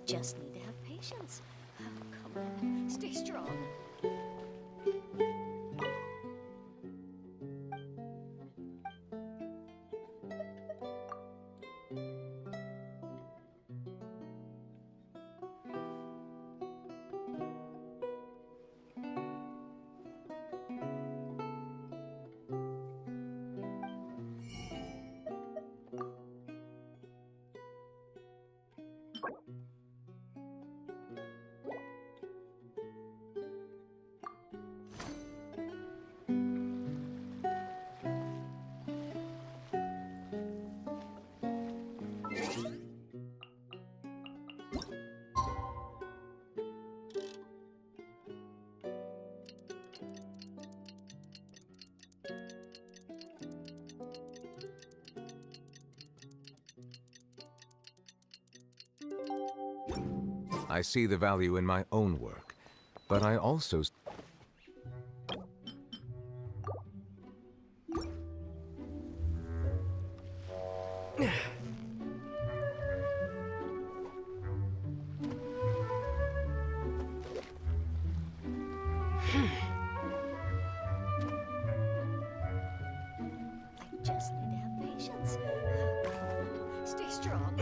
just need to have patience. Oh, come on. Stay strong. I see the value in my own work, but I also I just need to have patience. Oh, come on. Stay strong.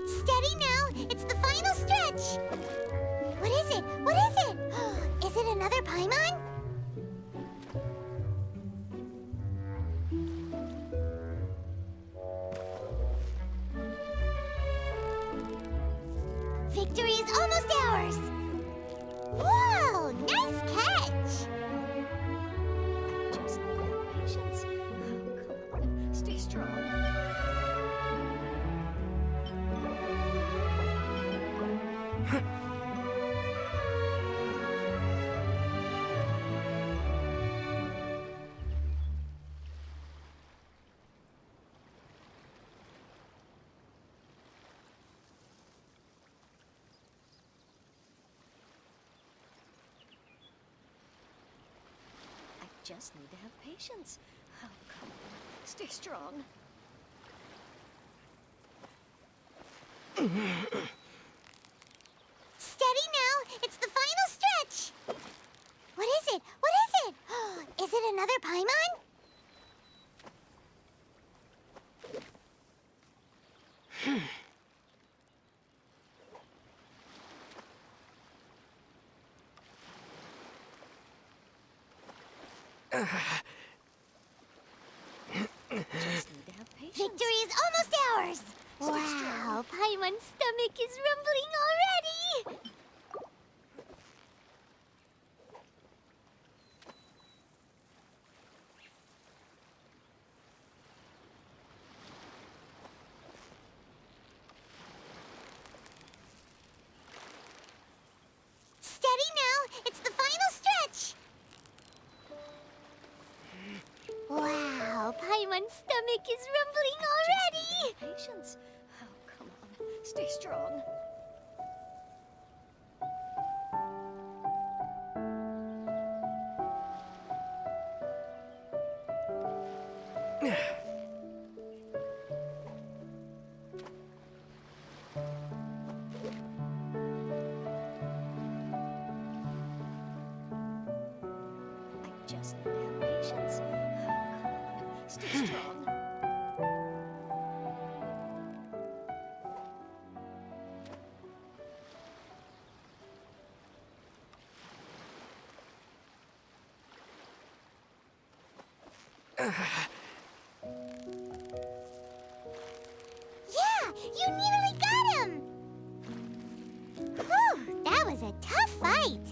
Steady now! It's the final stretch! What is it? What is it? Is it another Paimon? Victory is almost ours! Whoa! Nice catch! I just need to have patience. Oh, come on. Stay strong. I just need to have patience. Oh, come on. Stay strong. Steady now! It's the final stretch! What is it? What is it? Is it another Paimon? Just need to have patience. Victory is almost ours! Wow, Paimon's stomach is rumbling already! Steady now! It's the final stretch! Wow, Paimon's stomach is rumbling already! Patience. Oh, come on. Stay strong. I just need to have patience. Oh, come on. Stay strong. Yeah, you nearly got him! Whew, that was a tough fight.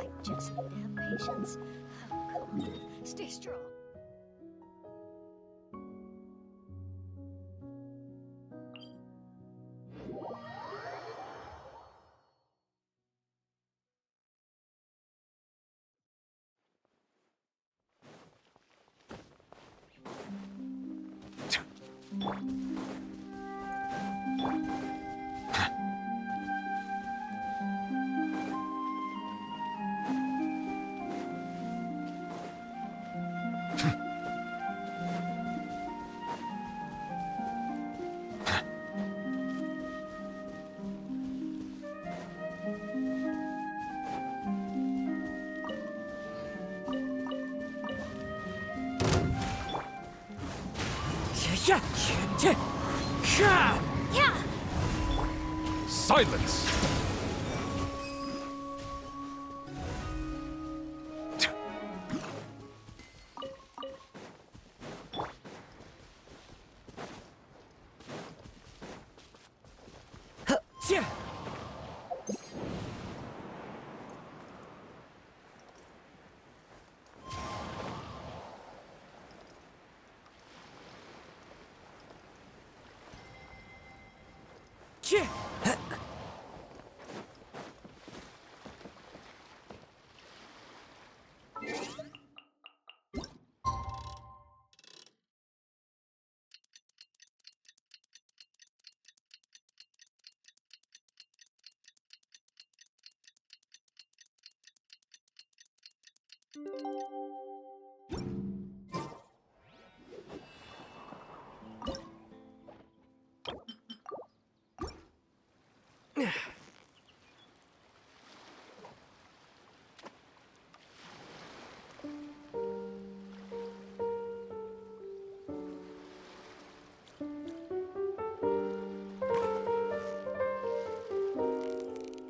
I just need to have patience. Oh, come on. Stay strong. Yeah! Silence!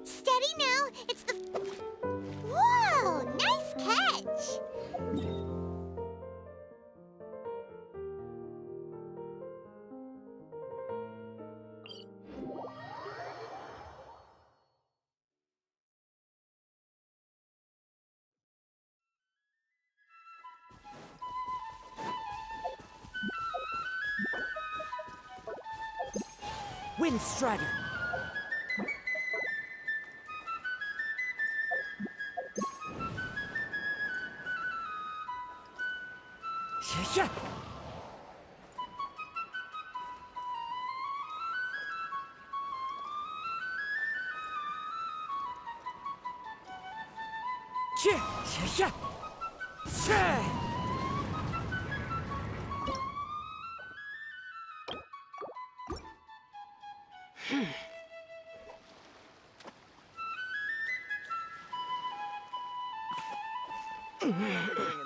Steady now. It's the... Whoa! Nice catch! Windstrider. Yeah.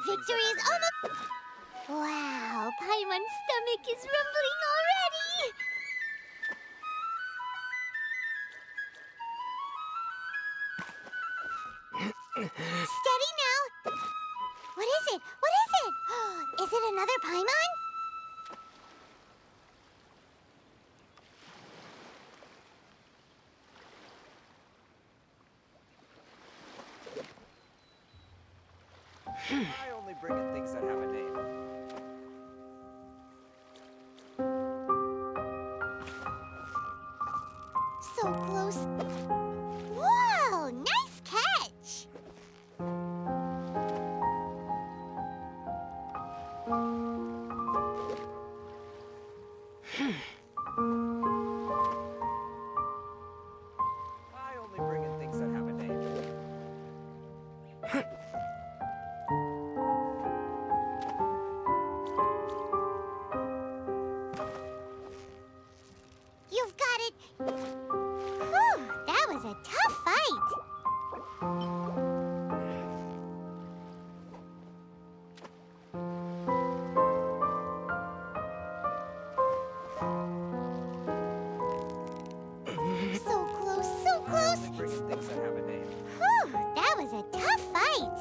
Victory is almost... Wow, Paimon's stomach is rumbling already! Steady now! What is it? What is it? Is it another Paimon? I only bring in things that have a name. So close. Whoa! Nice catch! I only bring in things that have a name. You've got it! Whew, that was a tough fight! So close, so I only close! bring in things that have a name. Whew, that was a tough fight!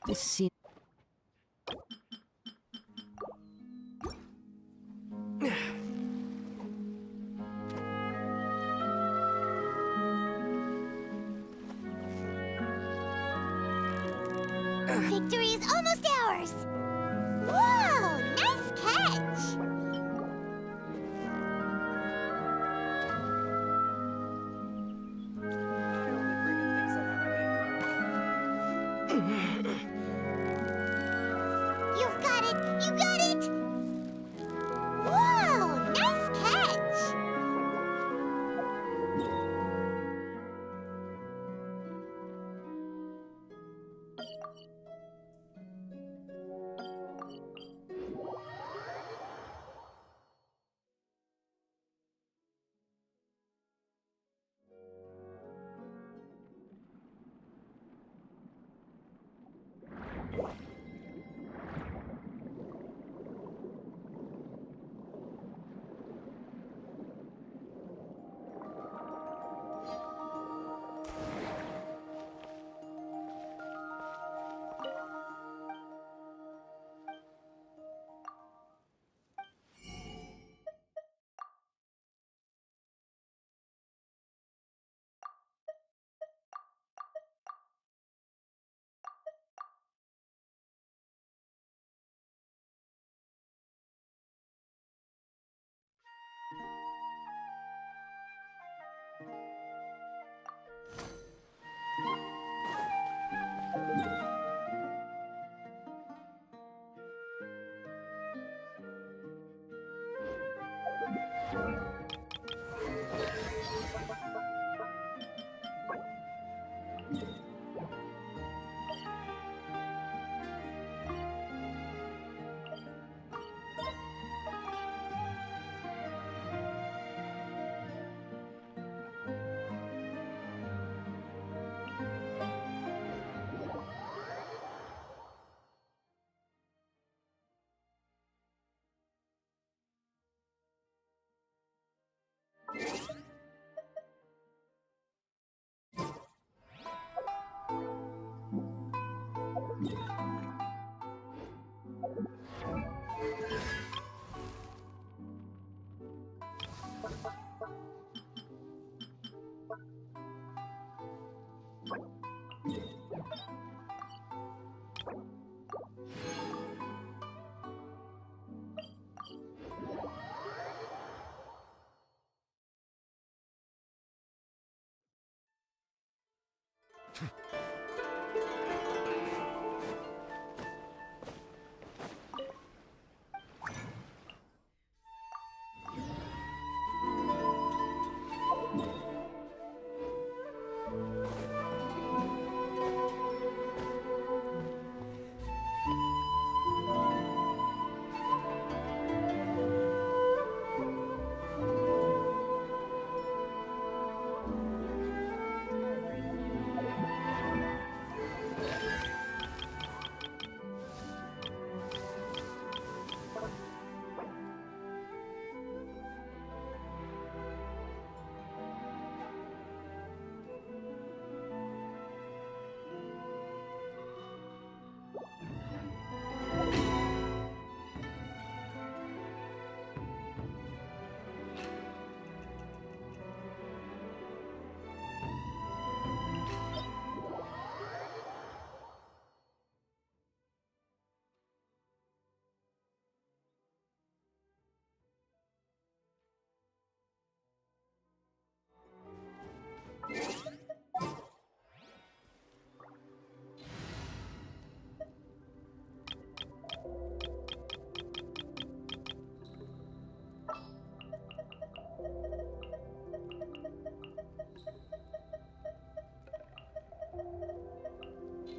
This scene. Victory is almost ours! Whoa! Nice catch! I only bring in things that have a name. You've got it! You got it! Whoa! Nice catch!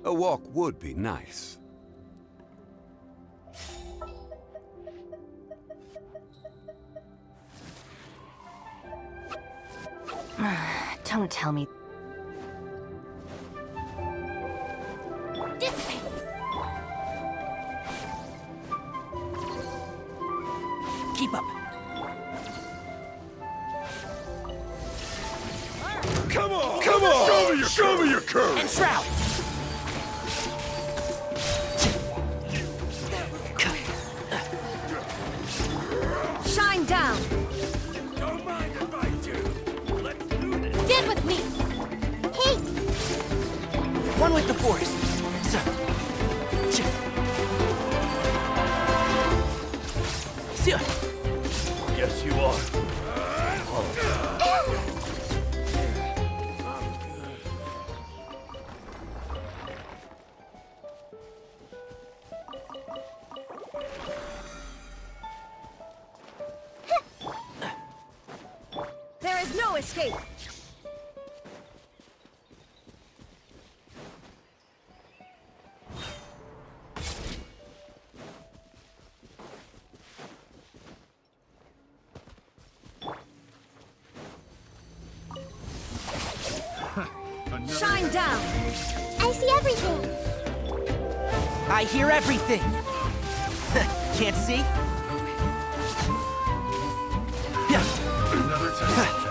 A walk would be nice. Don't tell me. Dissipate! Keep up. Come on! Come on! Show me your courage! And Shroud! Shine down! Don't mind if I do. Let's do this. Stand with me! Hey! One with the force. So. Yes, you are. There is no escape! Shine down! I see everything! I hear everything. Can't see? Another test.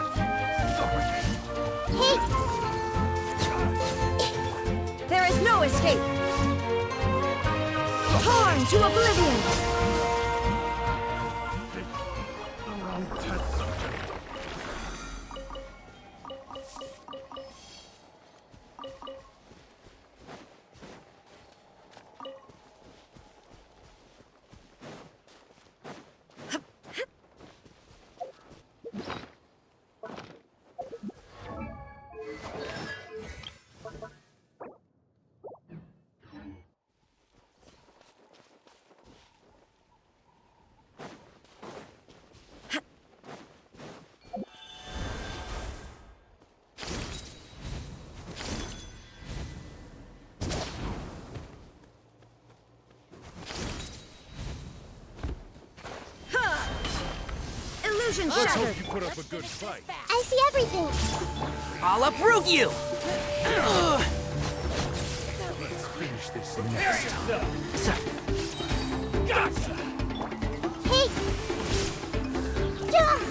Hey! There is no escape! Torn to oblivion! Illusion shattered! You put up a good fight. I see everything! I'll uproot you! Finish this in So. Hey! Jump!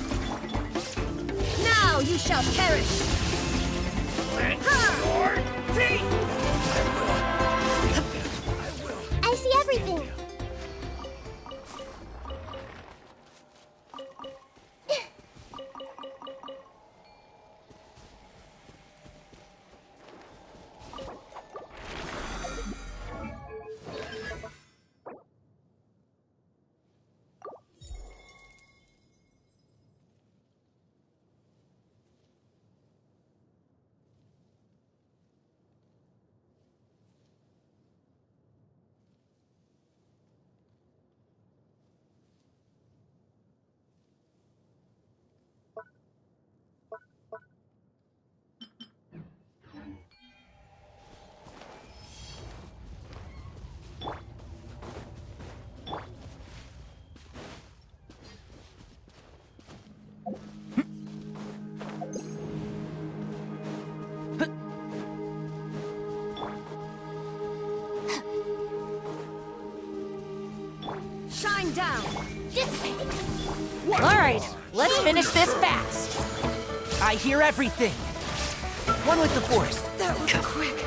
Now you shall perish! I see everything! down. Dissipate. All right, let's finish this fast. I hear everything. One with the force. That was quick.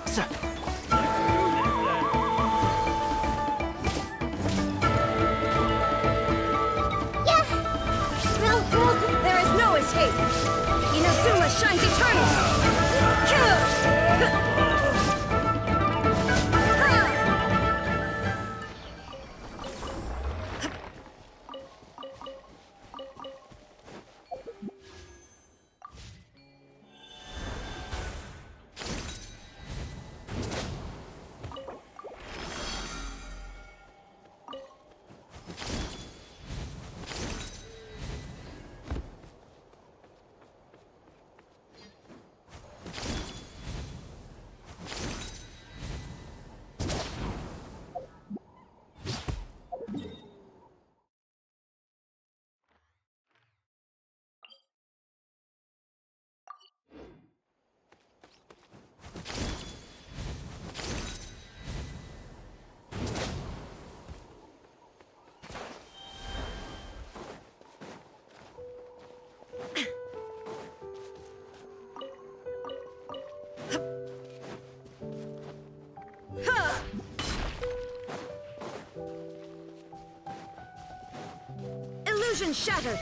Sir. Yeah. There is no escape. Inazuma shines Illusion shattered.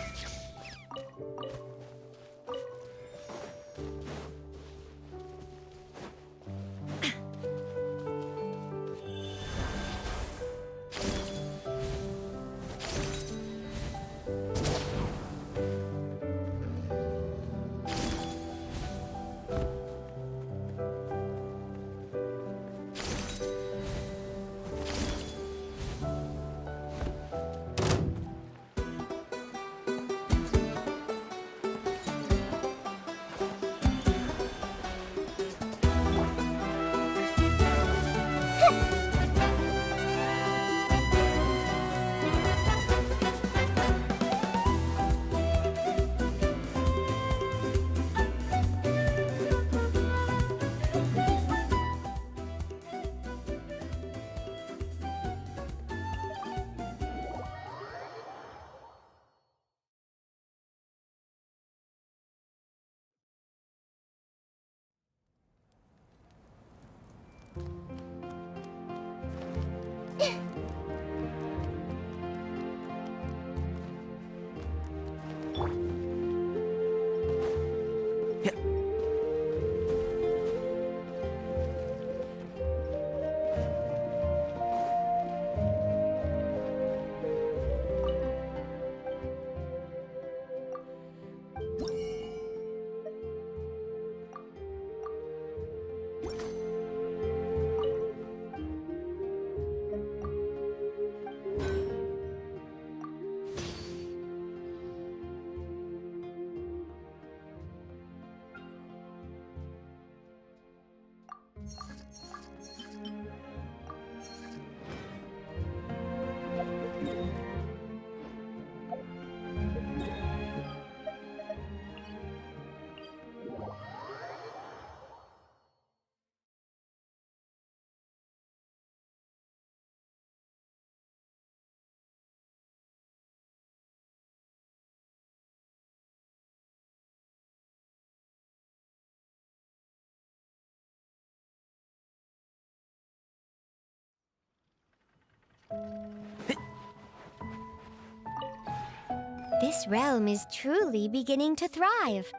This realm is truly beginning to thrive.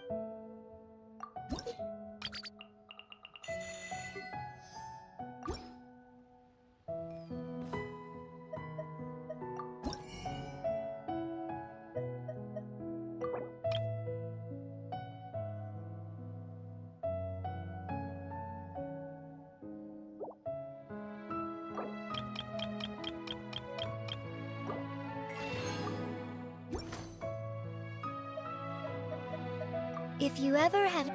If you ever had...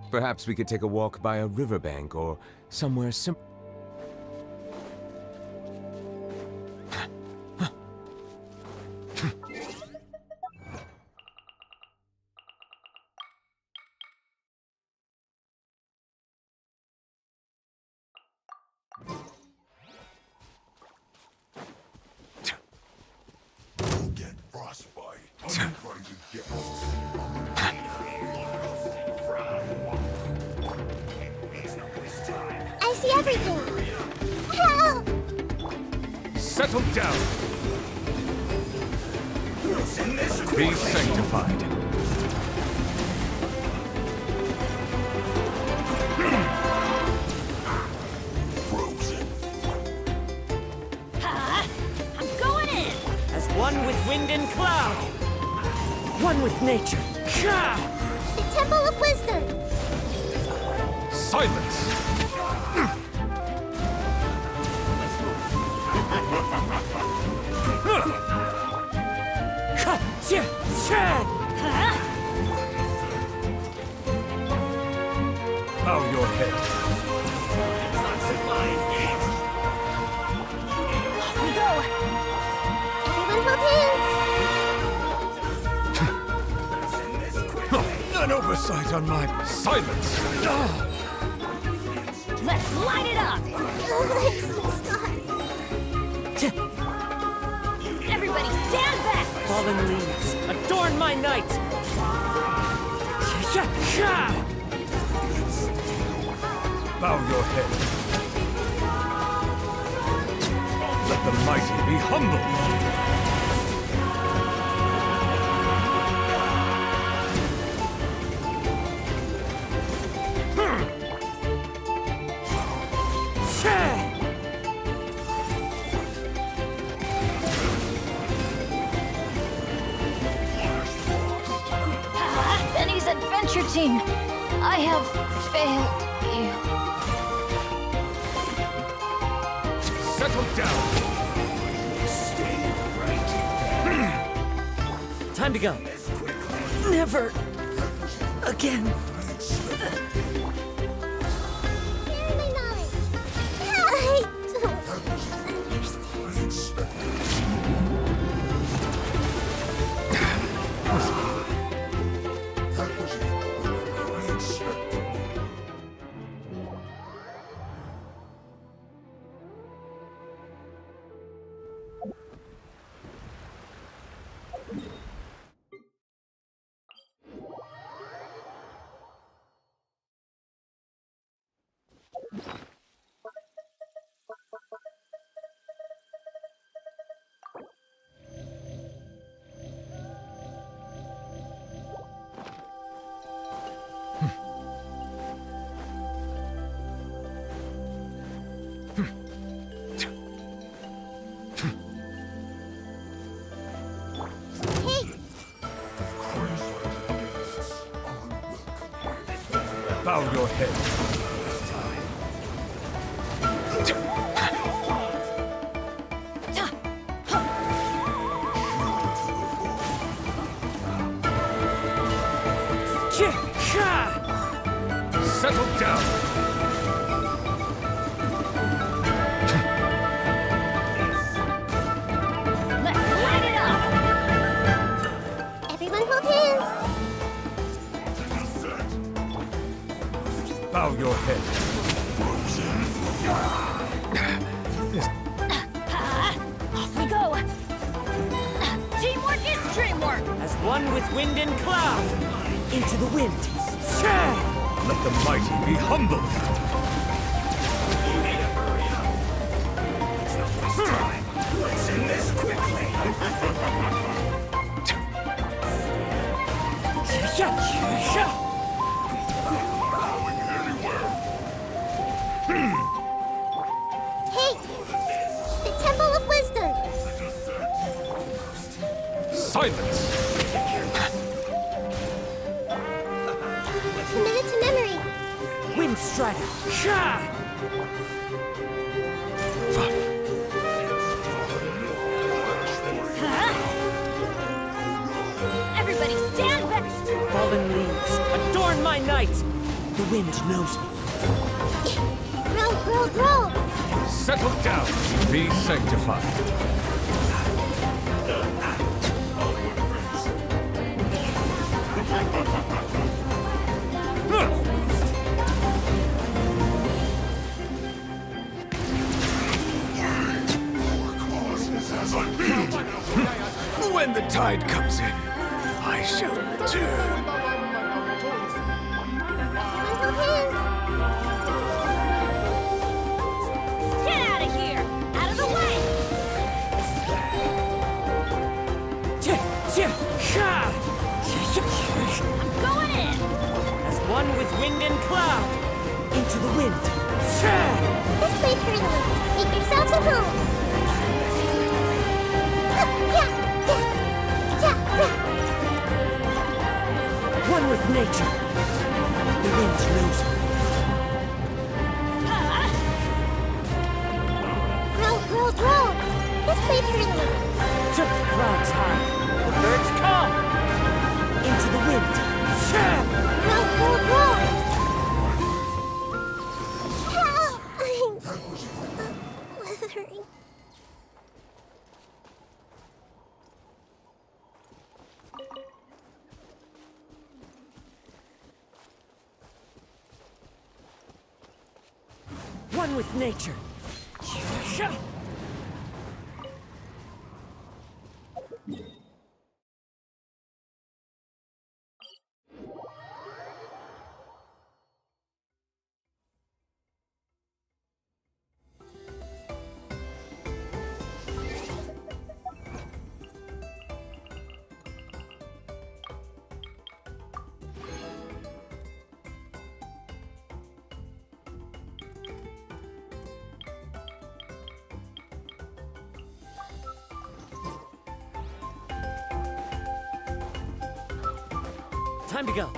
Perhaps we could take a walk by a riverbank or somewhere simple. Get frostbite. Uninvited guests. I see everything. Help! Settle down! Be sanctified. Frozen. I'm going in! As one with wind and cloud. One with nature. Sha! The Temple of Wisdom. Silence! Ha! Tja! Tja! Bow your head. Off we go! Everyone hold hands. An oversight on my silence! Let's light it up! Tja! Everybody stand back! Fallen leaves, adorn my night! Sha! Sha! Bow your head. Let the mighty be humble. Sha! Benny's adventure team! I have failed you. Settle down. Time to go. Never again. Here's my knowledge. I don't understand. Hey, Bow your head. Sha! Sha! Settle down. Let's light it up! everyone hold hands. Bow your head. Off we go! Teamwork is dreamwork! As one with wind and cloud. Into the wind. Sha! Let the mighty be humbled. Let's end this quickly. Sha! Sha! Bowing anywhere. Hey, the Temple of Wisdom. Silence. Commit it to memory. Wind Strider. Sha! Everybody stand back! Fallen leaves, adorn my night! The wind knows me. Grow, grow, grow! Settle down. Be sanctified. When the tide comes in, I shall return. Final hands! Get out of here! Out of the way! I'm going in! As one with wind and cloud. Into the wind. This way, Turtle. Make yourselves at home. Yeah, yeah, yeah, yeah. One with nature. The wind knows me. Grow, grow, grow. This way, Turtle. Took the clouds high. The birds come. Into the wind. Grow, grow, grow. Weathering. One with nature. Time to go.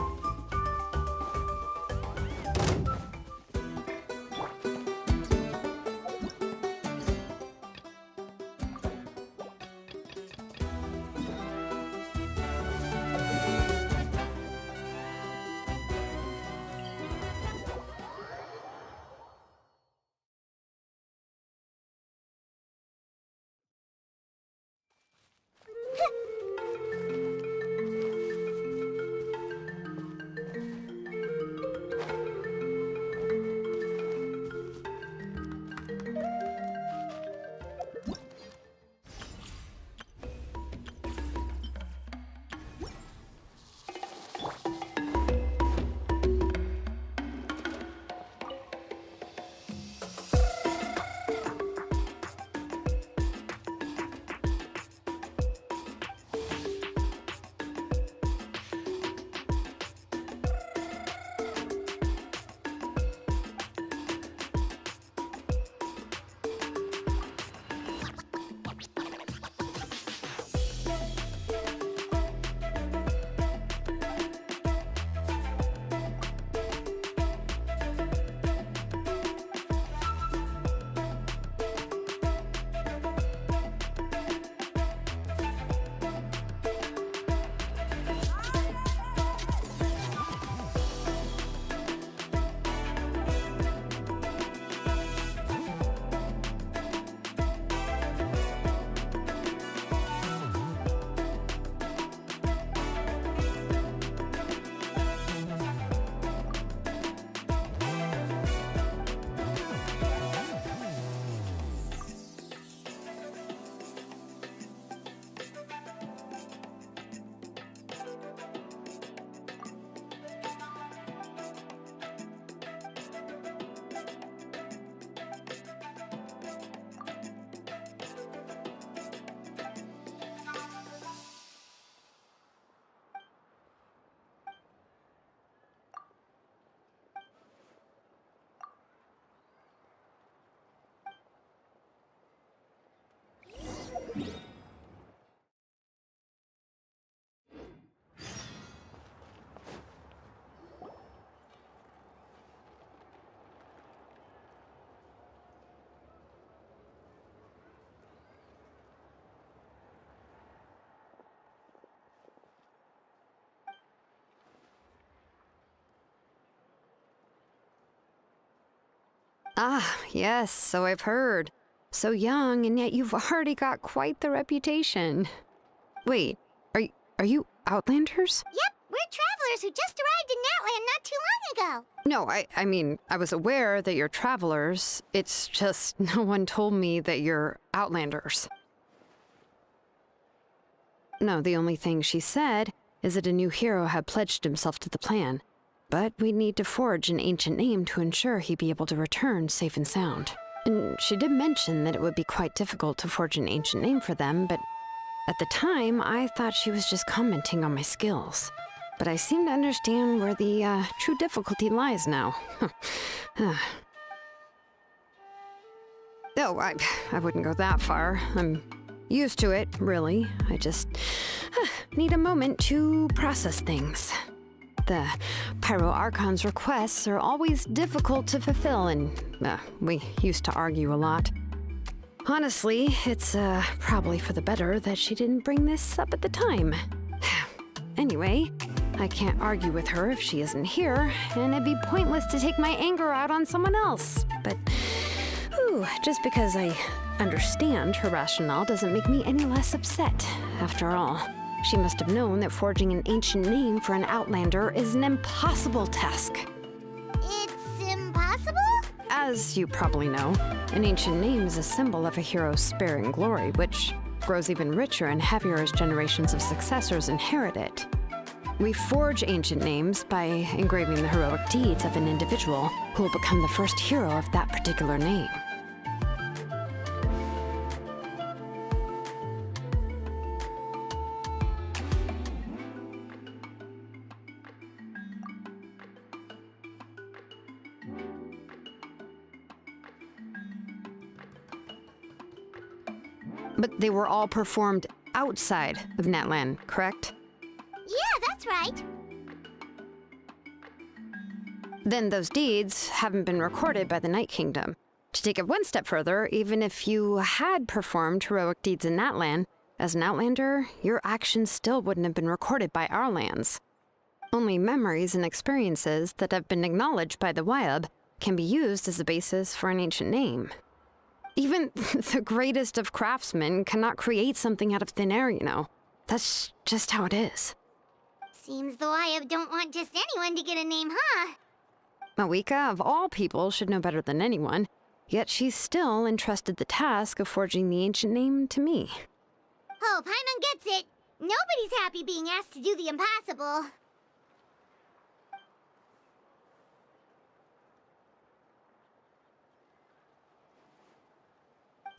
Ah, yes, so I've heard. So young, and yet you've already got quite the reputation. Wait, are you Outlanders? Yep, we're travelers who just arrived in Natland not too long ago. No, I mean, I was aware that you're travelers. It's just no one told me that you're Outlanders. No, the only thing she said is that a new hero had pledged himself to the plan. But we'd need to forge an ancient name to ensure he'd be able to return safe and sound. And she did mention that it would be quite difficult to forge an ancient name for them, but at the time, I thought she was just commenting on my skills. But I seem to understand where the true difficulty lies now. Oh, I wouldn't go that far. I'm used to it, really. I just need a moment to process things. The Pyro Archon's requests are always difficult to fulfill, and we used to argue a lot. Honestly, it's probably for the better that she didn't bring this up at the time. Anyway, I can't argue with her if she isn't here, and it'd be pointless to take my anger out on someone else. But, just because I understand her rationale doesn't make me any less upset. After all, she must have known that forging an ancient name for an Outlander is an impossible task. It's impossible? As you probably know, an ancient name is a symbol of a hero's spirit and glory, which grows even richer and heavier as generations of successors inherit it. We forge ancient names by engraving the heroic deeds of an individual who will become the first hero of that particular name. But they were all performed outside of Natlan, correct? Yeah, that's right. Then those deeds haven't been recorded by the Night Kingdom. To take it one step further, even if you had performed heroic deeds in Natlan, as an Outlander, your actions still wouldn't have been recorded by our lands. Only memories and experiences that have been acknowledged by the Wyab can be used as a basis for an ancient name. Even the greatest of craftsmen cannot create something out of thin air, you know. That's just how it is. Seems the Wyab don't want just anyone to get a name, huh? Mawika, of all people, should know better than anyone, yet she's still entrusted the task of forging the ancient name to me. Oh, Paimon gets it. Nobody's happy being asked to do the impossible.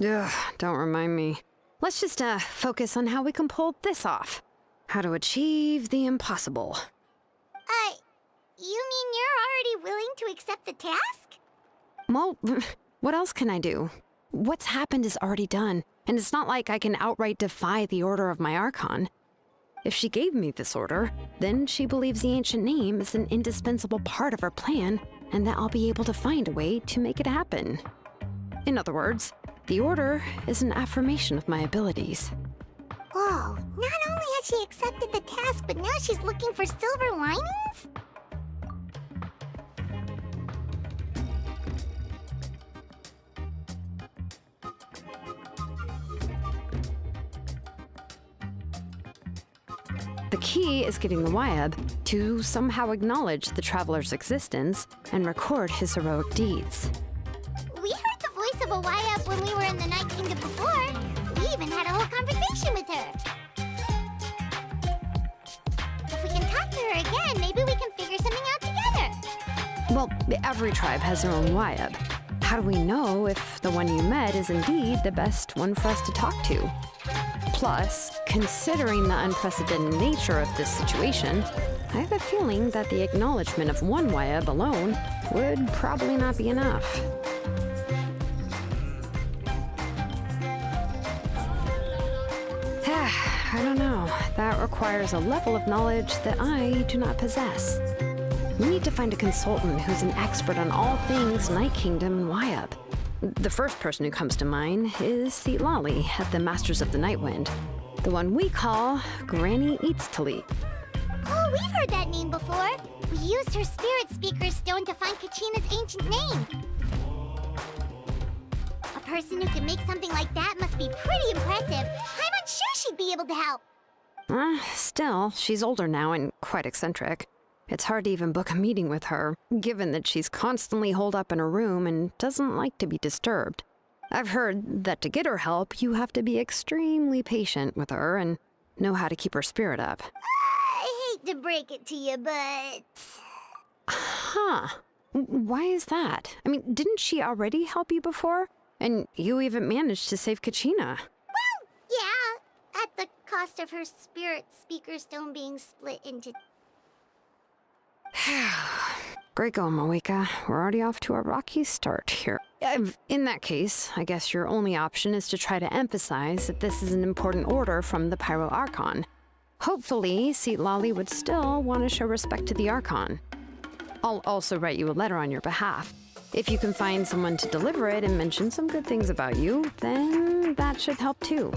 Ugh, don't remind me. Let's just focus on how we can pull this off. How to achieve the impossible. You mean you're already willing to accept the task? Well, what else can I do? What's happened is already done, and it's not like I can outright defy the order of my Archon. If she gave me this order, then she believes the ancient name is an indispensable part of her plan, and that I'll be able to find a way to make it happen. In other words, the order is an affirmation of my abilities. Whoa, not only has she accepted the task, but now she's looking for silver linings? The key is getting the Wyab to somehow acknowledge the traveler's existence and record his heroic deeds. We heard the voice of a Wyab when we were in the Night Kingdom before. We even had a whole conversation with her. If we can talk to her again, maybe we can figure something out together. Well, every tribe has their own Wyab. How do we know if the one you met is indeed the best one for us to talk to? Plus, considering the unprecedented nature of this situation, I have a feeling that the acknowledgement of one Wyab alone would probably not be enough. I don't know. That requires a level of knowledge that I do not possess. We need to find a consultant who's an expert on all things Night Kingdom and Wyab. The first person who comes to mind is Seatlali at the Masters of the Nightwind, the one we call Granny Eatstalit. Oh, we've heard that name before. We used her Spirit Speaker Stone to find Kachina's ancient name. person who can make something like that must be pretty impressive. I'm unsure she'd be able to help. Still, she's older now and quite eccentric. It's hard to even book a meeting with her, given that she's constantly holed up in her room and doesn't like to be disturbed. I've heard that to get her help, you have to be extremely patient with her and know how to keep her spirit up. I hate to break it to you, but... Huh. Why is that? I mean, didn't she already help you before? And you even managed to save Kachina. Well, yeah, at the cost of her spirit speaker stone being split into... Great going, Moeka. We're already off to a rocky start here. In that case, I guess your only option is to try to emphasize that this is an important order from the Pyro Archon. Hopefully, Seat Lolly would still want to show respect to the Archon. I'll also write you a letter on your behalf. If you can find someone to deliver it and mention some good things about you, then that should help too.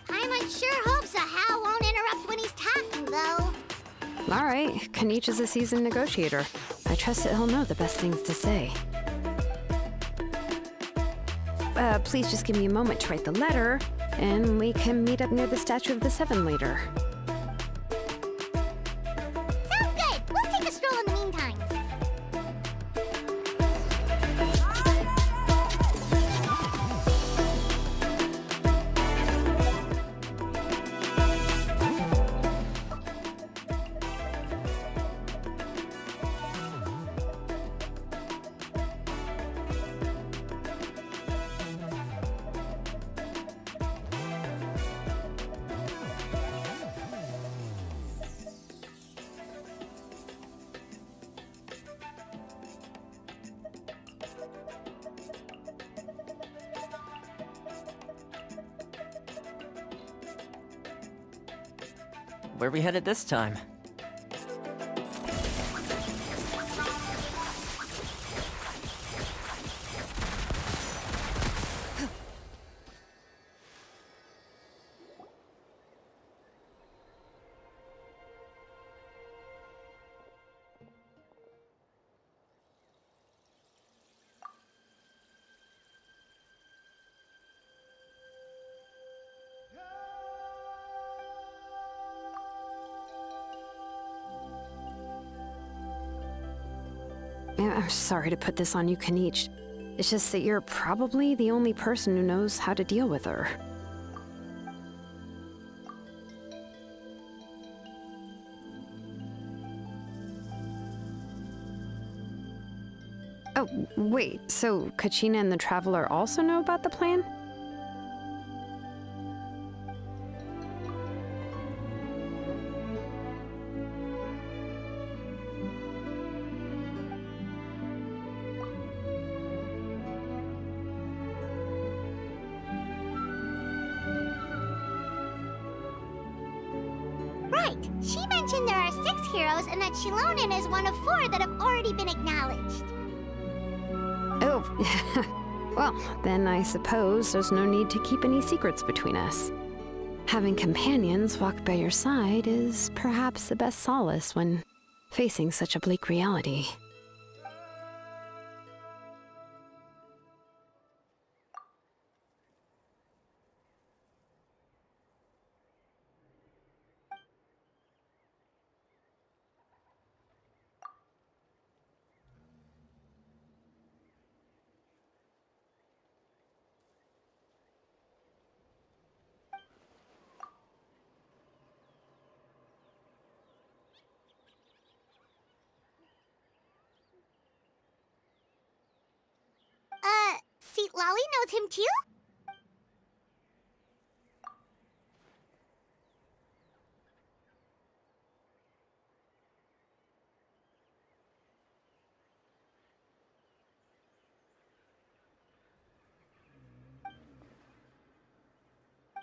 Paimon sure hopes a Hal won't interrupt when he's talking, though. All right, Kaniche is a seasoned negotiator. I trust that he'll know the best things to say. Please just give me a moment to write the letter, and we can meet up near the Statue of the Seven later. Sounds good. We'll take a stroll in the meantime. Where are we headed this time? I'm sorry to put this on you, Kaniche. It's just that you're probably the only person who knows how to deal with her. Oh, wait, so Kachina and the Traveler also know about the plan? Right. She mentioned there are 6 heroes and that Shilonen is one of 4 that have already been acknowledged. Oh, well, then I suppose there's no need to keep any secrets between us. Having companions walk by your side is perhaps the best solace when facing such a bleak reality. Seat Lolly knows him too?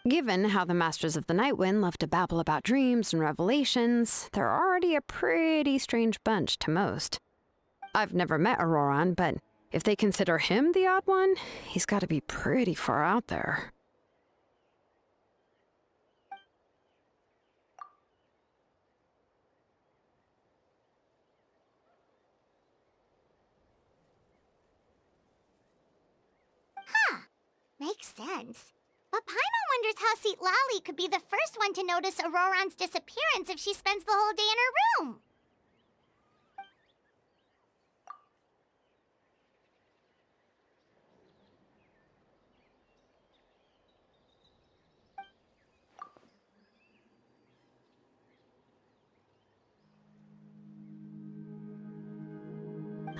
Given how the Masters of the Nightwind love to babble about dreams and revelations, they're already a pretty strange bunch to most. I've never met Auroran, but if they consider him the odd one, he's got to be pretty far out there. Makes sense. But Paimon wonders how Seat Lally could be the first one to notice Auroron's disappearance if she spends the whole day in her room.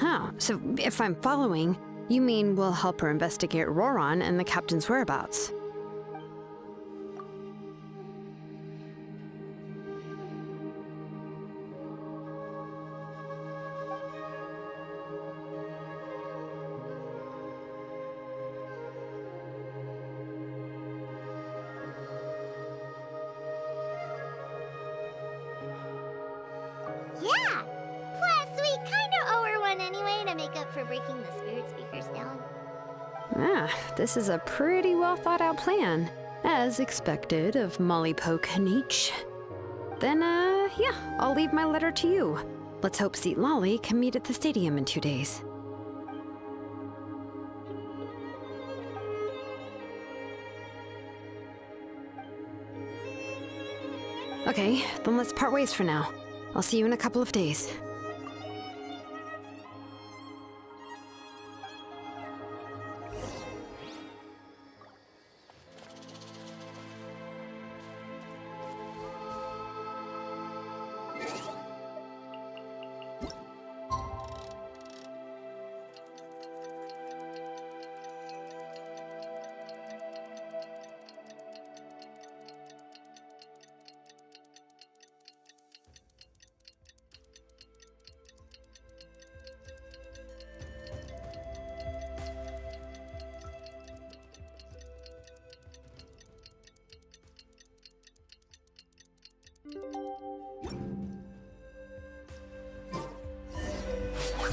Oh, so if I'm following, you mean we'll help her investigate Auroron and the captain's whereabouts? Yeah! Plus, we kinda owe her one anyway to make up for breaking the spirit speakers down. Ah, this is a pretty well thought out plan, as expected of Molly Poke Nietzsche. Then, yeah, I'll leave my letter to you. Let's hope Seat Lally can meet at the stadium in 2 days. Okay, then let's part ways for now. I'll see you in a couple of days.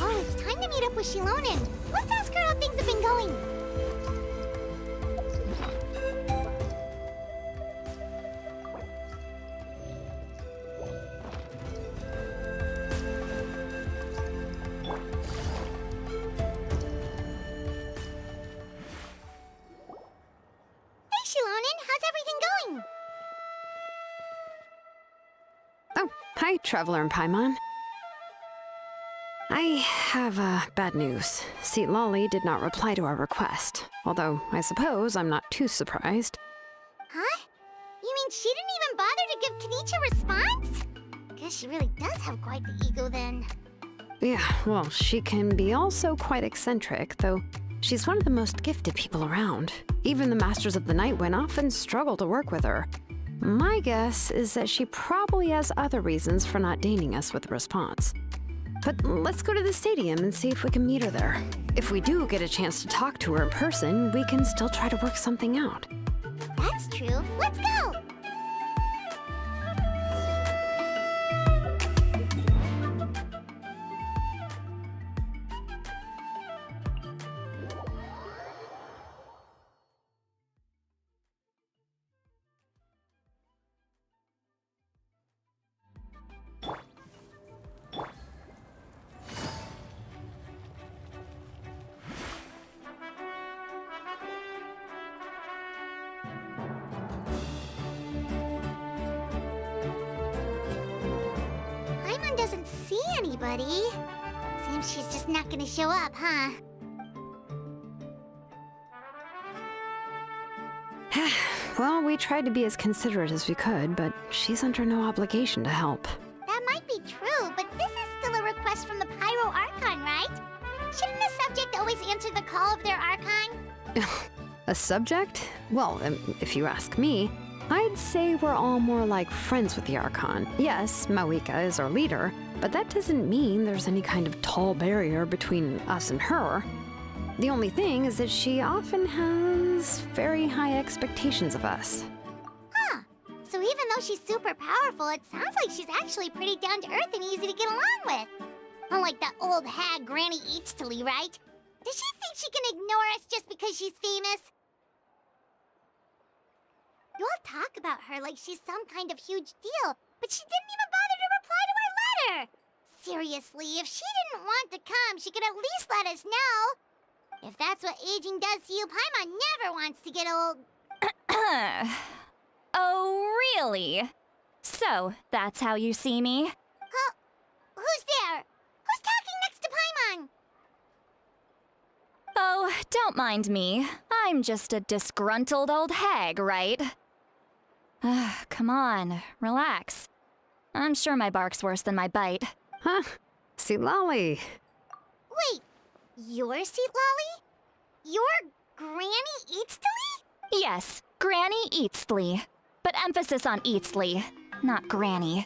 Oh, it's time to meet up with Shilonen. Let's ask her how things have been going. Hey, Shilonen, how's everything going? Oh, hi, Traveler and Paimon. I have bad news. Seat Lally did not reply to our request, although I suppose I'm not too surprised. Huh? You mean she didn't even bother to give Kenichi a response? Guess she really does have quite the ego then. Yeah, well, she can be also quite eccentric, though she's one of the most gifted people around. Even the Masters of the Night Wind often struggle to work with her. My guess is that she probably has other reasons for not deigning us with a response. But let's go to the stadium and see if we can meet her there. If we do get a chance to talk to her in person, we can still try to work something out. That's true. Let's go! Paimon doesn't see anybody. Seems she's just not gonna show up, huh? Well, we tried to be as considerate as we could, but she's under no obligation to help. That might be true, but this is still a request from the Pyro Archon, right? Shouldn't the subject always answer the call of their Archon? A subject? Well, if you ask me, I'd say we're all more like friends with the Archon. Yes, Mawika is our leader, but that doesn't mean there's any kind of tall barrier between us and her. The only thing is that she often has very high expectations of us. Huh. So even though she's super powerful, it sounds like she's actually pretty down to earth and easy to get along with. Unlike that old hag Granny Eatstily, right? Does she think she can ignore us just because she's famous? You all talk about her like she's some kind of huge deal, but she didn't even bother to reply to our letter! Seriously, if she didn't want to come, she could at least let us know. If that's what aging does to you, Paimon never wants to get old. Oh, really? So, that's how you see me? Who's there? Who's talking next to Paimon? Oh, don't mind me. I'm just a disgruntled old hag, right? Come on, relax. I'm sure my bark's worse than my bite. Huh? Seatlali. Wait, you're Seatlali? You're Granny Eatstly? Yes, Granny Eatsley. But emphasis on Eatsley, not Granny.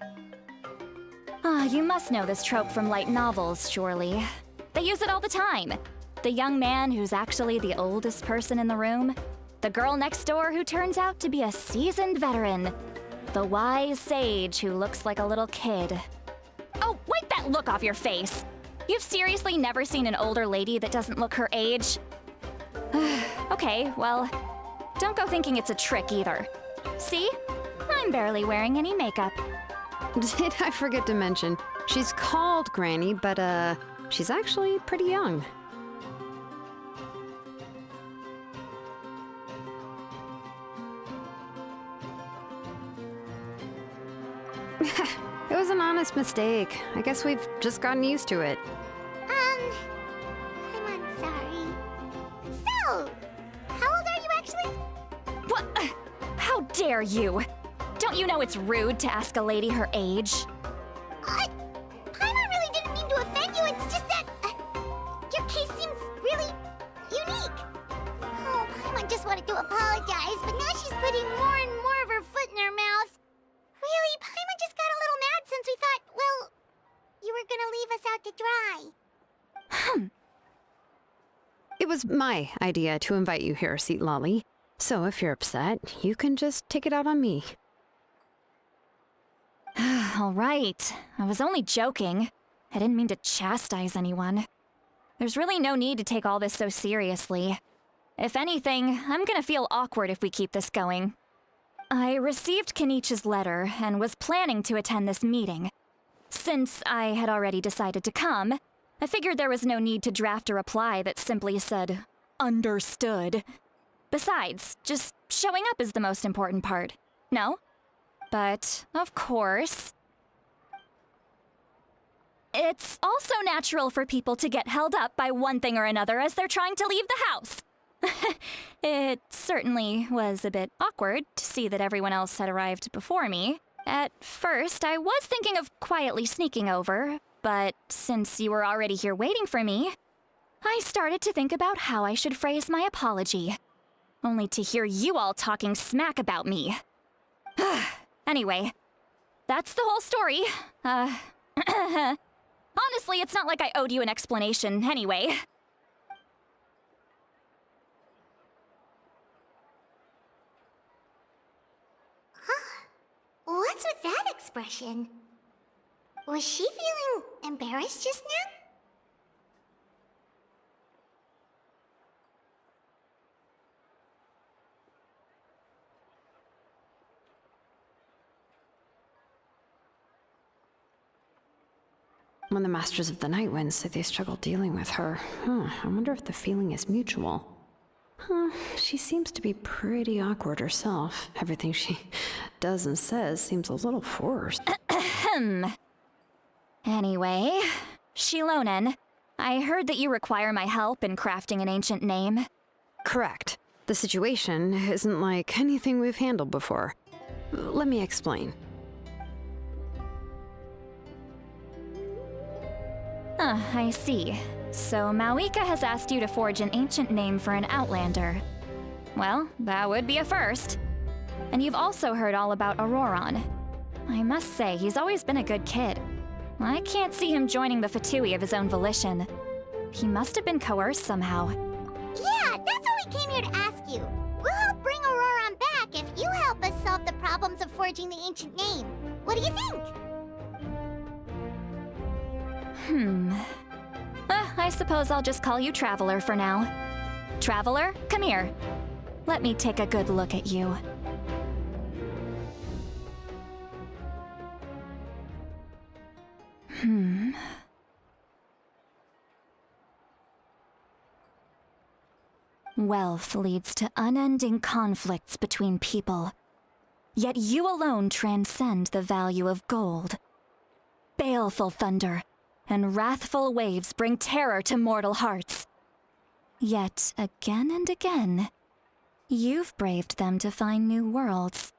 You must know this trope from light novels, surely. They use it all the time. The young man who's actually the oldest person in the room. The girl next door who turns out to be a seasoned veteran. The wise sage who looks like a little kid. Oh, wipe that look off your face! You've seriously never seen an older lady that doesn't look her age? Okay, well, don't go thinking it's a trick either. See? I'm barely wearing any makeup. Did I forget to mention, she's called Granny, but she's actually pretty young. It was an honest mistake. I guess we've just gotten used to it. I'm sorry. So, how old are you actually? What? How dare you? Don't you know it's rude to ask a lady her age? Paimon really didn't mean to offend you, it's just that your case seems really unique. Oh, Paimon just wanted to apologize, but now she's putting more and more of her foot in her mouth. Really, Paimon just got a little mad since we thought, well, you were gonna leave us out to dry. It was my idea to invite you here, Seatlali. So if you're upset, you can just take it out on me. All right. I was only joking. I didn't mean to chastise anyone. There's really no need to take all this so seriously. If anything, I'm gonna feel awkward if we keep this going. I received Kenichi's letter and was planning to attend this meeting. Since I had already decided to come, I figured there was no need to draft a reply that simply said, "Understood." Besides, just showing up is the most important part. No? But, of course, it's also natural for people to get held up by one thing or another as they're trying to leave the house. It certainly was a bit awkward to see that everyone else had arrived before me. At first, I was thinking of quietly sneaking over, but since you were already here waiting for me, I started to think about how I should phrase my apology. Only to hear you all talking smack about me. Anyway, that's the whole story. Honestly, it's not like I owed you an explanation anyway. What's with that expression? Was she feeling embarrassed just now? When the Masters of the Night Wind say they struggle dealing with her, I wonder if the feeling is mutual. She seems to be pretty awkward herself. Everything she does and says seems a little forced. Anyway, Shilonen, I heard that you require my help in crafting an ancient name. Correct. The situation isn't like anything we've handled before. Let me explain. I see. So Mawika has asked you to forge an ancient name for an Outlander. Well, that would be a first. And you've also heard all about Auroron. I must say, he's always been a good kid. I can't see him joining the Fatui of his own volition. He must have been coerced somehow. Yeah, that's what we came here to ask you. We'll help bring Auroron back if you help us solve the problems of forging the ancient name. What do you think? I suppose I'll just call you Traveler for now. Traveler, come here. Let me take a good look at you. Wealth leads to unending conflicts between people. Yet you alone transcend the value of gold. Baleful thunder and wrathful waves bring terror to mortal hearts. Yet again and again, you've braved them to find new worlds.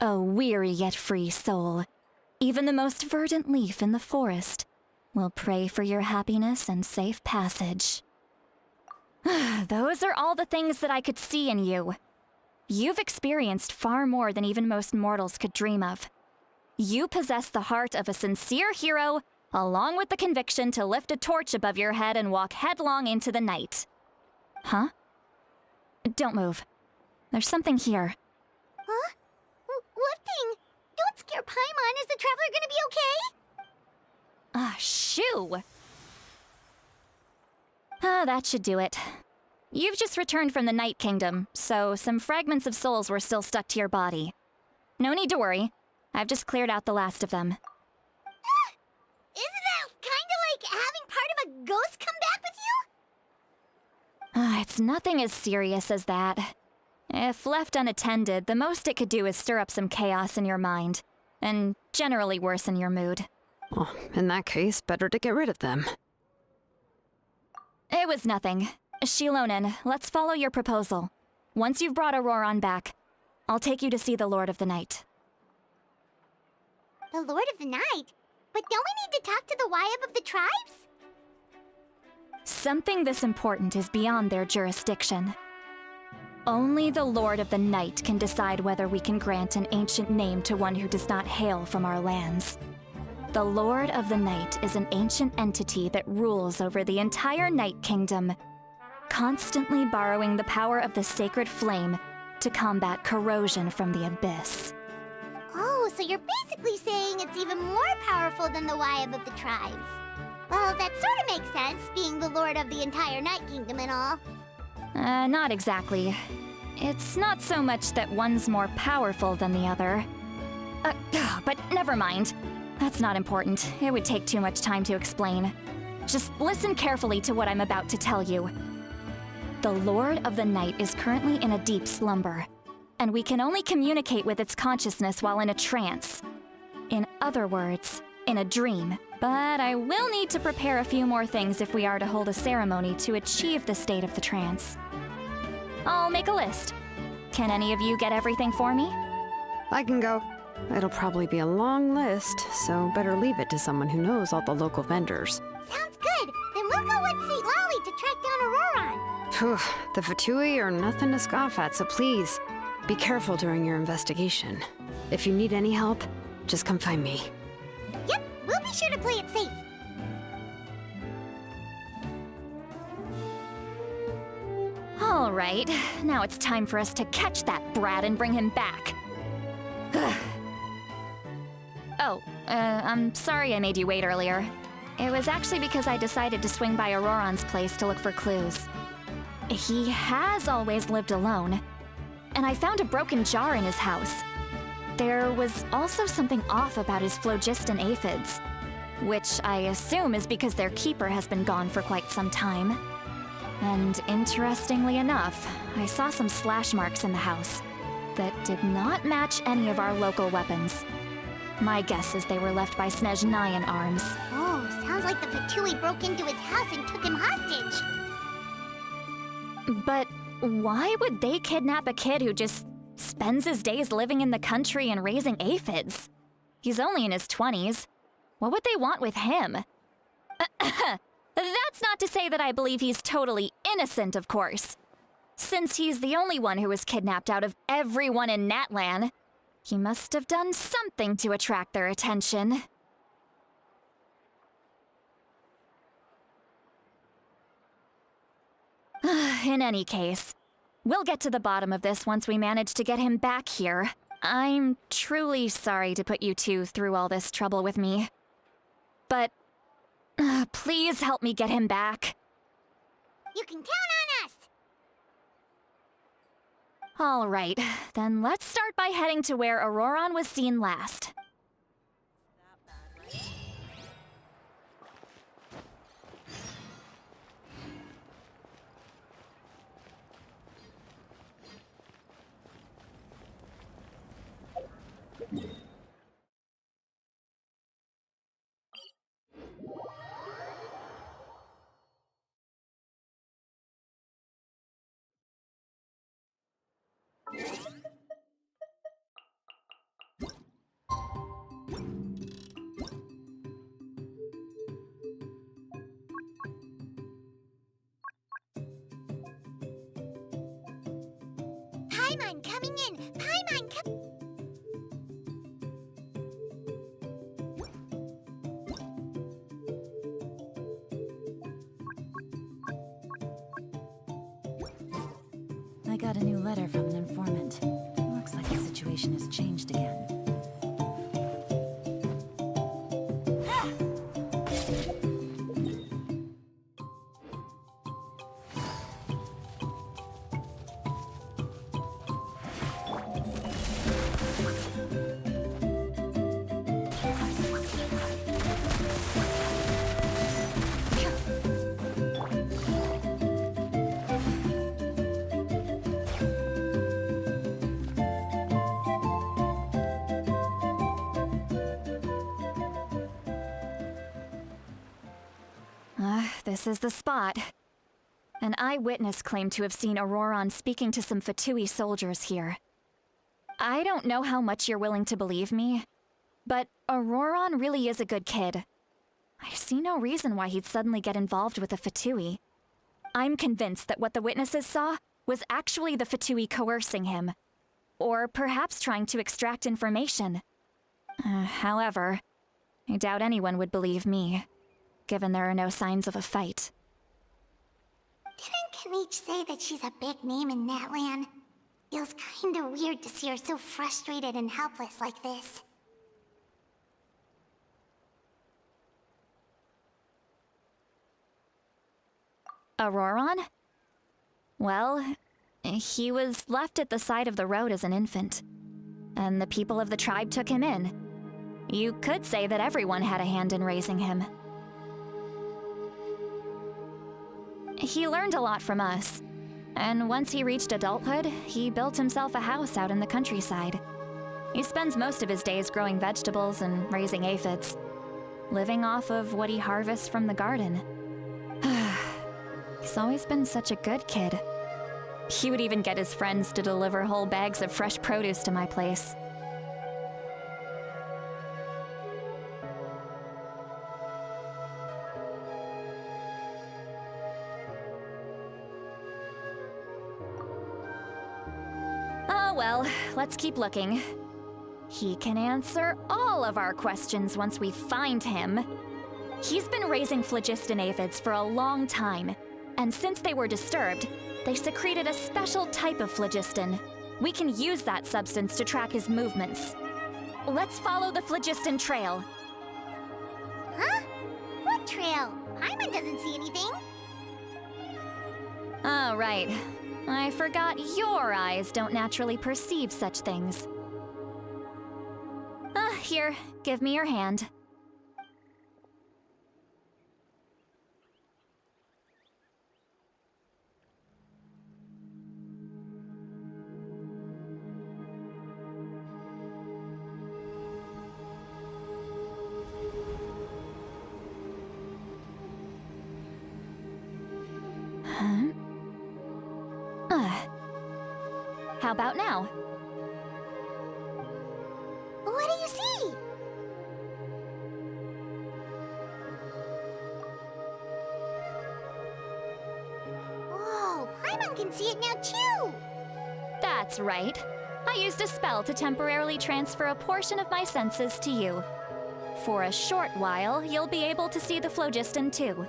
O weary yet free soul, even the most verdant leaf in the forest will pray for your happiness and safe passage. Those are all the things that I could see in you. You've experienced far more than even most mortals could dream of. You possess the heart of a sincere hero, along with the conviction to lift a torch above your head and walk headlong into the night. Huh? Don't move. There's something here. Huh? What thing? Don't scare Paimon. Is the traveler gonna be okay? Shoo! That should do it. You've just returned from the Night Kingdom, so some fragments of souls were still stuck to your body. No need to worry. I've just cleared out the last of them. Isn't that kinda like having part of a ghost come back with you? It's nothing as serious as that. If left unattended, the most it could do is stir up some chaos in your mind, and generally worsen your mood. Well, in that case, better to get rid of them. It was nothing. Shilonen, let's follow your proposal. Once you've brought Auroran back, I'll take you to see the Lord of the Night. The Lord of the Night? But don't we need to talk to the Wyab of the tribes? Something this important is beyond their jurisdiction. Only the Lord of the Night can decide whether we can grant an ancient name to one who does not hail from our lands. The Lord of the Night is an ancient entity that rules over the entire Night Kingdom, constantly borrowing the power of the sacred flame to combat corrosion from the abyss. Oh, so you're basically saying it's even more powerful than the Wyab of the tribes. Well, that sort of makes sense, being the Lord of the entire Night Kingdom and all. Not exactly. It's not so much that one's more powerful than the other. But never mind. That's not important. It would take too much time to explain. Just listen carefully to what I'm about to tell you. The Lord of the Night is currently in a deep slumber, and we can only communicate with its consciousness while in a trance. In other words, in a dream. But I will need to prepare a few more things if we are to hold a ceremony to achieve the state of the trance. I'll make a list. Can any of you get everything for me? I can go. It'll probably be a long list, so better leave it to someone who knows all the local vendors. Sounds good. Then we'll go with St. Lolly to track down Auroran. Phew, the Fatui are nothing to scoff at, so please, be careful during your investigation. If you need any help, just come find me. Yep, we'll be sure to play it safe. All right, now it's time for us to catch that brat and bring him back. I'm sorry I made you wait earlier. It was actually because I decided to swing by Auroran's place to look for clues. He has always lived alone, and I found a broken jar in his house. There was also something off about his phlogiston aphids, which I assume is because their keeper has been gone for quite some time. And interestingly enough, I saw some slash marks in the house that did not match any of our local weapons. My guess is they were left by Snezh Nyan arms. Oh, sounds like the Fatui broke into his house and took him hostage. But why would they kidnap a kid who just spends his days living in the country and raising aphids? He's only in his 20s. What would they want with him? That's not to say that I believe he's totally innocent, of course. Since he's the only one who was kidnapped out of everyone in Natlan, he must have done something to attract their attention. In any case, we'll get to the bottom of this once we manage to get him back here. I'm truly sorry to put you two through all this trouble with me. But please help me get him back. You can count on us! All right, then let's start by heading to where Auroran was seen last. Paimon coming in! Paimon coming... I got a new letter from an informant. Looks like the situation has changed again. This is the spot. An eyewitness claimed to have seen Auroron speaking to some Fatui soldiers here. I don't know how much you're willing to believe me, but Auroron really is a good kid. I see no reason why he'd suddenly get involved with the Fatui. I'm convinced that what the witnesses saw was actually the Fatui coercing him, or perhaps trying to extract information. However, I doubt anyone would believe me, given there are no signs of a fight. Didn't Knight say that she's a big name in Natlan? Feels kinda weird to see her so frustrated and helpless like this. Auroron? Well, he was left at the side of the road as an infant, and the people of the tribe took him in. You could say that everyone had a hand in raising him. He learned a lot from us, and once he reached adulthood, he built himself a house out in the countryside. He spends most of his days growing vegetables and raising aphids, living off of what he harvests from the garden. He's always been such a good kid. He would even get his friends to deliver whole bags of fresh produce to my place. Oh well, let's keep looking. He can answer all of our questions once we find him. He's been raising phlogiston aphids for a long time, and since they were disturbed, they secreted a special type of phlogiston. We can use that substance to track his movements. Let's follow the phlogiston trail. Huh? What trail? Paimon doesn't see anything. Oh, right. I forgot your eyes don't naturally perceive such things. Here, give me your hand. How about now? What do you see? Whoa, Paimon can see it now too! That's right. I used a spell to temporarily transfer a portion of my senses to you. For a short while, you'll be able to see the phlogiston too.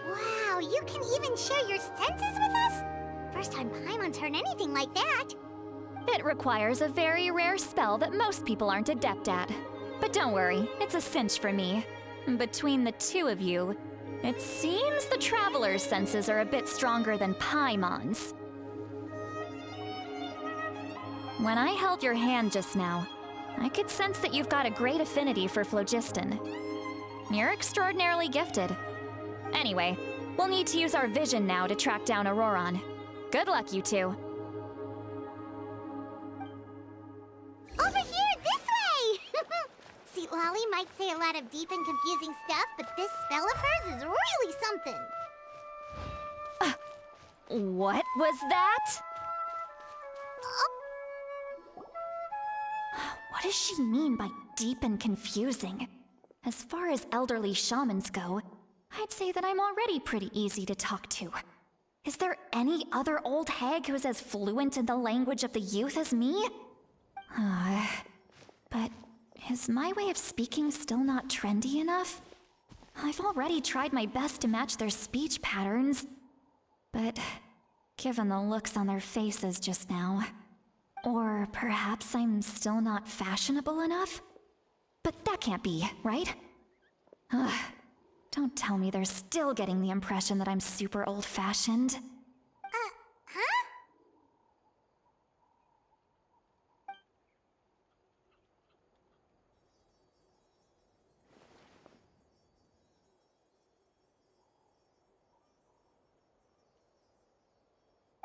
Wow, you can even share your senses with us? First time Paimon's heard anything like that. It requires a very rare spell that most people aren't adept at. But don't worry, it's a cinch for me. Between the two of you, it seems the Traveler's senses are a bit stronger than Paimon's. When I held your hand just now, I could sense that you've got a great affinity for phlogiston. You're extraordinarily gifted. Anyway, we'll need to use our vision now to track down Auroron. Good luck, you two. Over here, this way! See, Lolly might say a lot of deep and confusing stuff, but this spell of hers is really something. What was that? Oh, What does she mean by deep and confusing? As far as elderly shamans go, I'd say that I'm already pretty easy to talk to. Is there any other old hag who's as fluent in the language of the youth as me? But is my way of speaking still not trendy enough? I've already tried my best to match their speech patterns. But given the looks on their faces just now, or perhaps I'm still not fashionable enough? But that can't be, right? Ugh. Don't tell me they're still getting the impression that I'm super old-fashioned. Huh?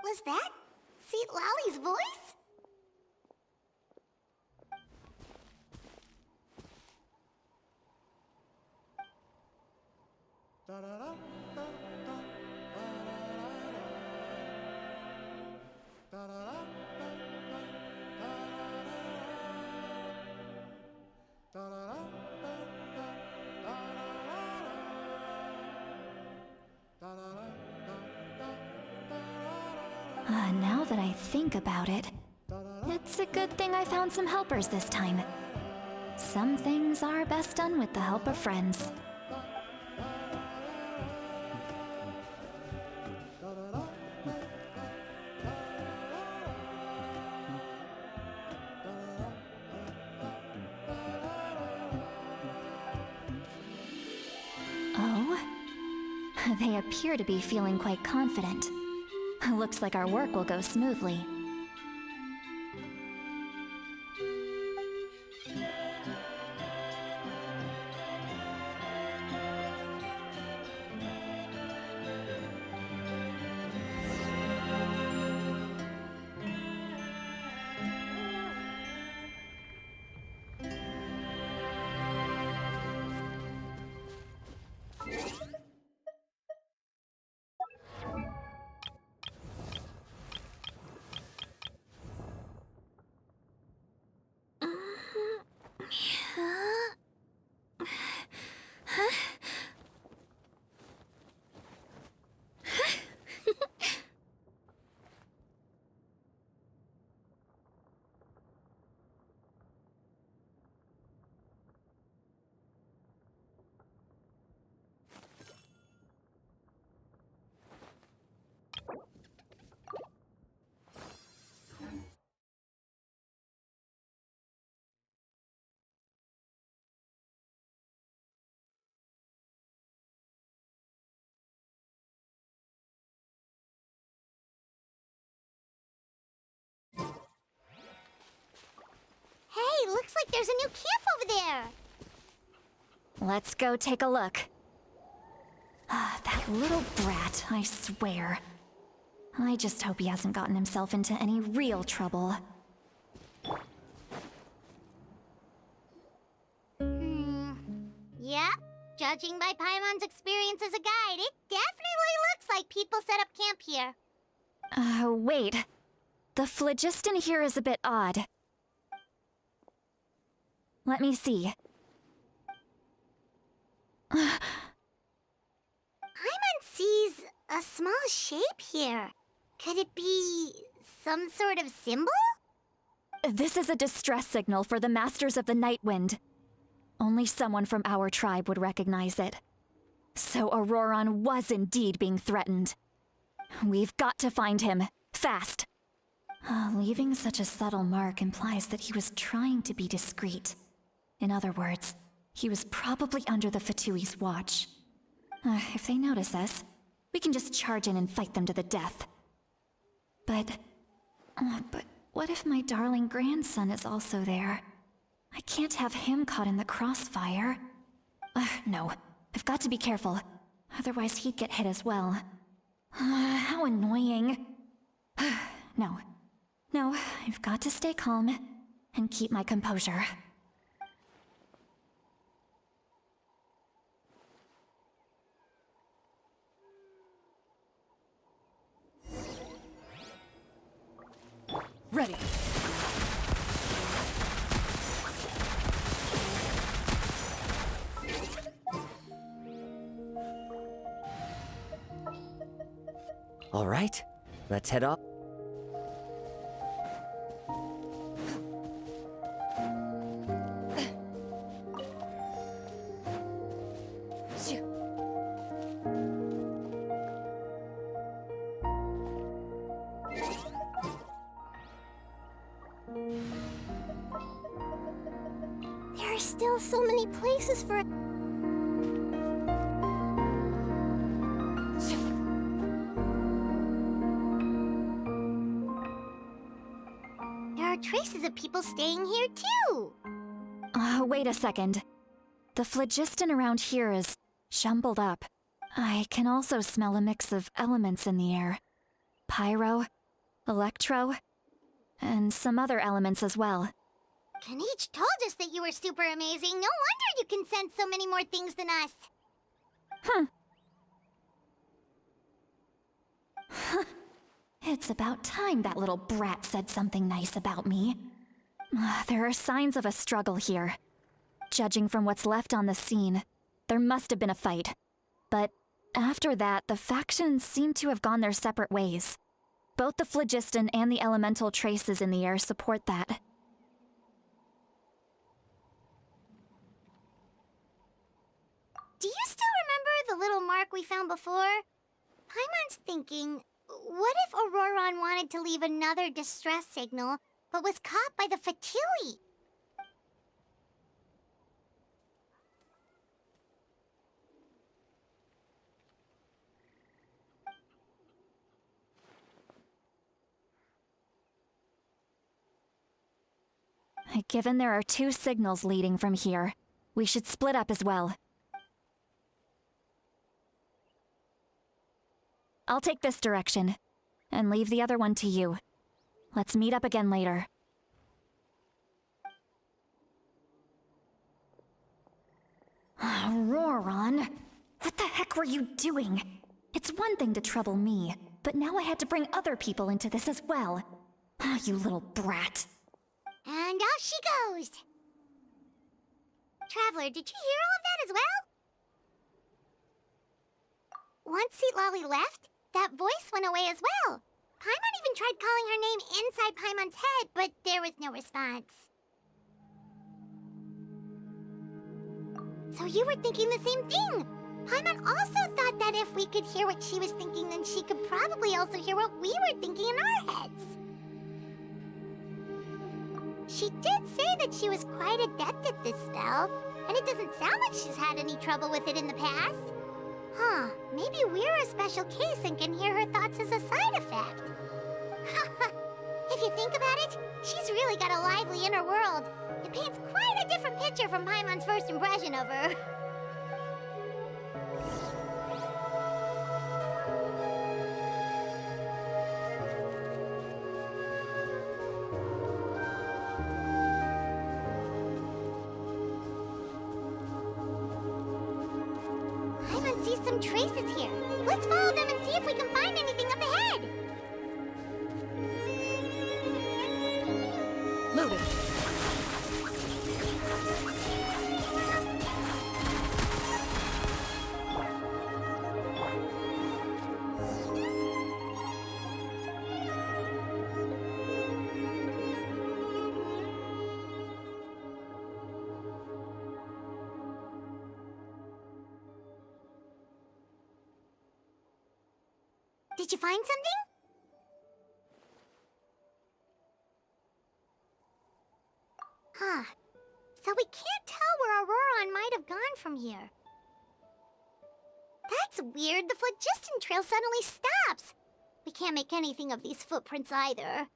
Was that Seat Lally's voice? Now that I think about it, it's a good thing I found some helpers this time. Some things are best done with the help of friends. Oh? They appear to be feeling quite confident. Looks like our work will go smoothly. Hey, looks like there's a new camp over there. Let's go take a look. That little brat, I swear. I just hope he hasn't gotten himself into any real trouble. Yep. Judging by Paimon's experience as a guide, it definitely looks like people set up camp here. Wait. The phlogiston here is a bit odd. Let me see. Paimon sees a small shape here. Could it be some sort of symbol? This is a distress signal for the Masters of the Night Wind. Only someone from our tribe would recognize it. So Auroron was indeed being threatened. We've got to find him, fast. Leaving such a subtle mark implies that he was trying to be discreet. In other words, he was probably under the Fatui's watch. If they notice us, we can just charge in and fight them to the death. But what if my darling grandson is also there? I can't have him caught in the crossfire. No, I've got to be careful. Otherwise he'd get hit as well. How annoying. No, I've got to stay calm and keep my composure. Ready. All right, let's head off. There are still so many places for... There are traces of people staying here, too! Wait a second. The phlogiston around here is jumbled up. I can also smell a mix of elements in the air. Pyro, electro, and some other elements as well. Kanich told us that you were super amazing. No wonder you can sense so many more things than us. It's about time that little brat said something nice about me. There are signs of a struggle here. Judging from what's left on the scene, there must have been a fight. But after that, the factions seem to have gone their separate ways. Both the phlogiston and the elemental traces in the air support that. Do you still remember the little mark we found before? Paimon's thinking, what if Auroron wanted to leave another distress signal, but was caught by the Fatui? Given there are 2 signals leading from here, we should split up as well. I'll take this direction, and leave the other one to you. Let's meet up again later. Auroron, what the heck were you doing? It's one thing to trouble me, but now I had to bring other people into this as well. You little brat. And off she goes! Traveler, did you hear all of that as well? Once Seatlolly left, that voice went away as well. Paimon even tried calling her name inside Paimon's head, but there was no response. So you were thinking the same thing! Paimon also thought that if we could hear what she was thinking, then she could probably also hear what we were thinking in our heads. She did say that she was quite adept at this spell, and it doesn't sound like she's had any trouble with it in the past. Huh, maybe we're a special case and can hear her thoughts as a side effect. If you think about it, she's really got a lively inner world. It paints quite a different picture from Paimon's first impression of her. Paimon sees some traces here. Let's follow them and see if we can find anything up ahead. Moving. Did you find something? Huh. So we can't tell where Auroron might have gone from here. That's weird. The phlogiston trail suddenly stops. We can't make anything of these footprints either.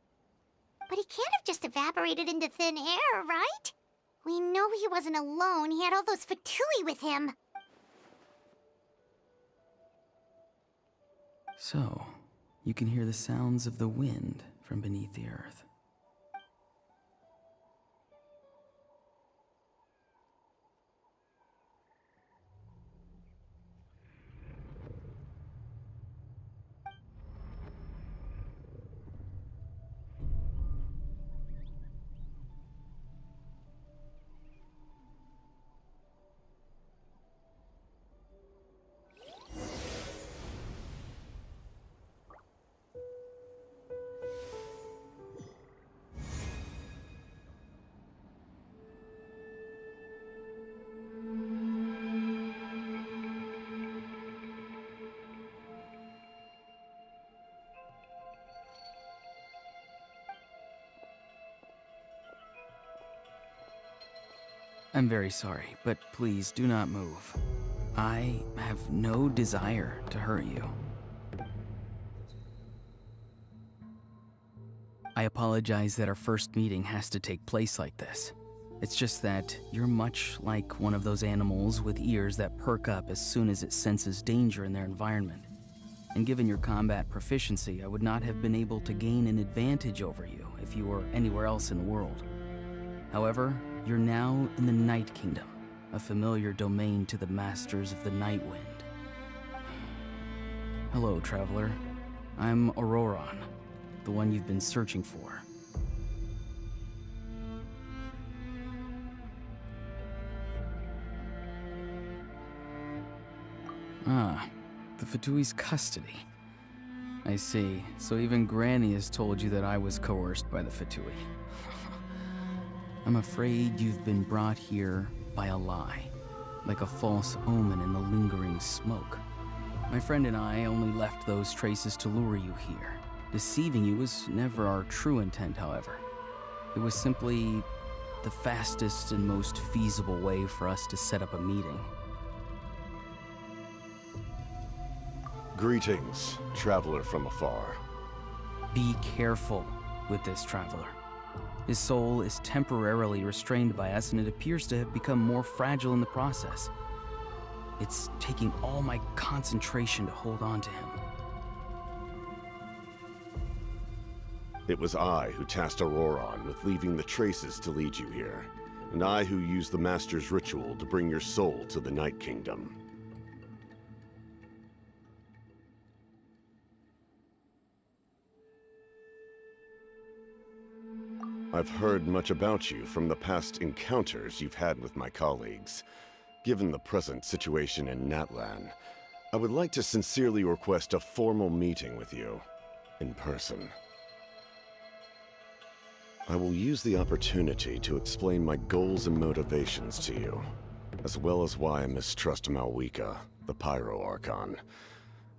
But he can't have just evaporated into thin air, right? We know he wasn't alone. He had all those Fatui with him. So, you can hear the sounds of the wind from beneath the earth. I'm very sorry, but please do not move. I have no desire to hurt you. I apologize that our first meeting has to take place like this. It's just that you're much like one of those animals with ears that perk up as soon as it senses danger in their environment. And given your combat proficiency, I would not have been able to gain an advantage over you if you were anywhere else in the world. However, you're now in the Night Kingdom, a familiar domain to the Masters of the Night Wind. Hello, traveler. I'm Auroron, the one you've been searching for. Ah, the Fatui's custody. I see. So even Granny has told you that I was coerced by the Fatui. I'm afraid you've been brought here by a lie, like a false omen in the lingering smoke. My friend and I only left those traces to lure you here. Deceiving you was never our true intent, however. It was simply the fastest and most feasible way for us to set up a meeting. Greetings, traveler from afar. Be careful with this traveler. His soul is temporarily restrained by us, and it appears to have become more fragile in the process. It's taking all my concentration to hold on to him. It was I who tasked Auroron with leaving the traces to lead you here, and I who used the Master's ritual to bring your soul to the Night Kingdom. I've heard much about you from the past encounters you've had with my colleagues. Given the present situation in Natlan, I would like to sincerely request a formal meeting with you, in person. I will use the opportunity to explain my goals and motivations to you, as well as why I mistrust Malwika, the Pyro Archon.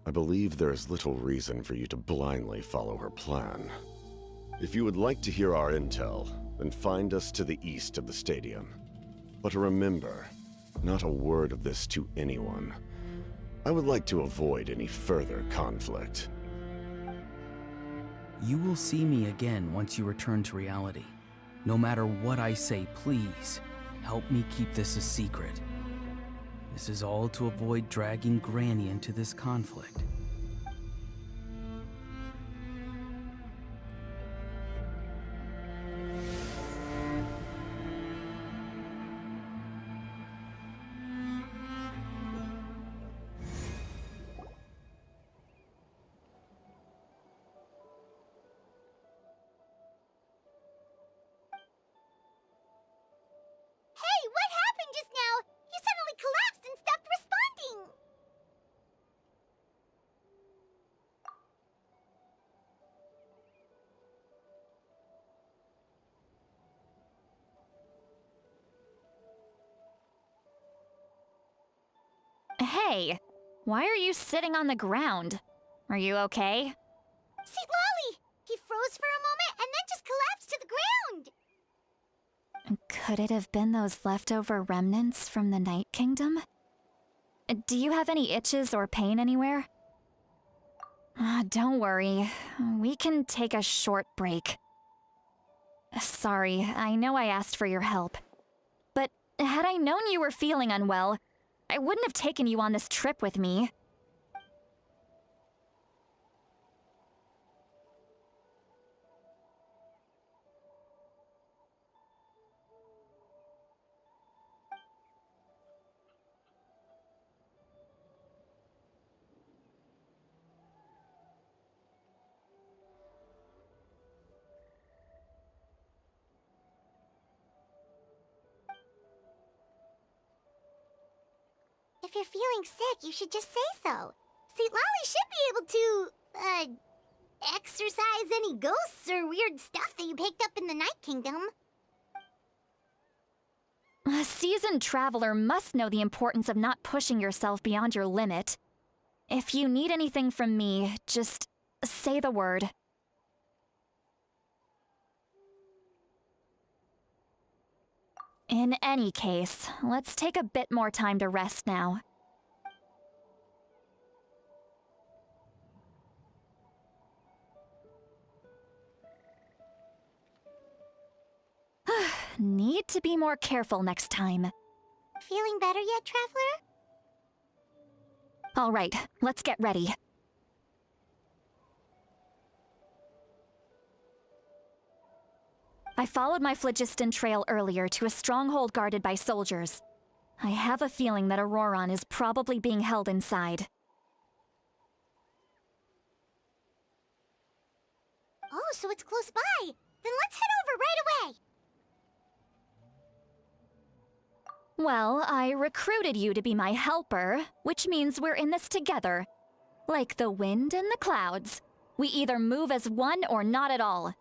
I believe there is little reason for you to blindly follow her plan. If you would like to hear our intel, then find us to the east of the stadium. But remember, not a word of this to anyone. I would like to avoid any further conflict. You will see me again once you return to reality. No matter what I say, please, help me keep this a secret. This is all to avoid dragging Granny into this conflict. Hey, what happened just now? You suddenly collapsed and stopped responding. Hey, why are you sitting on the ground? Are you okay? See, Lolly! He froze for a moment and then just collapsed to the ground. Could it have been those leftover remnants from the Night Kingdom? Do you have any itches or pain anywhere? Don't worry. We can take a short break. Sorry, I know I asked for your help. But had I known you were feeling unwell, I wouldn't have taken you on this trip with me. If you're feeling sick, you should just say so. See, Lolly should be able to, exorcise any ghosts or weird stuff that you picked up in the Night Kingdom. A seasoned traveler must know the importance of not pushing yourself beyond your limit. If you need anything from me, just say the word. In any case, let's take a bit more time to rest now. Need to be more careful next time. Feeling better yet, Traveler? All right, let's get ready. I followed my phlogiston trail earlier to a stronghold guarded by soldiers. I have a feeling that Auroron is probably being held inside. Oh, so it's close by. Then let's head over right away. Well, I recruited you to be my helper, which means we're in this together. Like the wind and the clouds. We either move as one or not at all.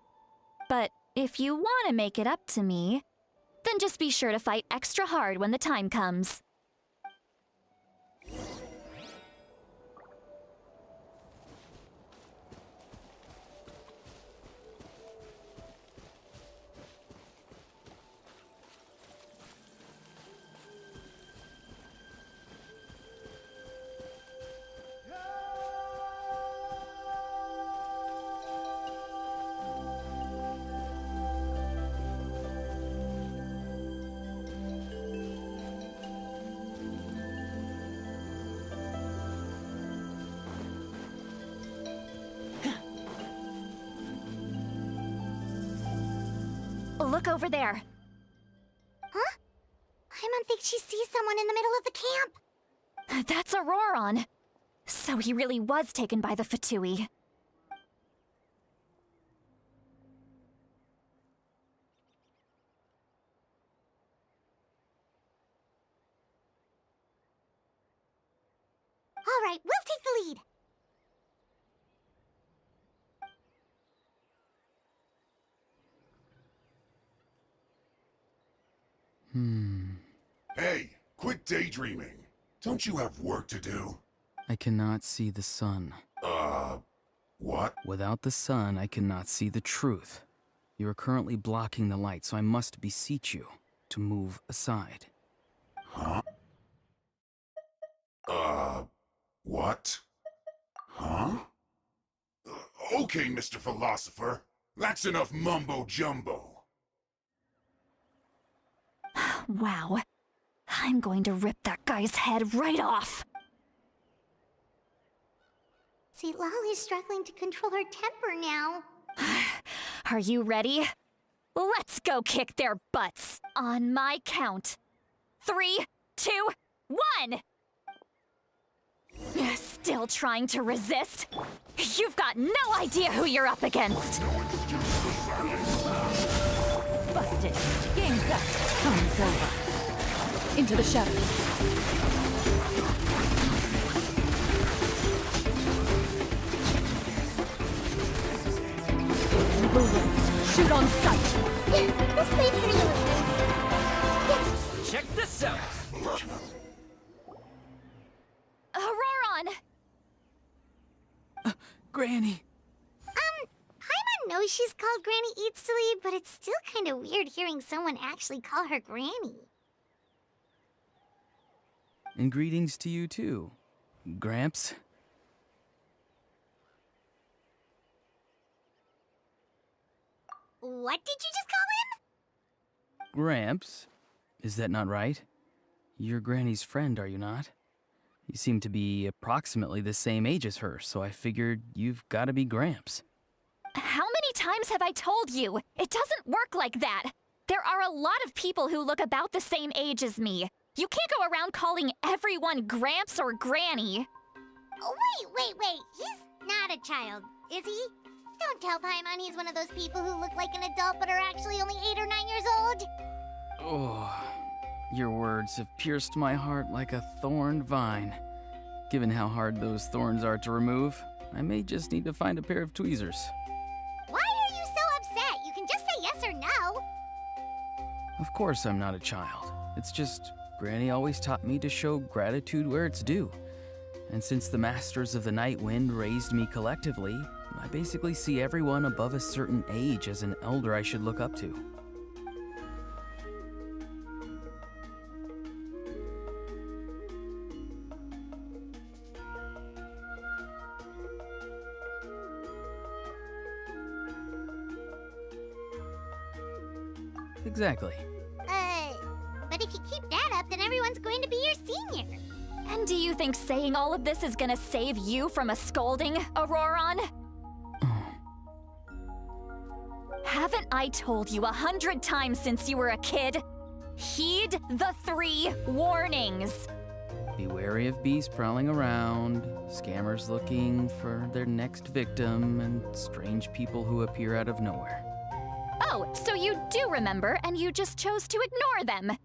But if you want to make it up to me, then just be sure to fight extra hard when the time comes. Look over there. Huh? Paimon thinks she sees someone in the middle of the camp. That's Auroron. So he really was taken by the Fatui. All right, we'll take the lead. Hey, quit daydreaming. Don't you have work to do? I cannot see the sun. What? Without the sun, I cannot see the truth. You are currently blocking the light, so I must beseech you to move aside. Huh? What? Huh? Okay, Mr. Philosopher. That's enough mumbo-jumbo. Wow. I'm going to rip that guy's head right off. See, Lolly's struggling to control her temper now. Are you ready? Let's go kick their butts. On my count. 3, 2, 1! Still trying to resist? You've got no idea who you're up against. Busted. Game's up. Time's over. Into the shadows. Shoot on sight. This way, Period. Check this out. Auroron! Granny! Paimon knows she's called Granny Eats to Lead, but it's still kind of weird hearing someone actually call her Granny. And greetings to you too, Gramps. What did you just call him? Gramps? Is that not right? You're Granny's friend, are you not? You seem to be approximately the same age as her, so I figured you've got to be Gramps. How many times have I told you? It doesn't work like that. There are a lot of people who look about the same age as me. You can't go around calling everyone Gramps or Granny. Oh, wait. He's not a child, is he? Don't tell Paimon he's one of those people who look like an adult but are actually only 8 or 9 years old. Oh, your words have pierced my heart like a thorned vine. Given how hard those thorns are to remove, I may just need to find a pair of tweezers. Why are you so upset? You can just say yes or no. Of course I'm not a child. It's just Granny always taught me to show gratitude where it's due. And since the Masters of the Night Wind raised me collectively, I basically see everyone above a certain age as an elder I should look up to. Exactly. But if you keep that up, then everyone's going to be your senior. And do you think saying all of this is gonna save you from a scolding, Auroron? Haven't I told you 100 times since you were a kid? Heed the 3 warnings. Be wary of beasts prowling around, scammers looking for their next victim, and strange people who appear out of nowhere. Oh, so you do remember, and you just chose to ignore them.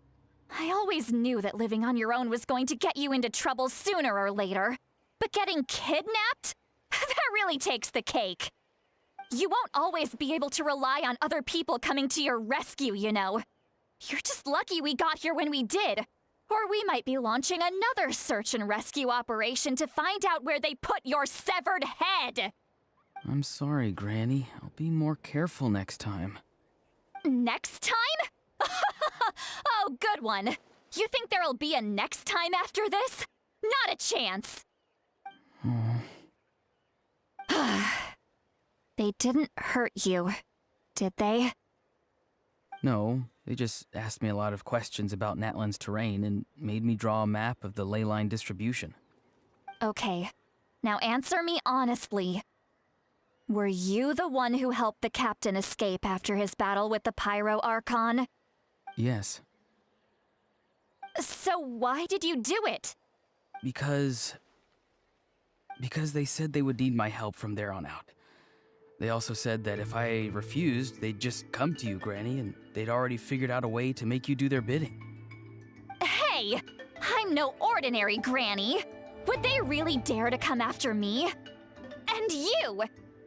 I always knew that living on your own was going to get you into trouble sooner or later. But getting kidnapped? That really takes the cake. You won't always be able to rely on other people coming to your rescue, you know. You're just lucky we got here when we did. Or we might be launching another search and rescue operation to find out where they put your severed head. I'm sorry, Granny. I'll be more careful next time. Next time? Oh, good one. You think there'll be a next time after this? Not a chance. They didn't hurt you, did they? No, they just asked me a lot of questions about Natlan's terrain and made me draw a map of the ley line distribution. Okay, now answer me honestly. Were you the one who helped the captain escape after his battle with the Pyro Archon? Yes. So why did you do it? Because they said they would need my help from there on out. They also said that if I refused, they'd just come to you, Granny, and they'd already figured out a way to make you do their bidding. Hey! I'm no ordinary Granny! Would they really dare to come after me? And you!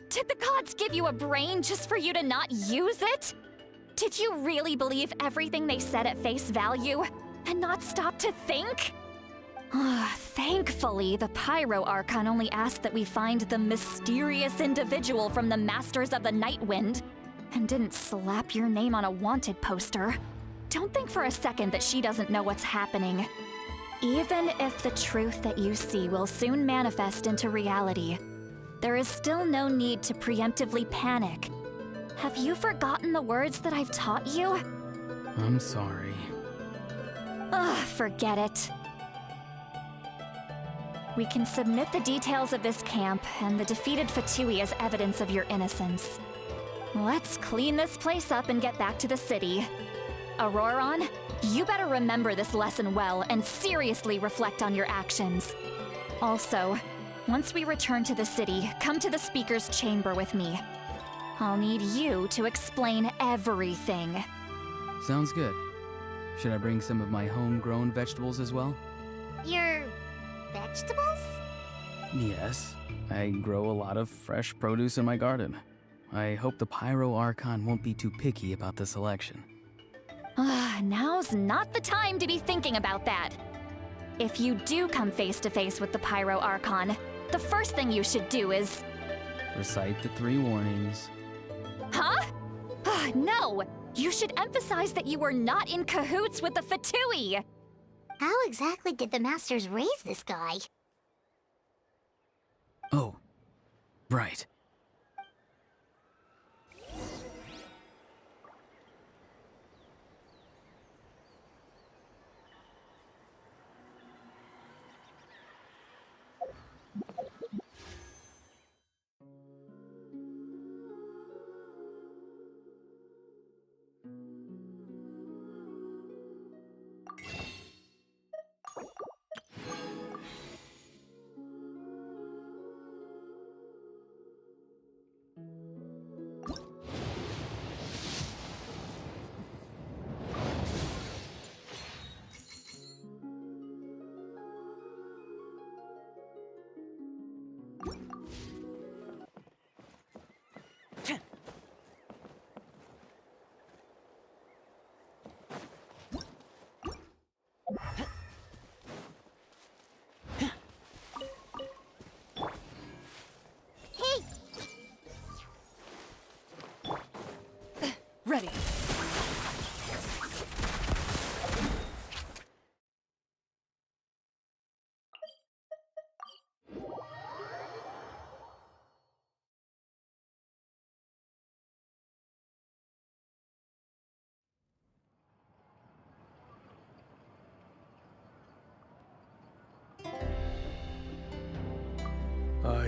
Did the gods give you a brain just for you to not use it? Did you really believe everything they said at face value, and not stop to think? Thankfully, the Pyro Archon only asked that we find the mysterious individual from the Masters of the Nightwind, and didn't slap your name on a wanted poster. Don't think for a second that she doesn't know what's happening. Even if the truth that you see will soon manifest into reality, there is still no need to preemptively panic. Have you forgotten the words that I've taught you? I'm sorry. Forget it. We can submit the details of this camp and the defeated Fatui as evidence of your innocence. Let's clean this place up and get back to the city. Auroron, you better remember this lesson well and seriously reflect on your actions. Also, once we return to the city, come to the Speaker's chamber with me. I'll need you to explain everything. Sounds good. Should I bring some of my homegrown vegetables as well? Your vegetables? Yes. I grow a lot of fresh produce in my garden. I hope the Pyro Archon won't be too picky about the selection. Now's not the time to be thinking about that. If you do come face to face with the Pyro Archon, the first thing you should do is... Recite the 3 warnings. Huh? No! You should emphasize that you were not in cahoots with the Fatui! How exactly did the Masters raise this guy? Oh, right. Ready.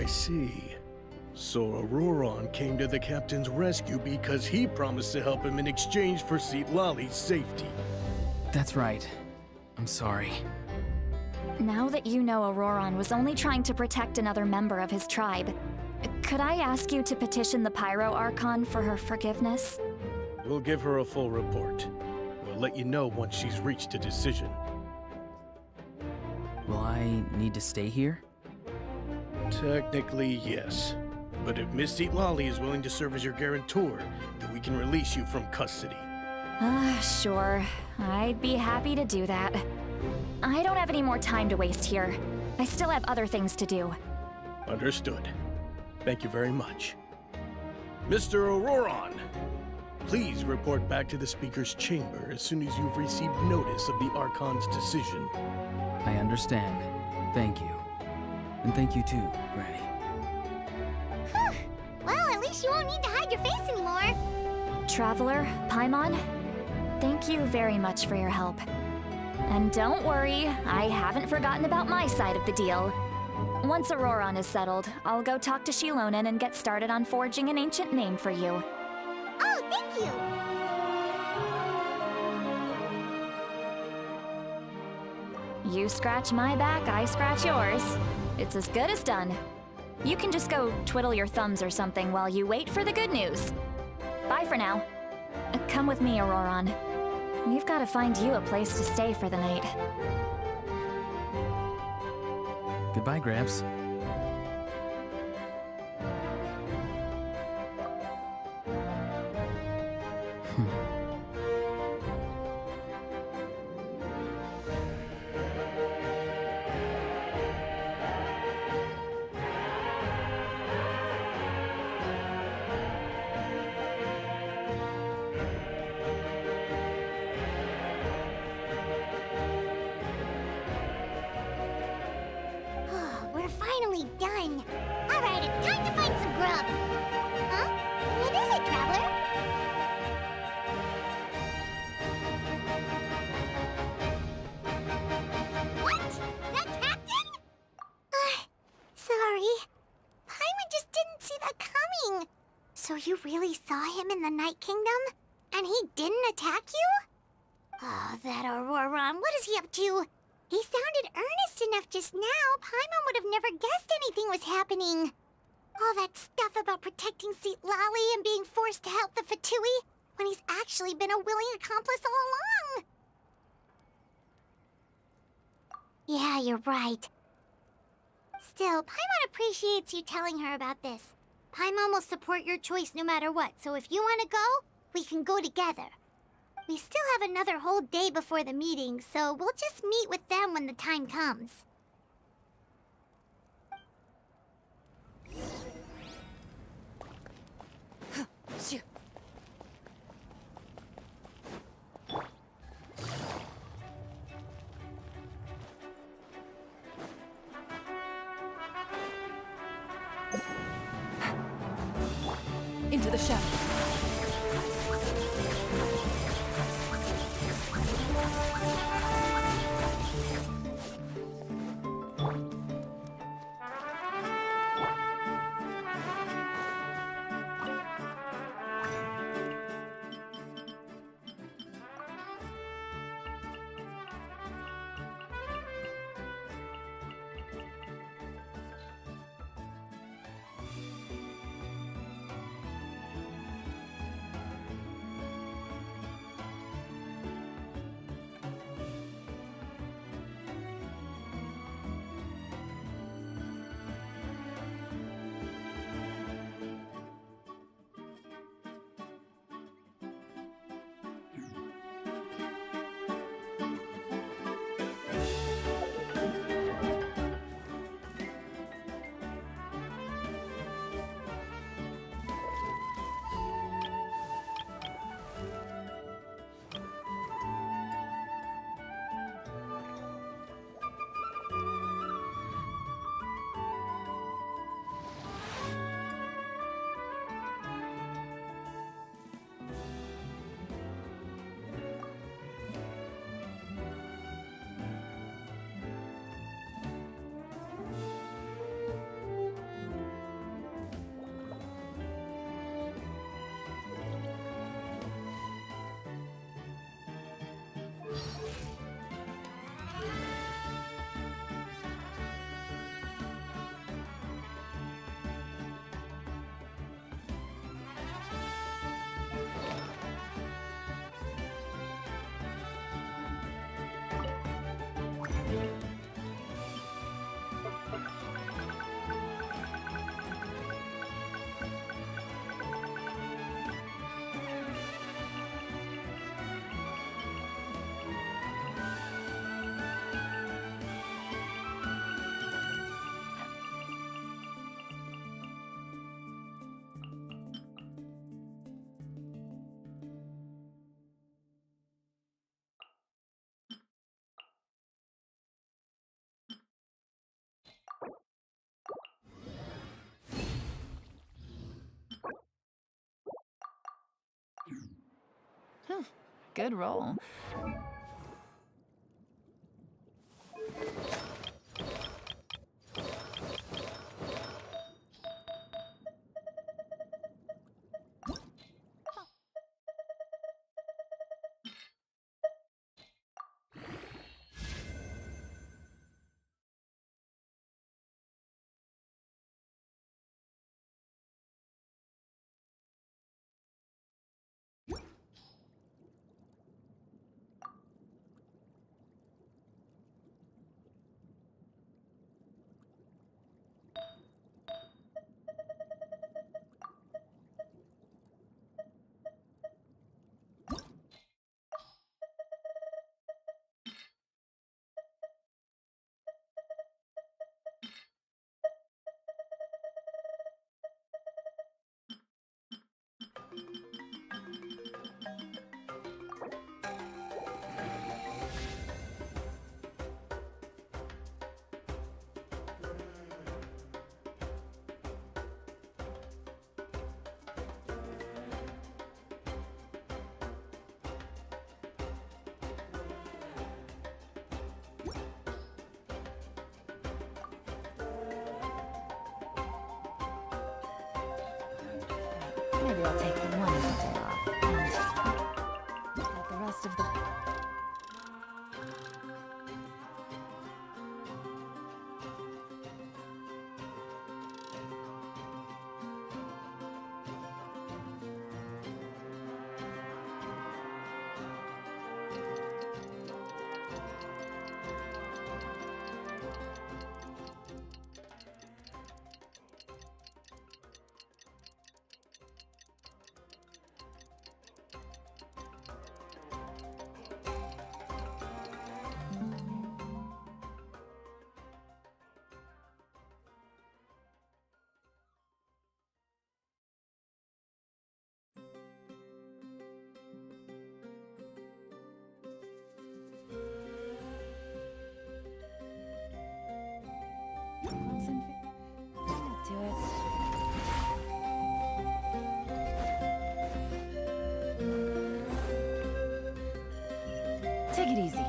I see. So Auroron came to the captain's rescue because he promised to help him in exchange for Citlali's safety. That's right. I'm sorry. Now that you know Auroron was only trying to protect another member of his tribe, could I ask you to petition the Pyro Archon for her forgiveness? We'll give her a full report. We'll let you know once she's reached a decision. Will I need to stay here? Technically, yes. But if Miss Citlali is willing to serve as your guarantor, then we can release you from custody. Sure. I'd be happy to do that. I don't have any more time to waste here. I still have other things to do. Understood. Thank you very much. Mr. Auroron, please report back to the Speaker's chamber as soon as you've received notice of the Archon's decision. I understand. Thank you. And thank you too, Granny. Whew. Well, at least you won't need to hide your face anymore. Traveler, Paimon, thank you very much for your help. And don't worry, I haven't forgotten about my side of the deal. Once Auroron is settled, I'll go talk to Shilonen and get started on forging an ancient name for you. Oh, thank you. You scratch my back, I scratch yours. It's as good as done. You can just go twiddle your thumbs or something while you wait for the good news. Bye for now. Come with me, Auroron. We've got to find you a place to stay for the night. Goodbye, Gramps. We're finally done. All right, it's time to find some grub. Huh? What is it, Traveler? What? That captain? Sorry. Paimon just didn't see that coming. So you really saw him in the Night Kingdom? And he didn't attack you? Oh, that Auroron, what is he up to? He sounded earnest enough just now. Paimon would have never guessed anything was happening. All that stuff about protecting Citlali and being forced to help the Fatui, when he's actually been a willing accomplice all along. Yeah, you're right. Still, Paimon appreciates you telling her about this. Paimon will support your choice no matter what, so if you want to go, we can go together. We still have another whole day before the meeting, so we'll just meet with them when the time comes. Into the shadows. Good roll. Maybe I'll take one more day off. And get the rest of the... Do it. Take it easy.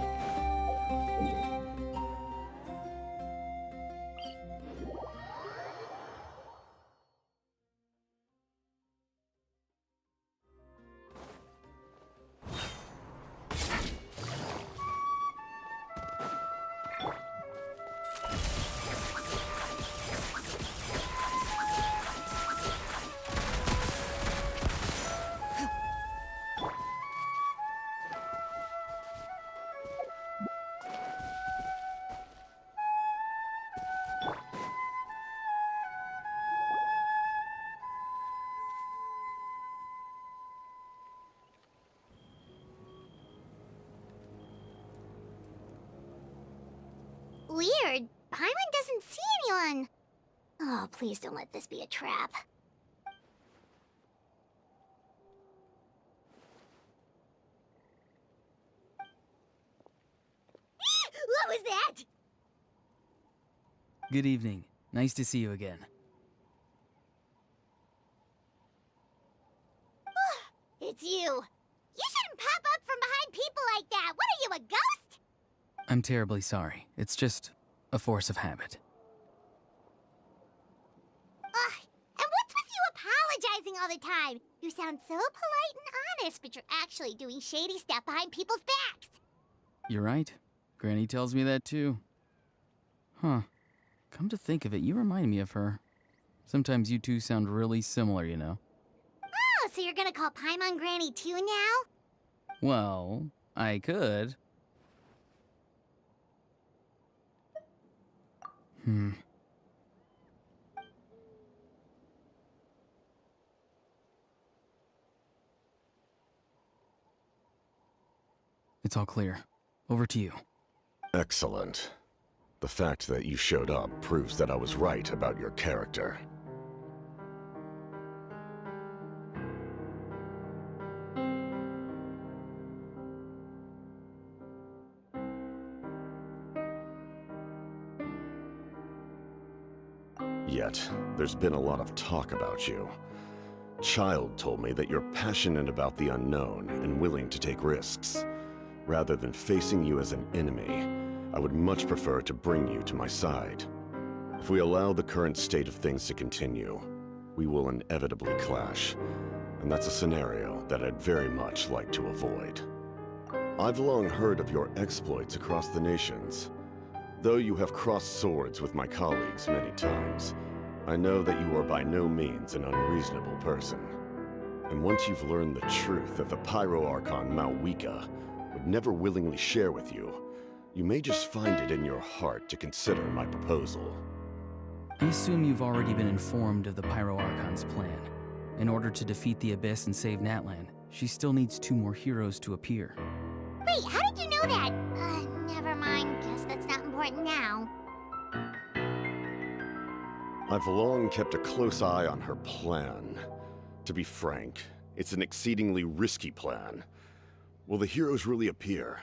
Weird. Paimon doesn't see anyone. Oh, please don't let this be a trap. What was that? Good evening. Nice to see you again. It's you. You shouldn't pop up from behind people like that. What are you, a ghost? I'm terribly sorry. It's just a force of habit. Ugh, and what's with you apologizing all the time? You sound so polite and honest, but you're actually doing shady stuff behind people's backs. You're right. Granny tells me that too. Huh. Come to think of it, you remind me of her. Sometimes you two sound really similar, you know. Oh, so you're gonna call Paimon Granny too now? Well, I could. It's all clear. Over to you. Excellent. The fact that you showed up proves that I was right about your character. Yet, there's been a lot of talk about you. child told me that you're passionate about the unknown and willing to take risks. Rather than facing you as an enemy, I would much prefer to bring you to my side. If we allow the current state of things to continue, we will inevitably clash, and that's a scenario that I'd very much like to avoid. I've long heard of your exploits across the nations. Though you have crossed swords with my colleagues many times, I know that you are by no means an unreasonable person. And once you've learned the truth that the Pyro Archon Malwika would never willingly share with you, you may just find it in your heart to consider my proposal. I assume you've already been informed of the Pyro Archon's plan. In order to defeat the Abyss and save Natlan, she still needs 2 more heroes to appear. Wait, how did you know that? Never mind. Guess that's not important now. I've long kept a close eye on her plan. To be frank, it's an exceedingly risky plan. Will the heroes really appear?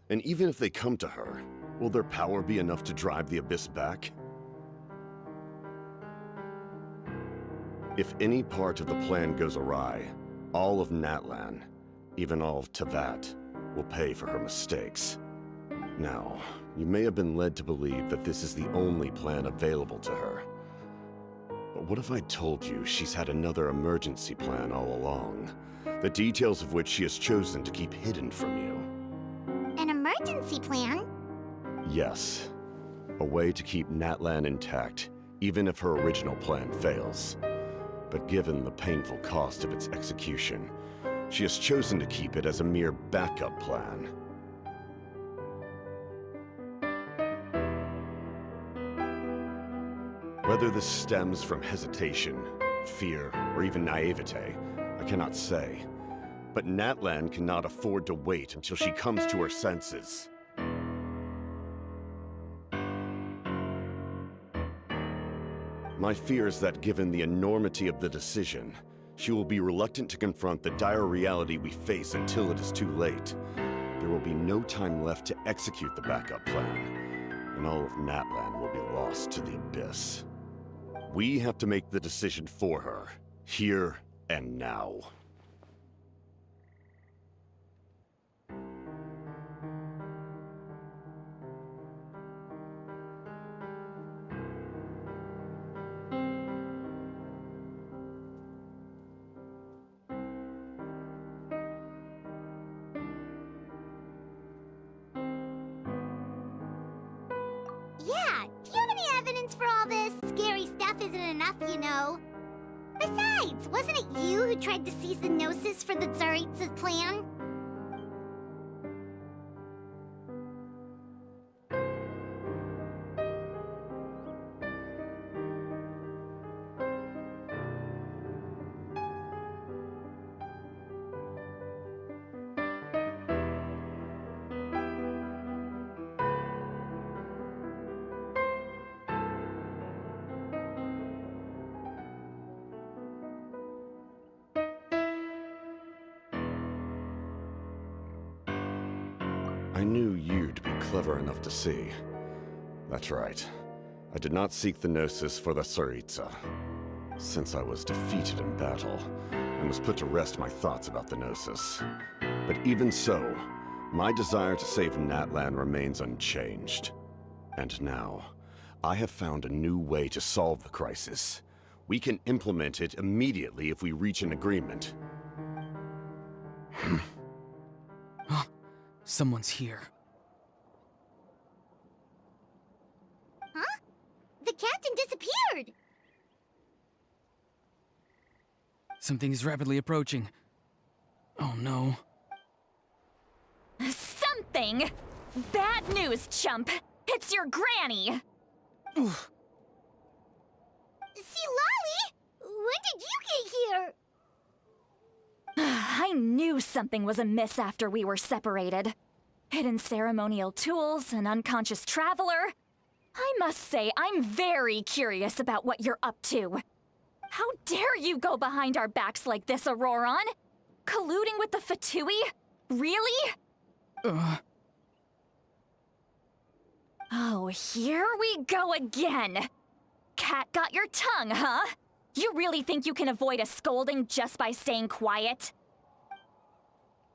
And even if they come to her, will their power be enough to drive the Abyss back? If any part of the plan goes awry, all of Natlan, even all of Teyvat, will pay for her mistakes. Now, you may have been led to believe that this is the only plan available to her. But what if I told you she's had another emergency plan all along, the details of which she has chosen to keep hidden from you? An emergency plan? Yes. A way to keep Natlan intact, even if her original plan fails. But given the painful cost of its execution, she has chosen to keep it as a mere backup plan. Whether this stems from hesitation, fear, or even naivete, I cannot say. But Natlan cannot afford to wait until she comes to her senses. My fear is that given the enormity of the decision, she will be reluctant to confront the dire reality we face until it is too late. There will be no time left to execute the backup plan, and all of Natlan will be lost to the Abyss. We have to make the decision for her, here and now. Yeah, do you have any evidence for all this? Scary stuff isn't enough, you know. Besides, wasn't it you who tried to seize the Gnosis for the Tsaritsa's plan? I knew you'd be clever enough to see. That's right. I did not seek the Gnosis for the Tsaritsa. Since I was defeated in battle, I must put to rest my thoughts about the Gnosis. But even so, my desire to save Natlan remains unchanged. And now, I have found a new way to solve the crisis. We can implement it immediately if we reach an agreement. Someone's here. Huh? The captain disappeared! Something is rapidly approaching. Oh no. Something? Bad news, chump. It's your granny. Oof. See, Lolly? When did you get here? I knew something was amiss after we were separated. Hidden ceremonial tools, an unconscious traveler. I must say, I'm very curious about what you're up to. How dare you go behind our backs like this, Auroron? Colluding with the Fatui? Really? Oh, here we go again. Cat got your tongue, huh? You really think you can avoid a scolding just by staying quiet?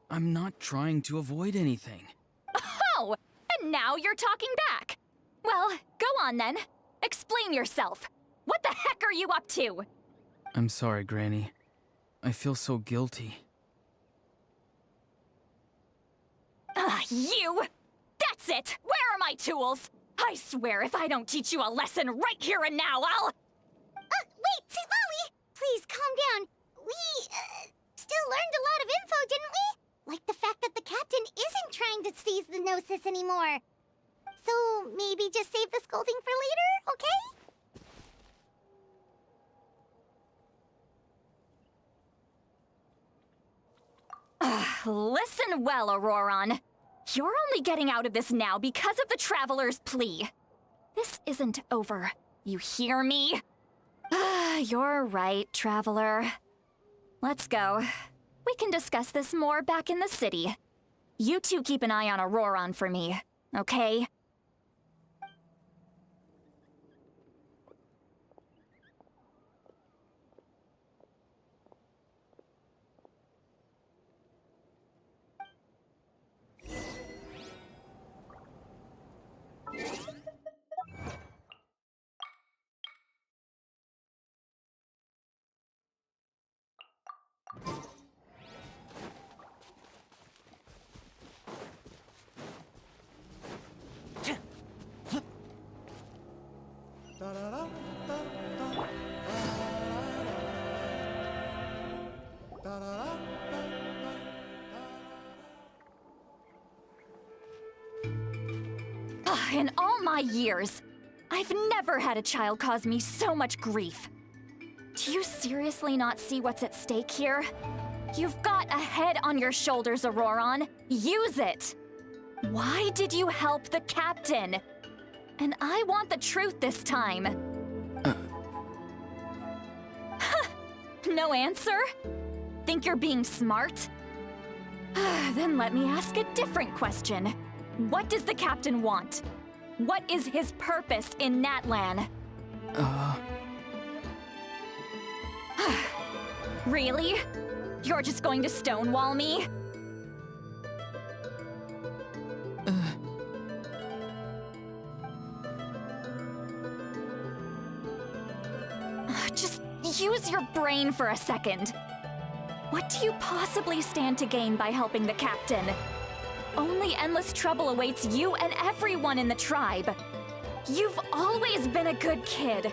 I'm not trying to avoid anything. Oh, and now you're talking back. Well, go on then. Explain yourself. What the heck are you up to? I'm sorry, Granny. I feel so guilty. You! That's it! Where are my tools? I swear if I don't teach you a lesson right here and now, I'll... Wait, Lolly! Please, calm down. We, still learned a lot of info, didn't we? Like the fact that the captain isn't trying to seize the Gnosis anymore. So, maybe just save the scolding for later, okay? Listen well, Auroron. You're only getting out of this now because of the Traveler's plea. This isn't over. You hear me? You're right, Traveler. Let's go. We can discuss this more back in the city. You two keep an eye on Auroron for me, okay? In all my years, I've never had a child cause me so much grief. Do you seriously not see what's at stake here? You've got a head on your shoulders, Auroron. Use it! Why did you help the captain? And I want the truth this time. No answer? Think you're being smart? Then let me ask a different question. What does the captain want? What is his purpose in Natlan? Really? You're just going to stonewall me? Just use your brain for a second. What do you possibly stand to gain by helping the captain? Only endless trouble awaits you and everyone in the tribe. You've always been a good kid.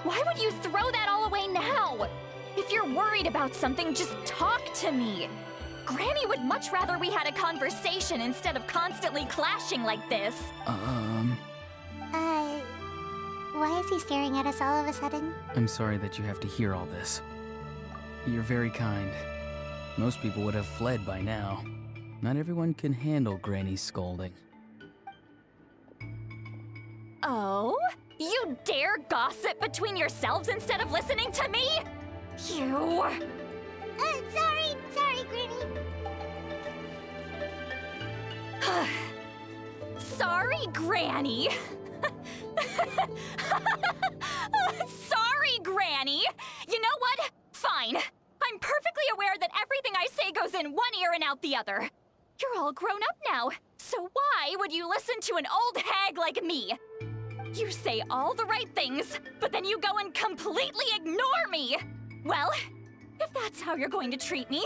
Why would you throw that all away now? If you're worried about something, just talk to me. Granny would much rather we had a conversation instead of constantly clashing like this. Why is he staring at us all of a sudden? I'm sorry that you have to hear all this. You're very kind. Most people would have fled by now. Not everyone can handle Granny's scolding. Oh? You dare gossip between yourselves instead of listening to me? You... Sorry, Granny. Sorry, Granny. Sorry, Granny. You know what? Fine. I'm perfectly aware that everything I say goes in one ear and out the other. You're all grown up now, so why would you listen to an old hag like me? You say all the right things, but then you go and completely ignore me. Well, if that's how you're going to treat me,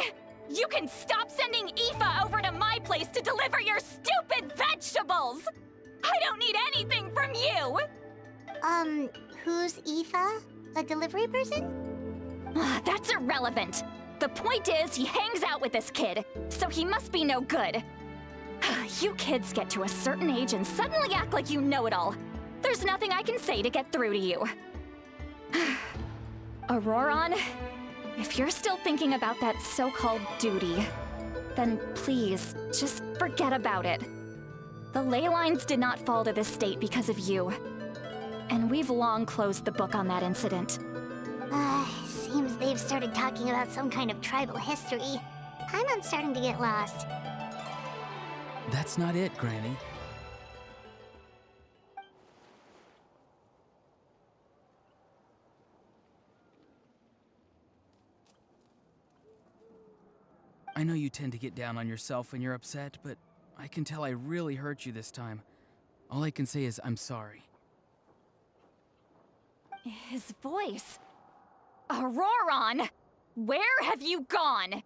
you can stop sending Aoife over to my place to deliver your stupid vegetables! I don't need anything from you! Who's Aoife? A delivery person? That's irrelevant. The point is, he hangs out with this kid, so he must be no good. You kids get to a certain age and suddenly act like you know it all. There's nothing I can say to get through to you. Auroron, if you're still thinking about that so-called duty, then please, just forget about it. The ley lines did not fall to this state because of you. And we've long closed the book on that incident. Seems they've started talking about some kind of tribal history. I'm starting to get lost. That's not it, Granny. I know you tend to get down on yourself when you're upset, but I can tell I really hurt you this time. All I can say is I'm sorry. His voice. Auroron! Where have you gone?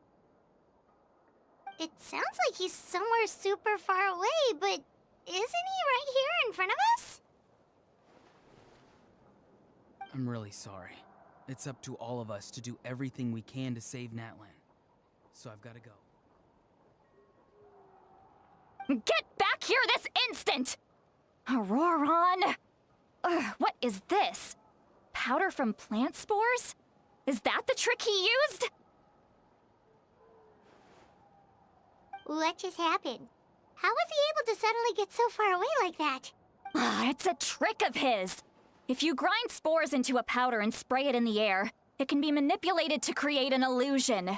It sounds like he's somewhere super far away, but isn't he right here in front of us? I'm really sorry. It's up to all of us to do everything we can to save Natlan. So I've got to go. Get back here this instant! Auroron! Ugh, what is this? Powder from plant spores? Is that the trick he used? What just happened? How was he able to suddenly get so far away like that? It's a trick of his. If you grind spores into a powder and spray it in the air, it can be manipulated to create an illusion.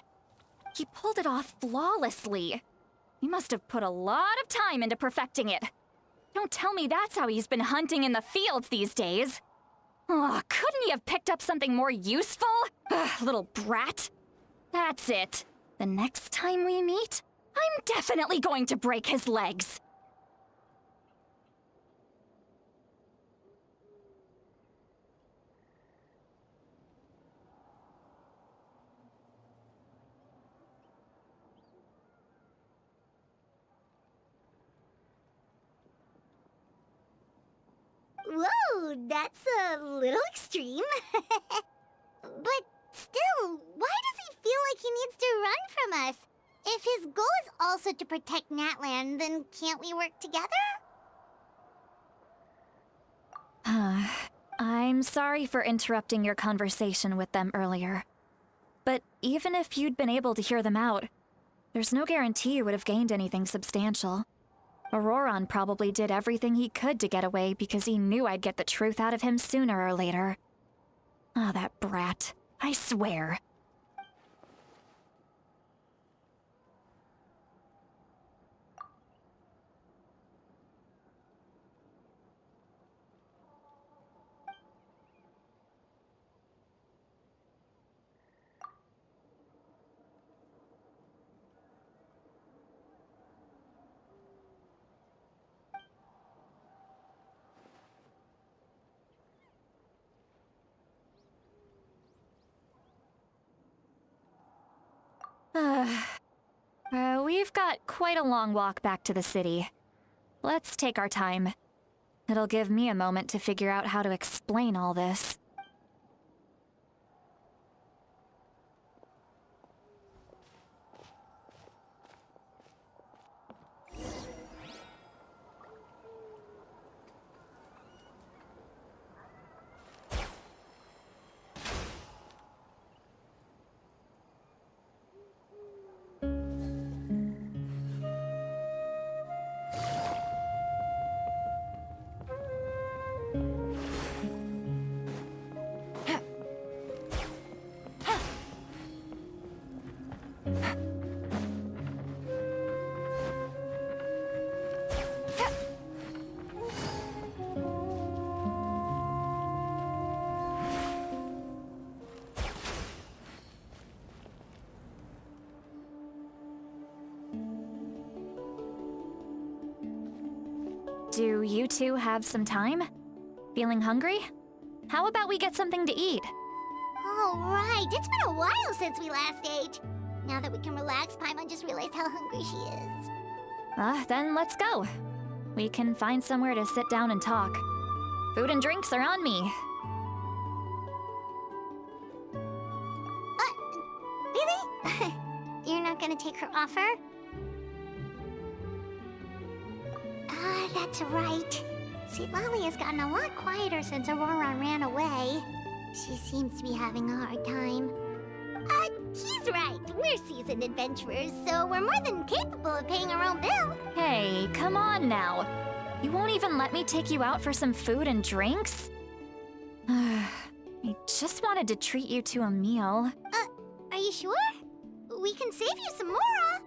He pulled it off flawlessly. He must have put a lot of time into perfecting it. Don't tell me that's how he's been hunting in the fields these days. Oh, couldn't he have picked up something more useful? Ugh, little brat. That's it. The next time we meet, I'm definitely going to break his legs. Whoa, that's a little extreme. But still, why does he feel like he needs to run from us? If his goal is also to protect Natlan, then can't we work together? I'm sorry for interrupting your conversation with them earlier. But even if you'd been able to hear them out, there's no guarantee you would have gained anything substantial. Auroron probably did everything he could to get away because he knew I'd get the truth out of him sooner or later. Ah, that brat. I swear. We've got quite a long walk back to the city. Let's take our time. It'll give me a moment to figure out how to explain all this. Do you two have some time? Feeling hungry? How about we get something to eat? Oh, right. It's been a while since we last ate. Now that we can relax, Paimon just realized how hungry she is. Then let's go. We can find somewhere to sit down and talk. Food and drinks are on me. Really? You're not gonna take her offer? That's right. Citlali has gotten a lot quieter since Auroron ran away. She seems to be having a hard time. He's right. We're seasoned adventurers, so we're more than capable of paying our own bill. Hey, come on now. You won't even let me take you out for some food and drinks? I just wanted to treat you to a meal. Are you sure? We can save you some Mora.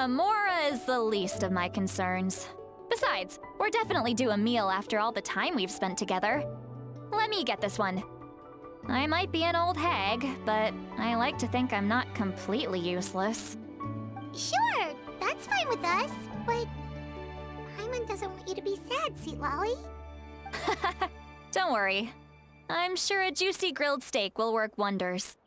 Mora is the least of my concerns. Besides, we're definitely due a meal after all the time we've spent together. Let me get this one. I might be an old hag, but I like to think I'm not completely useless. Sure, that's fine with us, but Paimon doesn't want you to be sad, Sweet Lolly. Don't worry. I'm sure a juicy grilled steak will work wonders.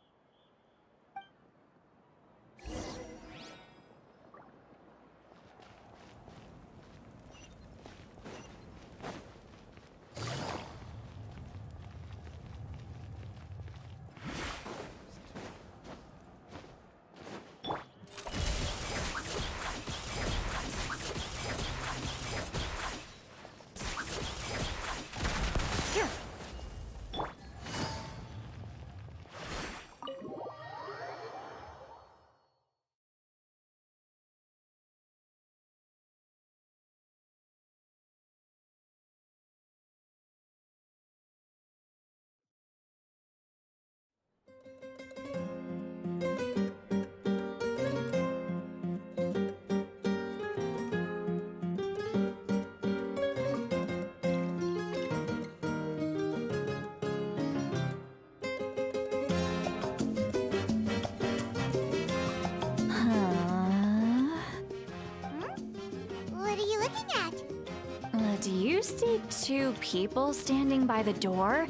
What are you looking at? Do you see two people standing by the door?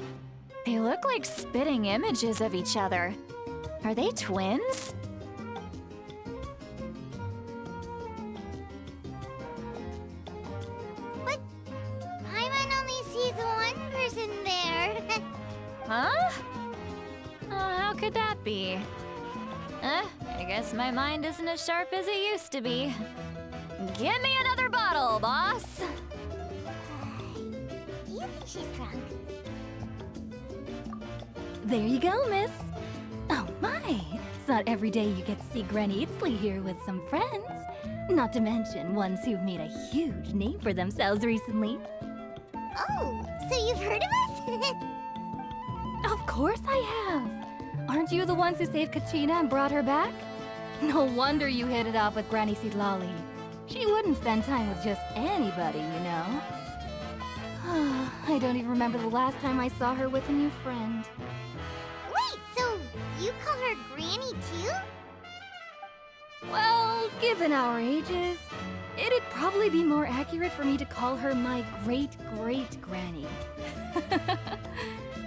They look like spitting images of each other. Are they twins? But Paimon only sees one person there. Huh? How could that be? I guess my mind isn't as sharp as it used to be. Give me another bottle, boss! Do you think she's drunk? There you go, miss. Oh my! It's not every day you get to see Granny Eatsley here with some friends. Not to mention ones who've made a huge name for themselves recently. Oh, so you've heard of us? Of course I have! Aren't you the ones who saved Kachina and brought her back? No wonder you hit it off with Granny Seedlolly. She wouldn't spend time with just anybody, you know? I don't even remember the last time I saw her with a new friend. Wait, so you call her Granny too? Well, given our ages, it'd probably be more accurate for me to call her my great-great-granny.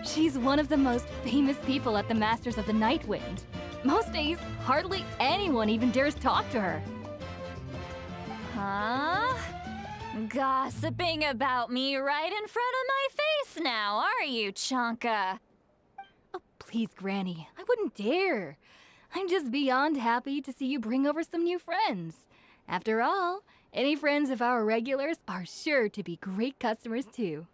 She's one of the most famous people at the Masters of the Nightwind. Most days, hardly anyone even dares talk to her. Huh? Gossiping about me right in front of my face now, are you, Chonka? Oh, please, Granny, I wouldn't dare. I'm just beyond happy to see you bring over some new friends. After all, any friends of our regulars are sure to be great customers too.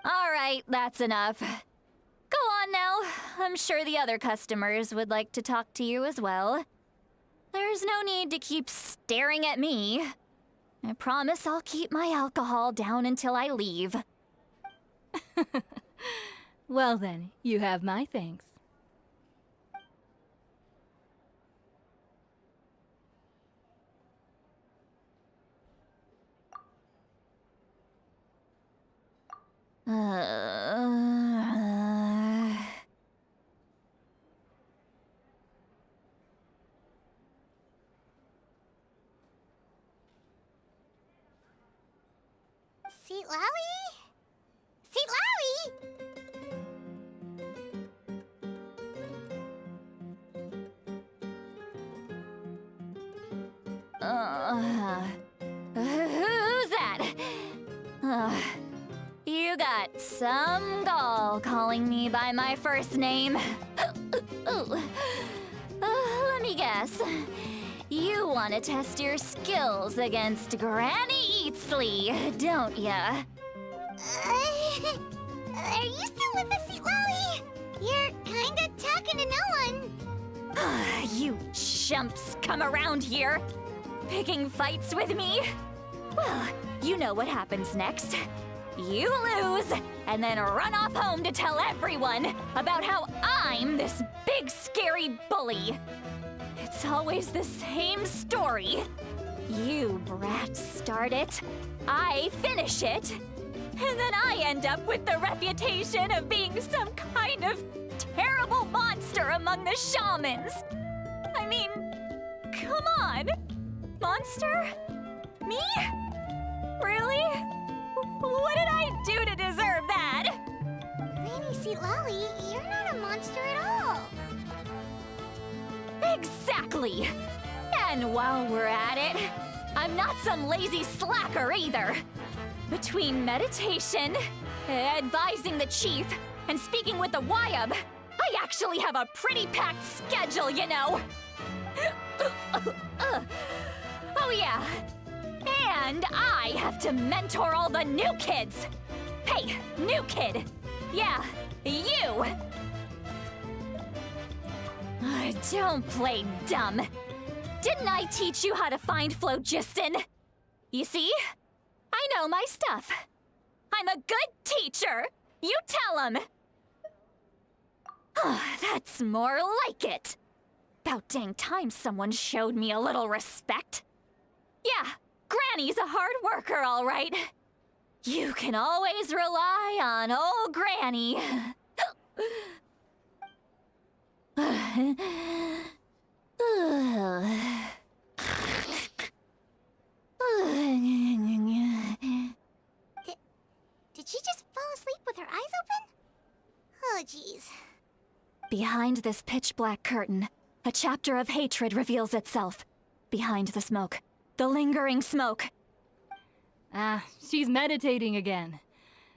All right, that's enough. Go on now. I'm sure the other customers would like to talk to you as well. There's no need to keep staring at me. I promise I'll keep my alcohol down until I leave. Well then, you have my thanks. Seat Lolly? Seat Lolly! Who's that? You got some gall calling me by my first name. Let me guess. You want to test your skills against Granny Eatsley, don't ya? Are you still with us, Seat Lolly? You're kinda talking to no one. You chumps come around here, picking fights with me? Well, you know what happens next. You lose, and then run off home to tell everyone about how I'm this big scary bully. It's always the same story. You brats start it, I finish it. And then I end up with the reputation of being some kind of terrible monster among the shamans. I mean, come on. Monster? Me? Really? What did I do to deserve that? Granny Seatlali, you're not a monster at all. Exactly. And while we're at it, I'm not some lazy slacker either. Between meditation, advising the chief, and speaking with the Wyab, I actually have a pretty packed schedule, you know. Oh yeah. And I have to mentor all the new kids. Hey, new kid. Yeah, you. Don't play dumb. Didn't I teach you how to find phlogiston? You see? I know my stuff. I'm a good teacher. You tell him. That's more like it. About dang time someone showed me a little respect. Yeah, Granny's a hard worker, all right. You can always rely on old Granny. Did she just fall asleep with her eyes open? Oh, jeez. Behind this pitch-black curtain, a chapter of hatred reveals itself. Behind the smoke. The lingering smoke. Ah, she's meditating again.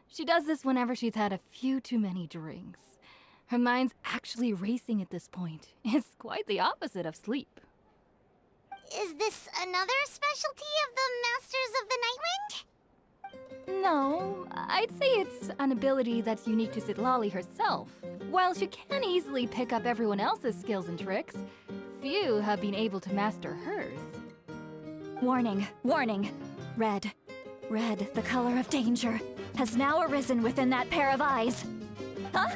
She does this whenever she's had a few too many drinks. Her mind's actually racing at this point. It's quite the opposite of sleep. Is this another specialty of the Masters of the Nightwind? No, I'd say it's an ability that's unique to Citlali herself. While she can easily pick up everyone else's skills and tricks, few have been able to master hers. Warning, warning. Red, the color of danger, has now arisen within that pair of eyes. Huh?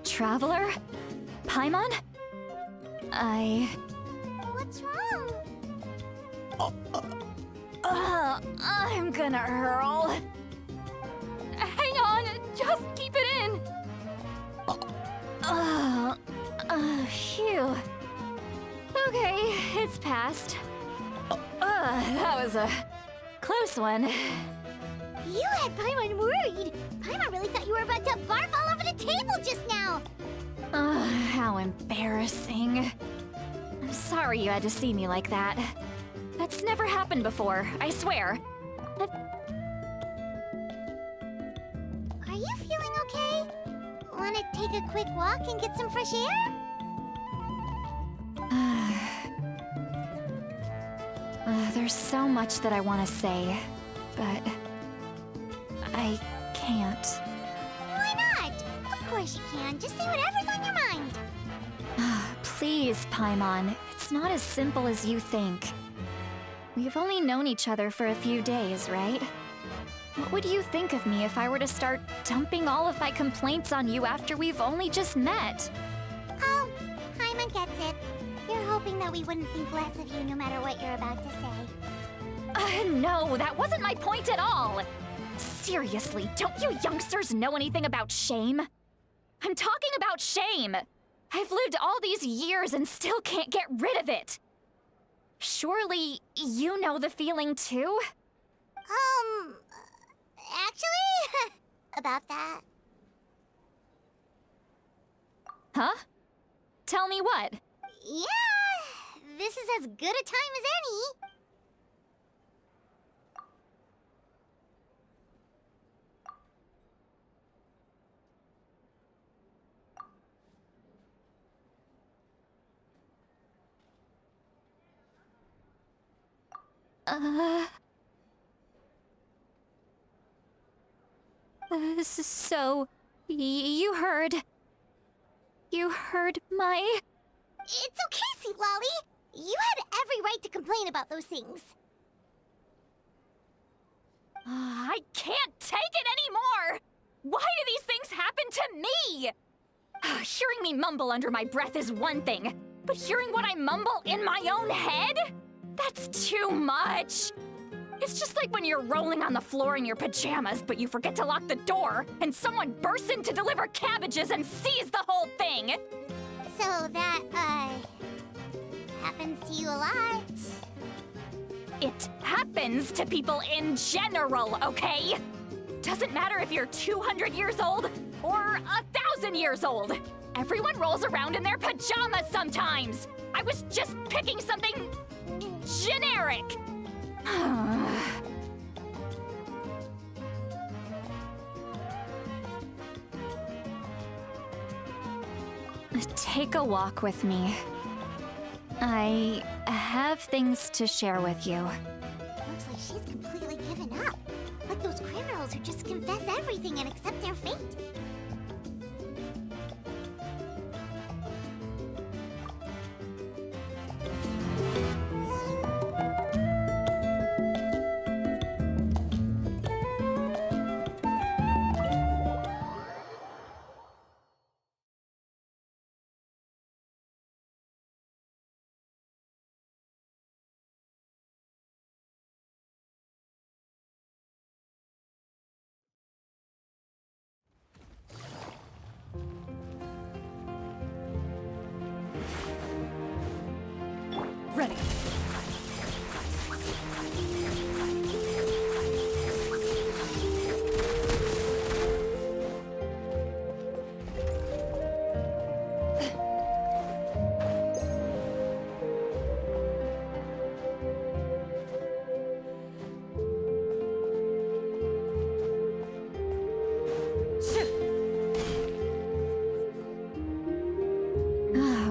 Traveler? Paimon? What's wrong? I'm gonna hurl. Hang on, just keep it in. Phew. Okay, it's passed. That was a close one. You had Paimon worried. Paimon really thought you were about to barf all over the table just now. How embarrassing. I'm sorry you had to see me like that. That's never happened before, I swear. Are you feeling okay? Wanna take a quick walk and get some fresh air? There's so much that I want to say, but I can't. Why not? Of course you can. Just say whatever's on your mind. Please, Paimon, it's not as simple as you think. We've only known each other for a few days, right? What would you think of me if I were to start dumping all of my complaints on you after we've only just met? Oh, Paimon gets it. You're hoping that we wouldn't think less of you no matter what you're about to say. No, that wasn't my point at all! Seriously, don't you youngsters know anything about shame? I'm talking about shame! I've lived all these years and still can't get rid of it! Surely, you know the feeling too? Actually, about that. Huh? Tell me what? Yeah, this is as good a time as any. So, you heard my... It's okay, Seatlali. You had every right to complain about those things. I can't take it anymore! Why do these things happen to me? Hearing me mumble under my breath is one thing, but hearing what I mumble in my own head? That's too much! It's just like when you're rolling on the floor in your pajamas, but you forget to lock the door, and someone bursts in to deliver cabbages and sees the whole thing! So that, happens to you a lot. It happens to people in general, okay? Doesn't matter if you're 200 years old or 1,000 years old. Everyone rolls around in their pajamas sometimes. I was just picking something generic. Take a walk with me. I have things to share with you. Looks like she's completely given up. Like those criminals who just confess everything and accept their fate. Ready.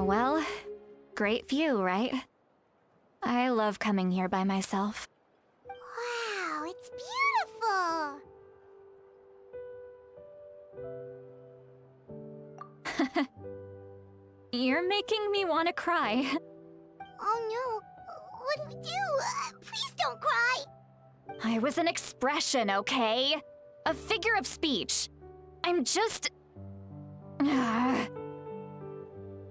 Well, great view, right? I love coming here by myself. Wow, it's beautiful! You're making me want to cry. Oh no, what do we do? Please don't cry! I was an expression, okay? A figure of speech. I'm just...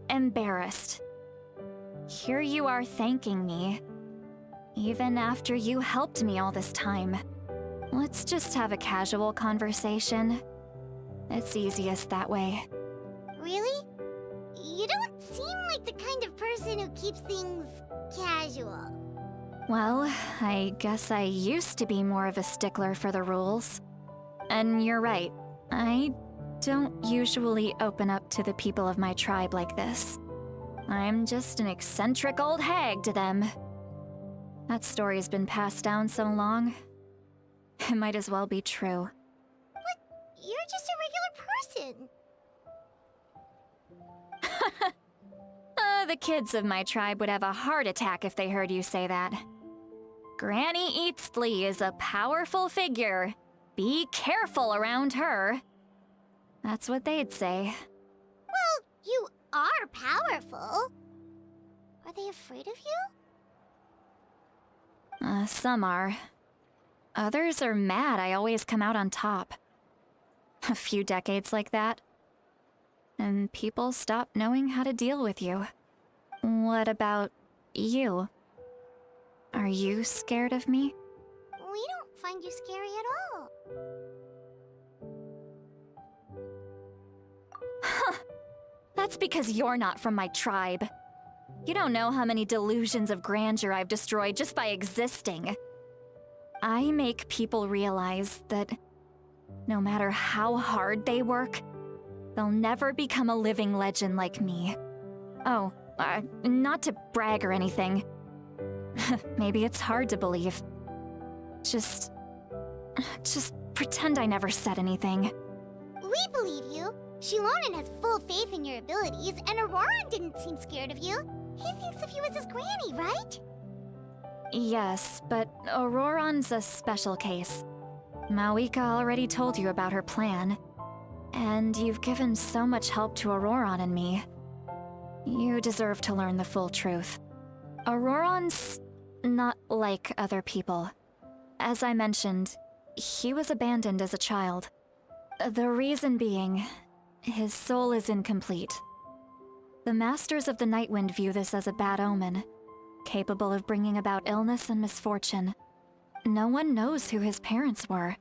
embarrassed. Here you are thanking me. Even after you helped me all this time. Let's just have a casual conversation. It's easiest that way. Really? You don't seem like the kind of person who keeps things casual. Well, I guess I used to be more of a stickler for the rules. And you're right, I don't usually open up to the people of my tribe like this. I'm just an eccentric old hag to them. That story's been passed down so long, it might as well be true. But you're just a regular person. The kids of my tribe would have a heart attack if they heard you say that. Granny Eatsley is a powerful figure. Be careful around her. That's what they'd say. Well, you are powerful. Are they afraid of you? Some are. Others are mad I always come out on top. A few decades like that, and people stop knowing how to deal with you. What about you? Are you scared of me? We don't find you scary at all. That's because you're not from my tribe. You don't know how many delusions of grandeur I've destroyed just by existing. I make people realize that no matter how hard they work, they'll never become a living legend like me. Oh, not to brag or anything. Maybe it's hard to believe. Just pretend I never said anything. We believe you. Shilonen has full faith in your abilities, and Auroran didn't seem scared of you. He thinks of you as his granny, right? Yes, but Auroran's a special case. Mawika already told you about her plan. And you've given so much help to Auroran and me. You deserve to learn the full truth. Auroran's not like other people. As I mentioned, he was abandoned as a child. The reason being, his soul is incomplete. The Masters of the Nightwind view this as a bad omen. capable of bringing about illness and misfortune. No one knows who his parents were.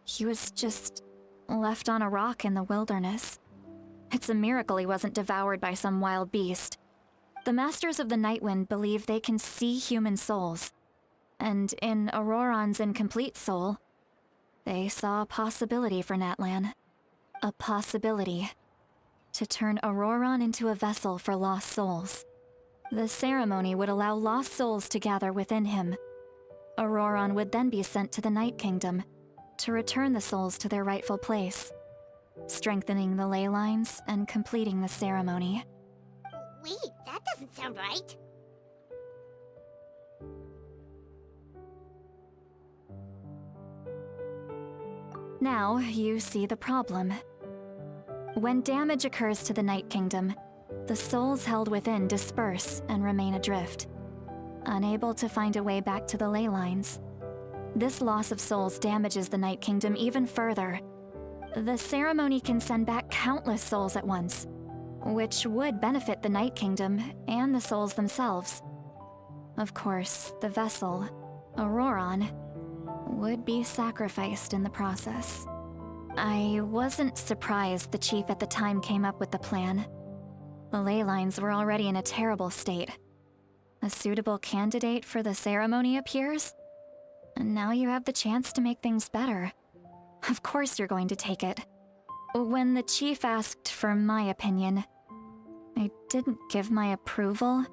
He was just left on a rock in the wilderness. It's a miracle he wasn't devoured by some wild beast. The Masters of the Nightwind believe they can see human souls, and in Auroron's incomplete soul, they saw a possibility for Natlan. A possibility to turn Auroron into a vessel for lost souls. The ceremony would allow lost souls to gather within him. Auroron would then be sent to the Night Kingdom to return the souls to their rightful place, strengthening the ley lines and completing the ceremony. Wait, that doesn't sound right. Now you see the problem. When damage occurs to the Night Kingdom, the souls held within disperse and remain adrift, unable to find a way back to the ley lines. This loss of souls damages the Night Kingdom even further. The ceremony can send back countless souls at once, which would benefit the Night Kingdom and the souls themselves. Of course, the vessel, Auroron, would be sacrificed in the process. I wasn't surprised the chief at the time came up with the plan. The ley lines were already in a terrible state. A suitable candidate for the ceremony appears, and now you have the chance to make things better. Of course you're going to take it. When the chief asked for my opinion, I didn't give my approval,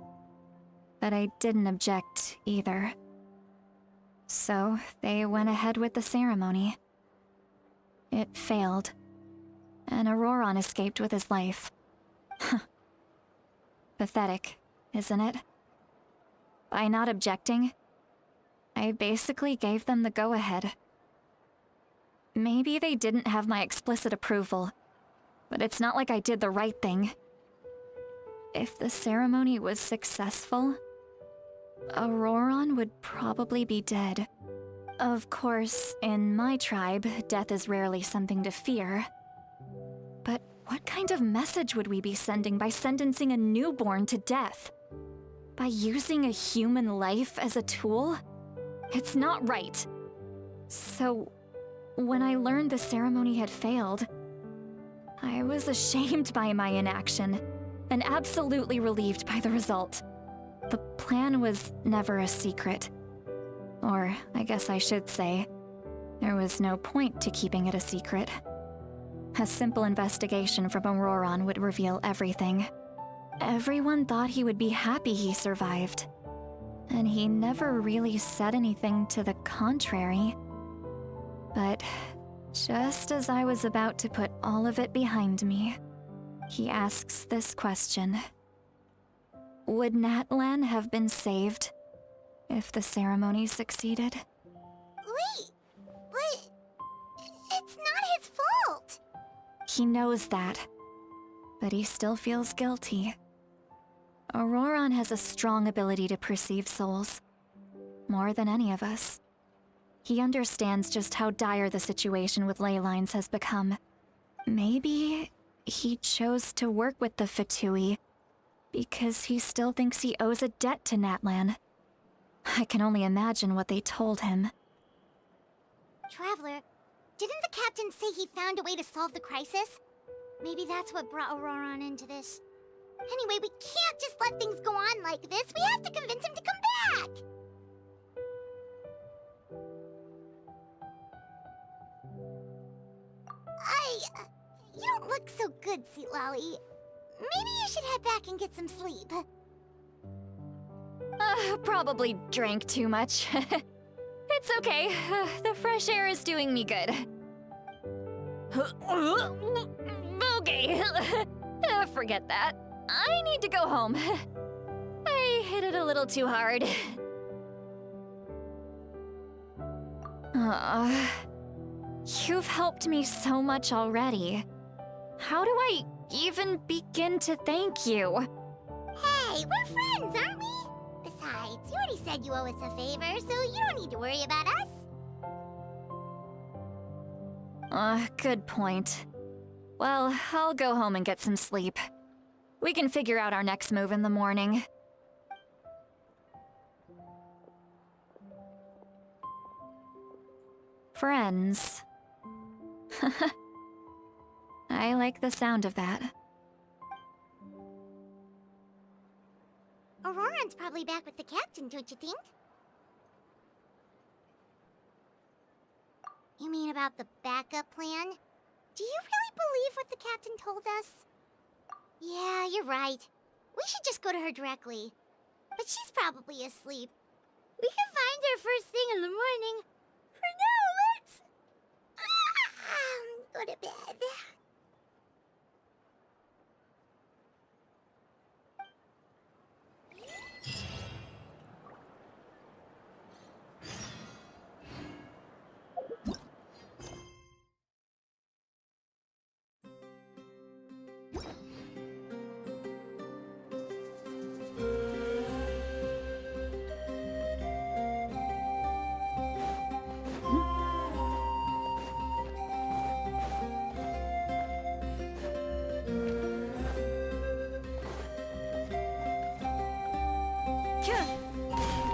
but I didn't object either. So they went ahead with the ceremony. It failed, and Auroron escaped with his life. Pathetic, isn't it? By not objecting, I basically gave them the go-ahead. Maybe they didn't have my explicit approval, but it's not like I did the right thing. If the ceremony was successful, Auroron would probably be dead. Of course, in my tribe, death is rarely something to fear. But what kind of message would we be sending by sentencing a newborn to death? By using a human life as a tool? It's not right. So, when I learned the ceremony had failed, I was ashamed by my inaction, and absolutely relieved by the result. The plan was never a secret. Or, I guess I should say, there was no point to keeping it a secret. A simple investigation from Auroron would reveal everything. Everyone thought he would be happy he survived, and he never really said anything to the contrary. But just as I was about to put all of it behind me, he asks this question. Would Natlan have been saved if the ceremony succeeded? Wait, but it's not his fault. He knows that, but he still feels guilty. Auroron has a strong ability to perceive souls, more than any of us. He understands just how dire the situation with ley lines has become. Maybe he chose to work with the Fatui because he still thinks he owes a debt to Natlan. I can only imagine what they told him. Traveler, didn't the captain say he found a way to solve the crisis? Maybe that's what brought Auroron into this. Anyway, we can't just let things go on like this. We have to convince him to come back! You don't look so good, Seatlolly. Maybe you should head back and get some sleep. Probably drank too much. It's okay. The fresh air is doing me good. Okay. Forget that. I need to go home. I hit it a little too hard. You've helped me so much already. How do I even begin to thank you? Hey, we're friends, aren't we? Besides, you already said you owe us a favor, so you don't need to worry about us. Good point. Well, I'll go home and get some sleep. We can figure out our next move in the morning. Friends. I like the sound of that. Auroran's probably back with the captain, don't you think? You mean about the backup plan? Do you really believe what the captain told us? Yeah, you're right. We should just go to her directly. But she's probably asleep. We can find her first thing in the morning. For now, let's... go to bed.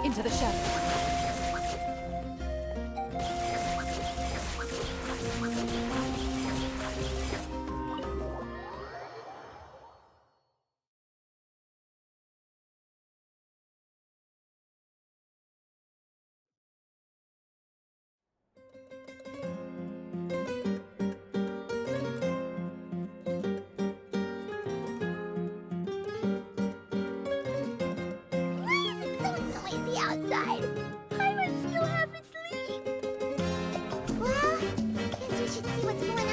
Into the shadows. Outside. Pirates still haven't sleep. Well, guess we should see what's going on.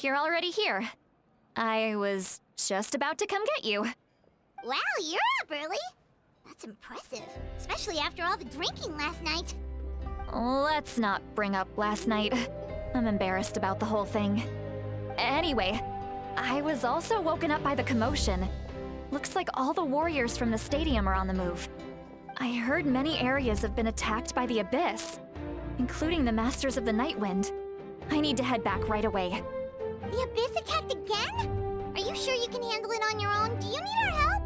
You're already here. I was just about to come get you. Wow, you're up early. That's impressive, especially after all the drinking last night. Let's not bring up last night. I'm embarrassed about the whole thing. Anyway, I was also woken up by the commotion. Looks like all the warriors from the stadium are on the move. I heard many areas have been attacked by the Abyss, including the Masters of the Nightwind. I need to head back right away. The Abyss attacked again? Are you sure you can handle it on your own? Do you need our help?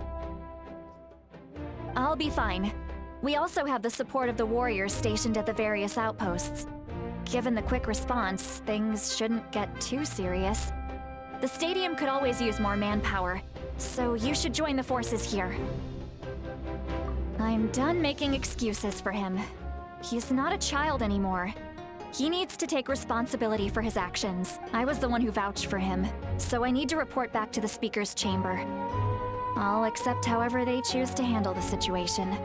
I'll be fine. We also have the support of the warriors stationed at the various outposts. Given the quick response, things shouldn't get too serious. The stadium could always use more manpower, so you should join the forces here. I'm done making excuses for him. He's not a child anymore. He needs to take responsibility for his actions. I was the one who vouched for him, so I need to report back to the Speaker's Chamber. I'll accept however they choose to handle the situation.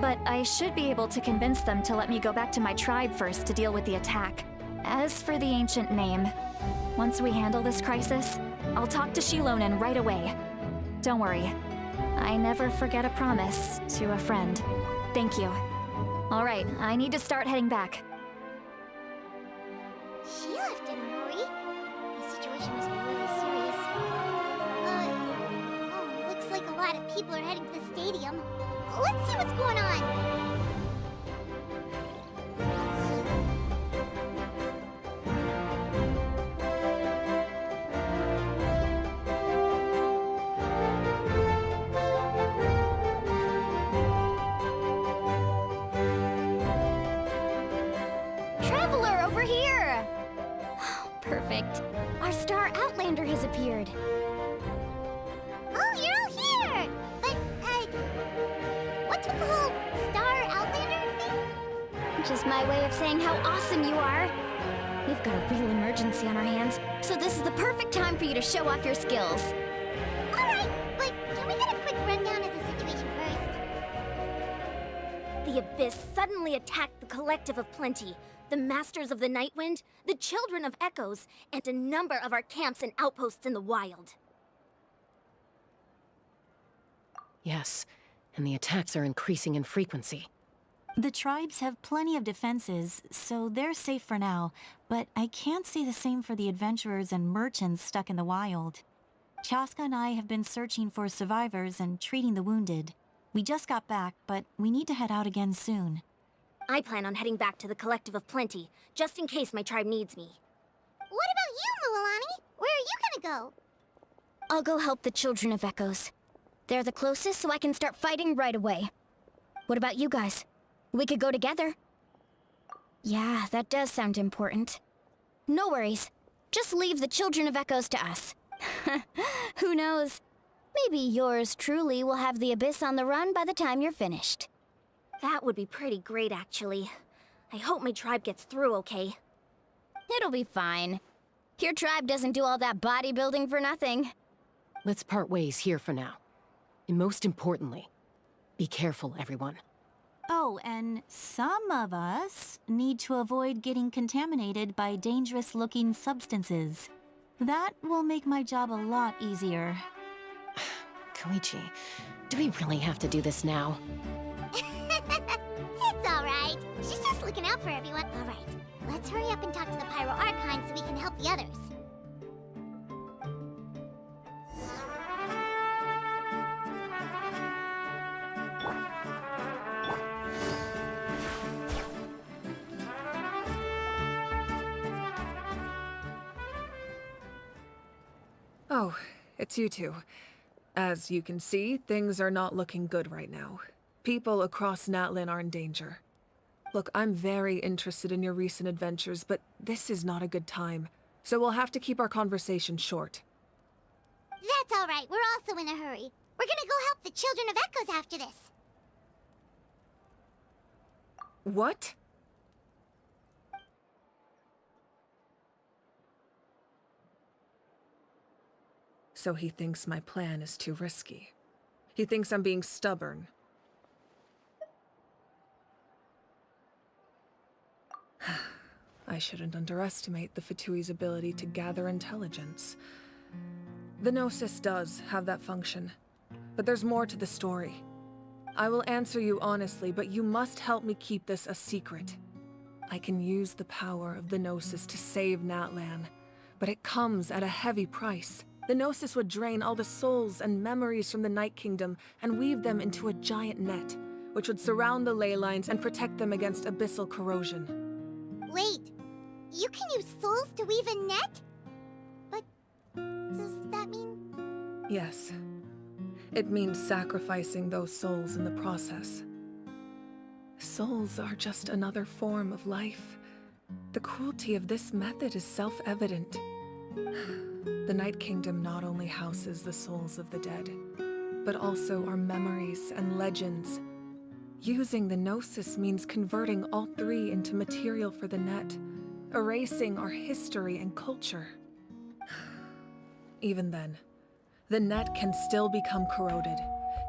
But I should be able to convince them to let me go back to my tribe first to deal with the attack. As for the ancient name, once we handle this crisis, I'll talk to Shilonen right away. Don't worry, I never forget a promise to a friend. Thank you. All right, I need to start heading back. She left in a hurry. The situation must be really serious. Looks like a lot of people are heading to the stadium. Let's see what's going on. Traveler, over here! Perfect. Our star Outlander has appeared. Oh, you're all here! But, what's with the whole Star Outlander thing? Just my way of saying how awesome you are. We've got a real emergency on our hands, so this is the perfect time for you to show off your skills. Alright, but can we get a quick rundown of the situation first? The Abyss suddenly attacked the Collective of Plenty, the Masters of the Nightwind, the Children of Echoes, and a number of our camps and outposts in the wild. Yes, and the attacks are increasing in frequency. The tribes have plenty of defenses, so they're safe for now, but I can't say the same for the adventurers and merchants stuck in the wild. Chaska and I have been searching for survivors and treating the wounded. We just got back, but we need to head out again soon. I plan on heading back to the Collective of Plenty, just in case my tribe needs me. What about you, Mualani? Where are you gonna go? I'll go help the Children of Echoes. They're the closest, so I can start fighting right away. What about you guys? We could go together. Yeah, that does sound important. No worries. Just leave the Children of Echoes to us. Who knows? Maybe yours truly will have the Abyss on the run by the time you're finished. That would be pretty great, actually. I hope my tribe gets through okay. It'll be fine. Your tribe doesn't do all that bodybuilding for nothing. Let's part ways here for now. And most importantly, be careful, everyone. Oh, and some of us need to avoid getting contaminated by dangerous-looking substances. That will make my job a lot easier. Koichi, do we really have to do this now? It's alright. She's just looking out for everyone. Alright, let's hurry up and talk to the Pyro Archon so we can help the others. Oh, it's you two. As you can see, things are not looking good right now. People across Natlan are in danger. Look, I'm very interested in your recent adventures, but this is not a good time. So we'll have to keep our conversation short. That's alright, we're also in a hurry. We're gonna go help the Children of Echoes after this. What? So he thinks my plan is too risky. He thinks I'm being stubborn. I shouldn't underestimate the Fatui's ability to gather intelligence. The Gnosis does have that function, but there's more to the story. I will answer you honestly, but you must help me keep this a secret. I can use the power of the Gnosis to save Natlan, but it comes at a heavy price. The Gnosis would drain all the souls and memories from the Night Kingdom and weave them into a giant net, which would surround the ley lines and protect them against abyssal corrosion. Wait, you can use souls to weave a net? But does that mean... Yes. It means sacrificing those souls in the process. Souls are just another form of life. The cruelty of this method is self-evident. The Night Kingdom not only houses the souls of the dead, but also our memories and legends. Using the Gnosis means converting all three into material for the net, erasing our history and culture. Even then, the net can still become corroded.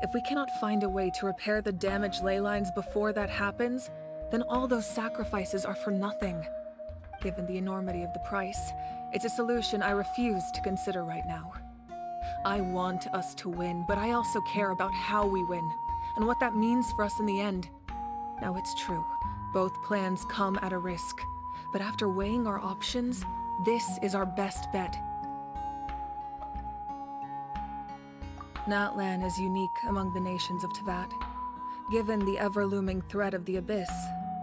If we cannot find a way to repair the damaged ley lines before that happens, then all those sacrifices are for nothing. Given the enormity of the price, it's a solution I refuse to consider right now. I want us to win, but I also care about how we win, and what that means for us in the end. Now it's true, both plans come at a risk, but after weighing our options, this is our best bet. Natlan is unique among the nations of Teyvat. Given the ever-looming threat of the Abyss,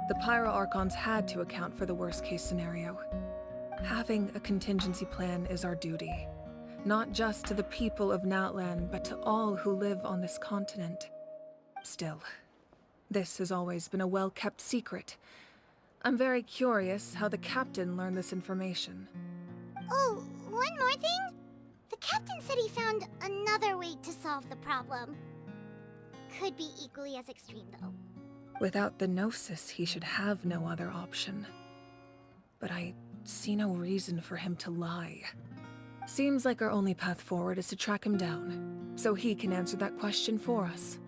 the Pyro Archons had to account for the worst-case scenario. Having a contingency plan is our duty, not just to the people of Natlan, but to all who live on this continent. Still, this has always been a well-kept secret. I'm very curious how the captain learned this information. Oh, one more thing? The captain said he found another way to solve the problem. Could be equally as extreme, though. Without the Gnosis, he should have no other option. But I see no reason for him to lie. Seems like our only path forward is to track him down, so he can answer that question for us.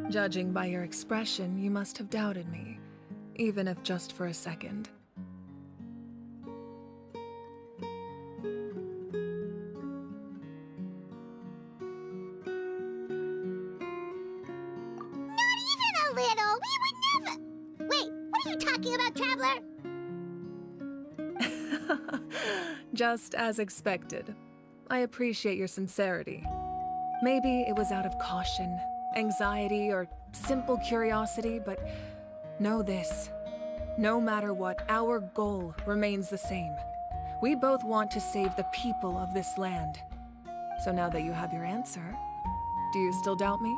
Judging by your expression, you must have doubted me, even if just for a second. little. We would never. Wait, what are you talking about, Traveler? Just as expected. I appreciate your sincerity. Maybe it was out of caution, anxiety, or simple curiosity, but know this. No matter what, our goal remains the same. We both want to save the people of this land. So now that you have your answer, do you still doubt me?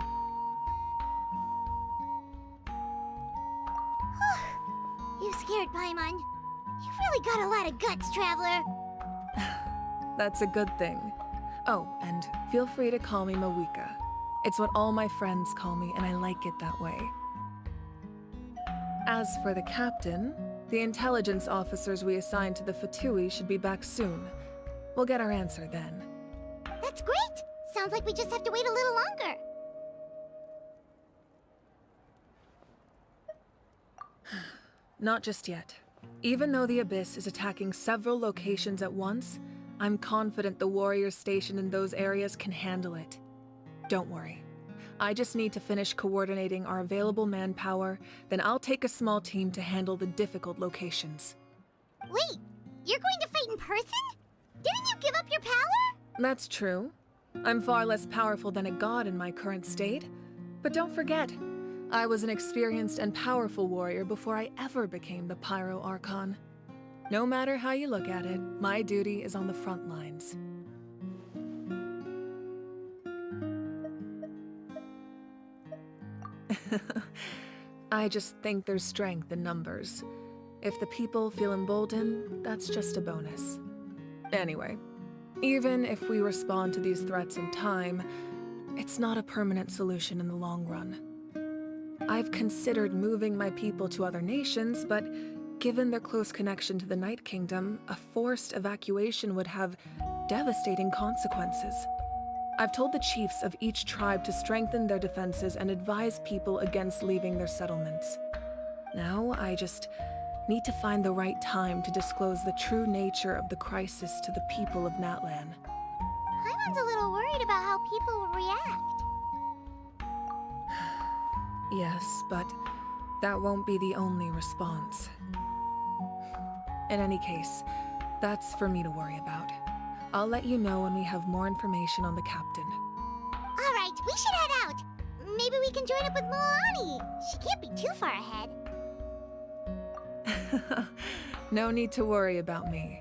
You scared, Paimon. You've really got a lot of guts, Traveler. That's a good thing. Oh, and feel free to call me Mawika. It's what all my friends call me, and I like it that way. As for the captain, the intelligence officers we assigned to the Fatui should be back soon. We'll get our answer then. That's great. Sounds like we just have to wait a little longer. Not just yet. Even though the Abyss is attacking several locations at once, I'm confident the warriors stationed in those areas can handle it. Don't worry. I just need to finish coordinating our available manpower, then I'll take a small team to handle the difficult locations. Wait, you're going to fight in person? Didn't you give up your power? That's true. I'm far less powerful than a god in my current state. But don't forget, I was an experienced and powerful warrior before I ever became the Pyro Archon. No matter how you look at it, my duty is on the front lines. I just think there's strength in numbers. If the people feel emboldened, that's just a bonus. Anyway, even if we respond to these threats in time, it's not a permanent solution in the long run. I've considered moving my people to other nations, but given their close connection to the Night Kingdom, a forced evacuation would have devastating consequences. I've told the chiefs of each tribe to strengthen their defenses and advise people against leaving their settlements. Now, I just need to find the right time to disclose the true nature of the crisis to the people of Natlan. Paimon's a little worried about how people will react. Yes, but that won't be the only response. In any case, that's for me to worry about. I'll let you know when we have more information on the captain. All right, we should head out. Maybe we can join up with Moani. She can't be too far ahead. No need to worry about me.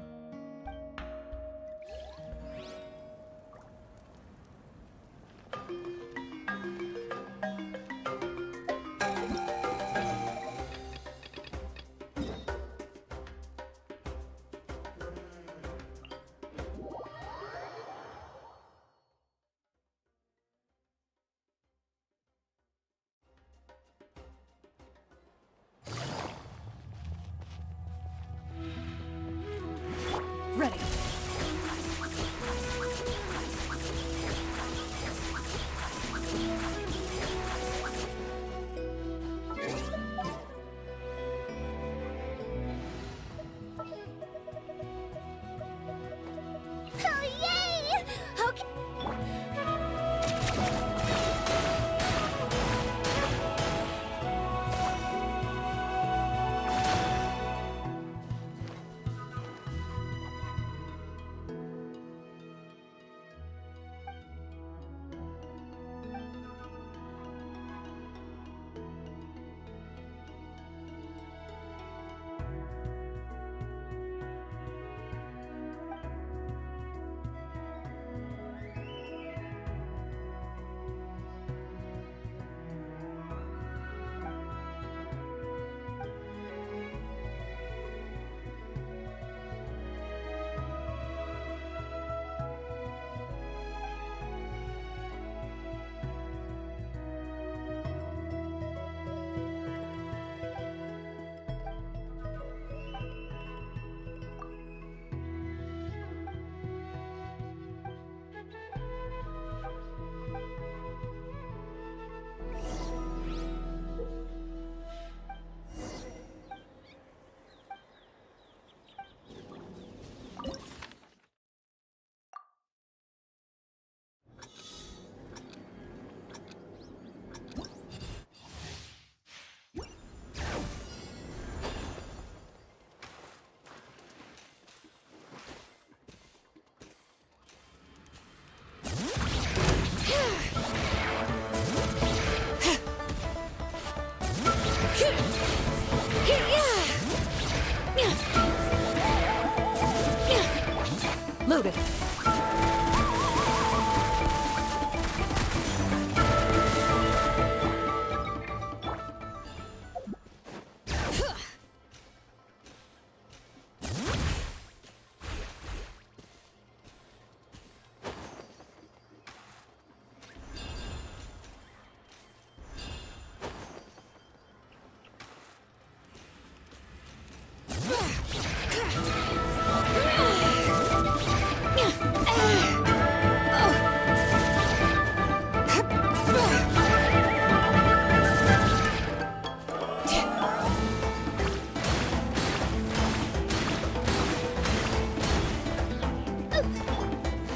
Noted.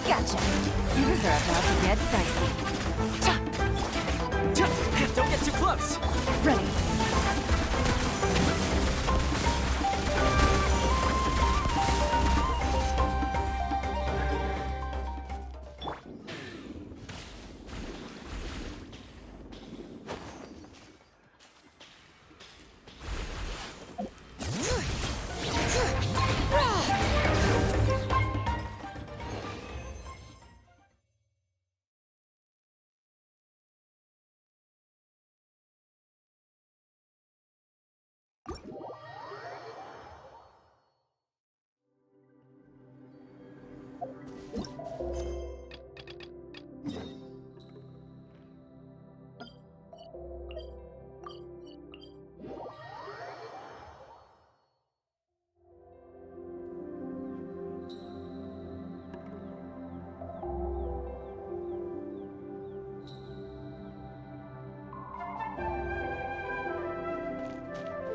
Gotcha. Things are about to get dicey. Don't get too close! Ready.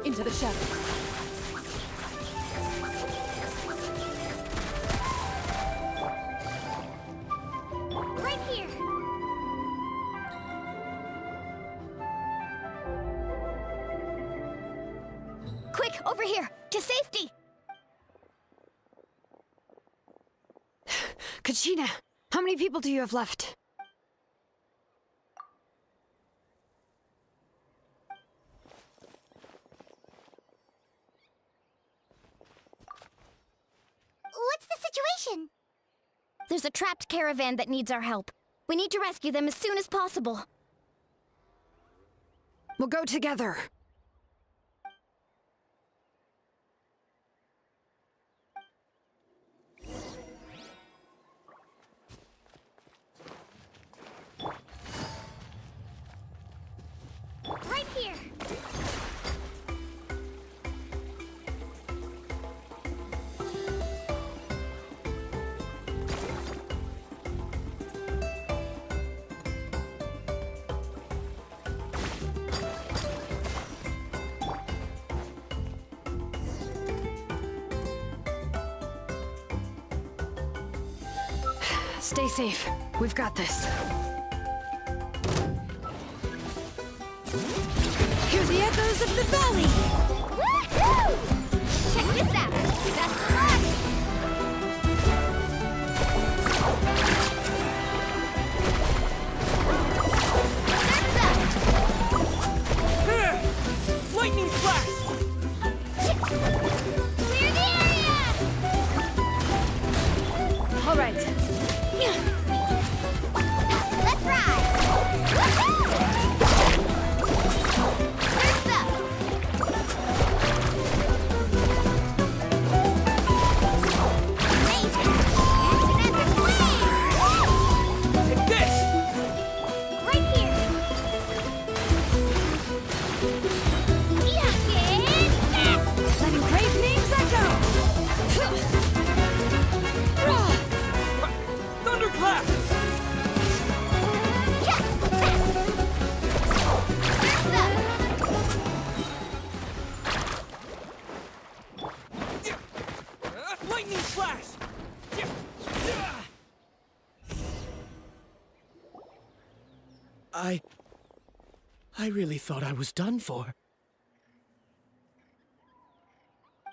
Into the shadows. Right here. Quick, over here! To safety! Kachina, how many people do you have left? What's the situation? There's a trapped caravan that needs our help. We need to rescue them as soon as possible. We'll go together. Right here. Stay safe. We've got this. Hear the echoes of the valley! Woohoo! Check this out. Best of luck. Lightning flash! Clear the area! All right. Let's ride! Woohoo! First up! Amazing! Action at the flame! Take this! Right here! Yeah, kid! Letting great names echo! Thunderclap! Lightning flash! I really thought I was done for.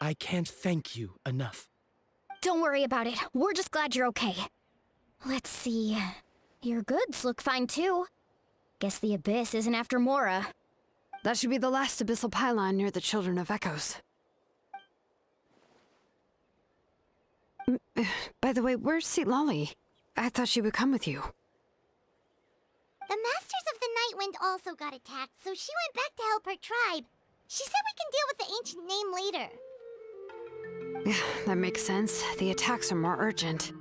I can't thank you enough. Don't worry about it. We're just glad you're okay. Let's see. Your goods look fine too. Guess the Abyss isn't after Mora. That should be the last abyssal pylon near the Children of Echoes. By the way, where's Citlali? I thought she would come with you. The Masters of the Night Wind also got attacked, so she went back to help her tribe. She said we can deal with the ancient name later. That makes sense. The attacks are more urgent.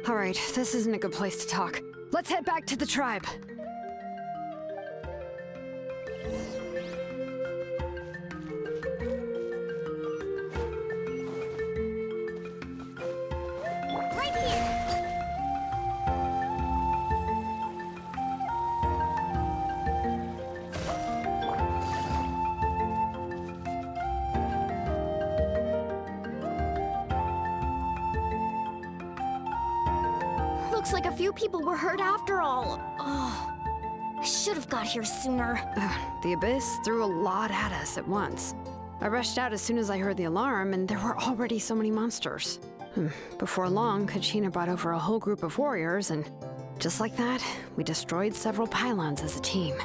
Alright, this isn't a good place to talk. Let's head back to the tribe. Right here. Looks like a few people were hurt after all. Oh, I should have got here sooner. The Abyss threw a lot at us at once. I rushed out as soon as I heard the alarm, and there were already so many monsters. Before long, Kachina brought over a whole group of warriors, and just like that, we destroyed several pylons as a team.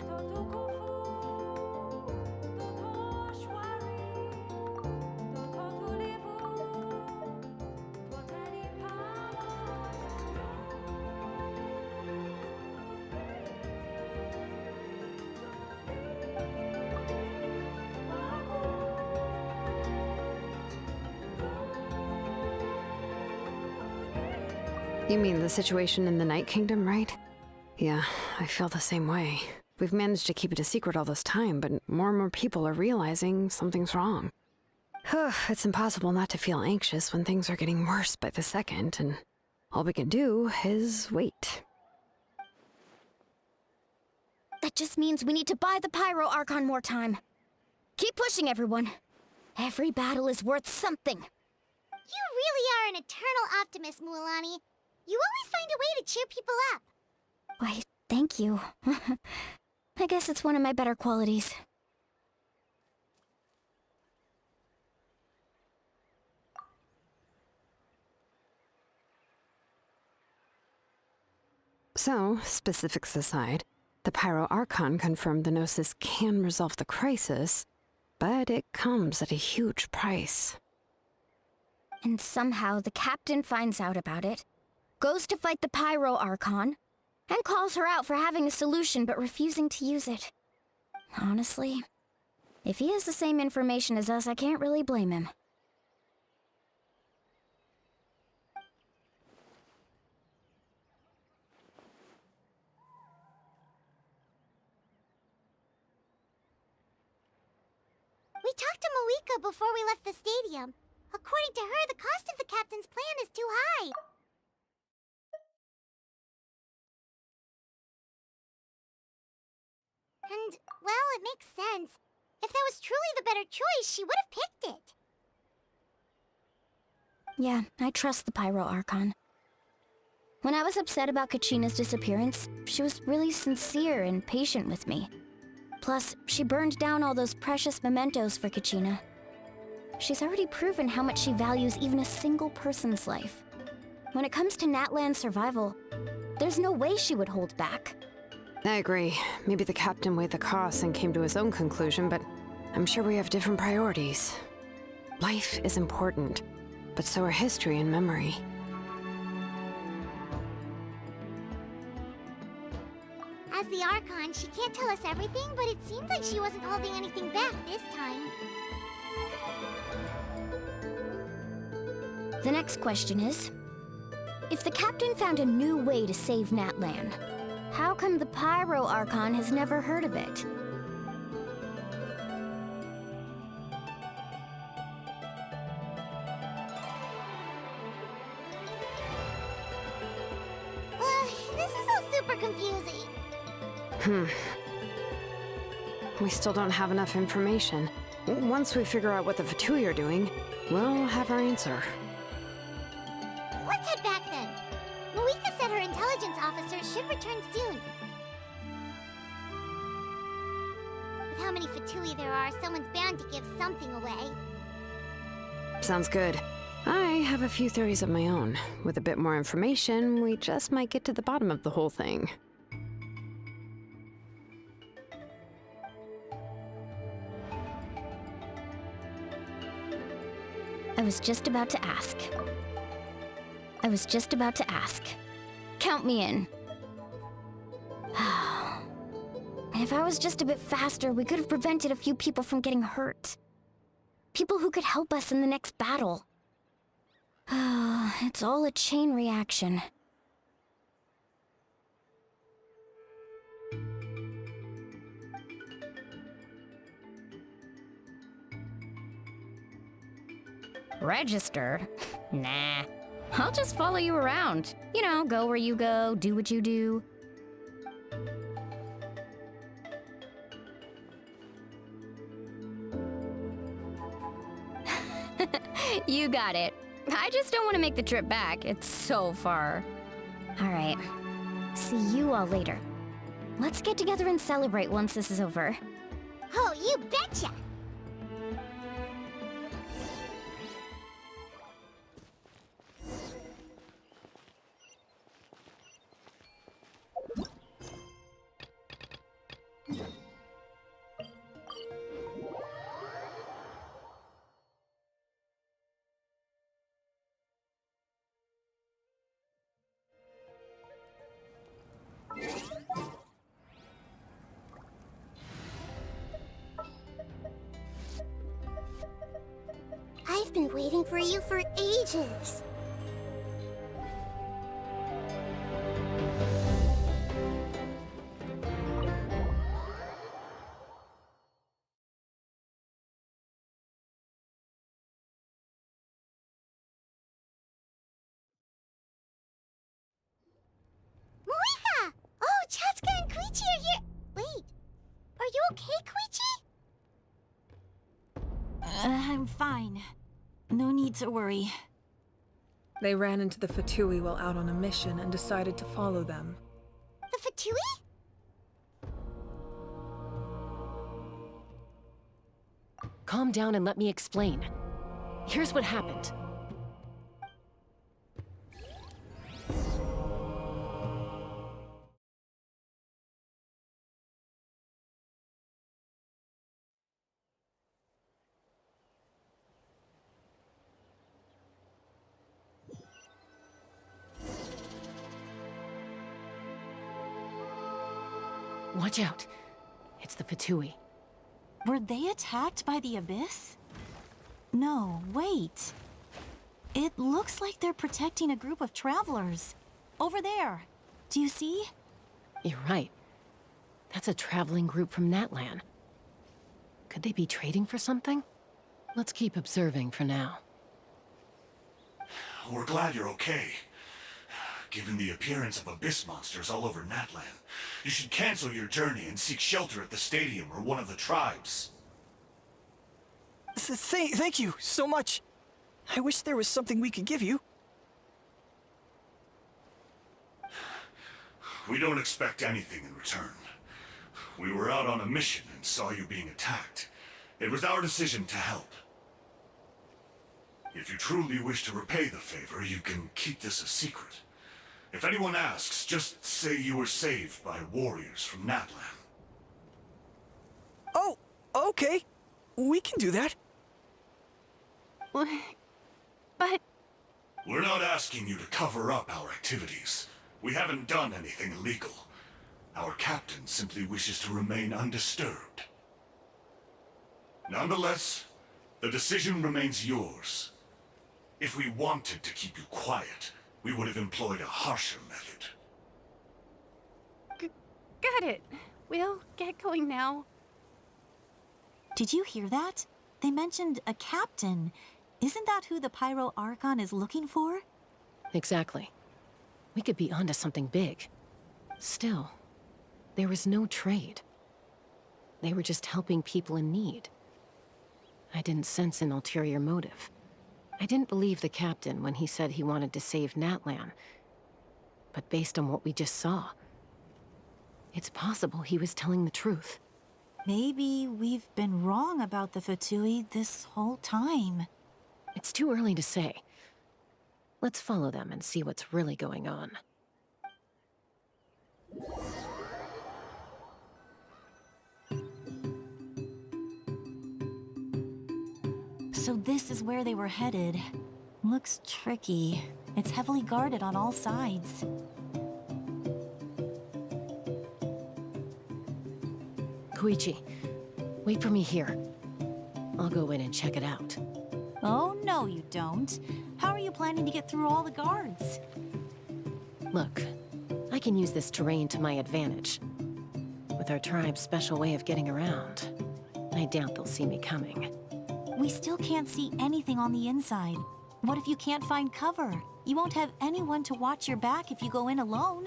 You mean the situation in the Night Kingdom, right? Yeah, I feel the same way. We've managed to keep it a secret all this time, but more and more people are realizing something's wrong. It's impossible not to feel anxious when things are getting worse by the second, and all we can do is wait. That just means we need to buy the Pyro Archon more time. Keep pushing, everyone. Every battle is worth something. You really are an eternal optimist, Mualani. You always find a way to cheer people up. Why, thank you. I guess it's one of my better qualities. So, specifics aside, the Pyro Archon confirmed the Gnosis can resolve the crisis, but it comes at a huge price. And somehow the captain finds out about it, goes to fight the Pyro Archon, and calls her out for having a solution but refusing to use it. Honestly, if he has the same information as us, I can't really blame him. We talked to Moika before we left the stadium. According to her, the cost of the captain's plan is too high. And, well, it makes sense. If that was truly the better choice, she would have picked it. Yeah, I trust the Pyro Archon. When I was upset about Kachina's disappearance, she was really sincere and patient with me. Plus, she burned down all those precious mementos for Kachina. She's already proven how much she values even a single person's life. When it comes to Natlan's survival, there's no way she would hold back. I agree. Maybe the captain weighed the costs and came to his own conclusion, but I'm sure we have different priorities. Life is important, but so are history and memory. As the Archon, she can't tell us everything, but it seemed like she wasn't holding anything back this time. The next question is, if the captain found a new way to save Natlan, how come the Pyro Archon has never heard of it? This is all super confusing. We still don't have enough information. Once we figure out what the Fatui are doing, we'll have our answer. Let's head back then. Moika said her intelligence officers should return soon. With how many Fatui there are, someone's bound to give something away. Sounds good. I have a few theories of my own. With a bit more information, we just might get to the bottom of the whole thing. I was just about to ask. Count me in. If I was just a bit faster, we could have prevented a few people from getting hurt. People who could help us in the next battle. It's all a chain reaction. Register? Nah. I'll just follow you around. You know, go where you go, do what you do. You got it. I just don't want to make the trip back. It's so far. Alright. See you all later. Let's get together and celebrate once this is over. Oh, you betcha! I've been waiting for you for ages. Moika! Oh, Chaska and Koichi are here. Wait, are you okay, Koichi? I'm fine. No need to worry. They ran into the Fatui while out on a mission and decided to follow them. The Fatui? Calm down and let me explain. Here's what happened. Watch out. It's the Fatui. Were they attacked by the Abyss? No, wait. It looks like they're protecting a group of travelers. Over there. Do you see? You're right. That's a traveling group from Natlan. Could they be trading for something? Let's keep observing for now. We're glad you're okay. Given the appearance of abyss monsters all over Natlan, you should cancel your journey and seek shelter at the stadium or one of the tribes. Thank you so much. I wish there was something we could give you. We don't expect anything in return. We were out on a mission and saw you being attacked. It was our decision to help. If you truly wish to repay the favor, you can keep this a secret. If anyone asks, just say you were saved by warriors from Natlan. Oh, okay. We can do that. But... We're not asking you to cover up our activities. We haven't done anything illegal. Our captain simply wishes to remain undisturbed. Nonetheless, the decision remains yours. If we wanted to keep you quiet, we would have employed a harsher method. Got it. We'll get going now. Did you hear that? They mentioned a captain. Isn't that who the Pyro Archon is looking for? Exactly. We could be onto something big. Still, there was no trade. They were just helping people in need. I didn't sense an ulterior motive. I didn't believe the captain when he said he wanted to save Natlan. But based on what we just saw, it's possible he was telling the truth. Maybe we've been wrong about the Fatui this whole time. It's too early to say. Let's follow them and see what's really going on. So this is where they were headed. Looks tricky. It's heavily guarded on all sides. Koichi, wait for me here. I'll go in and check it out. Oh, no, you don't. How are you planning to get through all the guards? Look, I can use this terrain to my advantage. With our tribe's special way of getting around, I doubt they'll see me coming. We still can't see anything on the inside. What if you can't find cover? You won't have anyone to watch your back if you go in alone.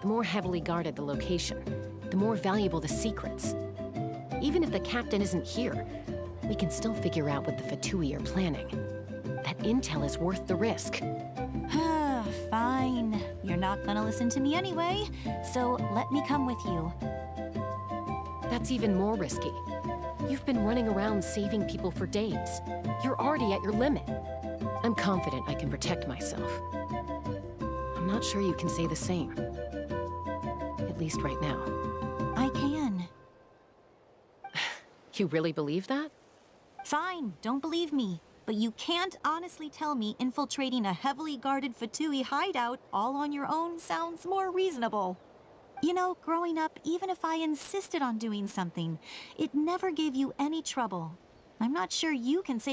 The more heavily guarded the location, the more valuable the secrets. Even if the captain isn't here, we can still figure out what the Fatui are planning. That intel is worth the risk. Fine. You're not gonna listen to me anyway, so let me come with you. That's even more risky. You've been running around saving people for days. You're already at your limit. I'm confident I can protect myself. I'm not sure you can say the same. At least right now. I can. You really believe that? Fine, don't believe me. But you can't honestly tell me infiltrating a heavily guarded Fatui hideout all on your own sounds more reasonable. You know, growing up, even if I insisted on doing something, it never gave you any trouble. I'm not sure you can say the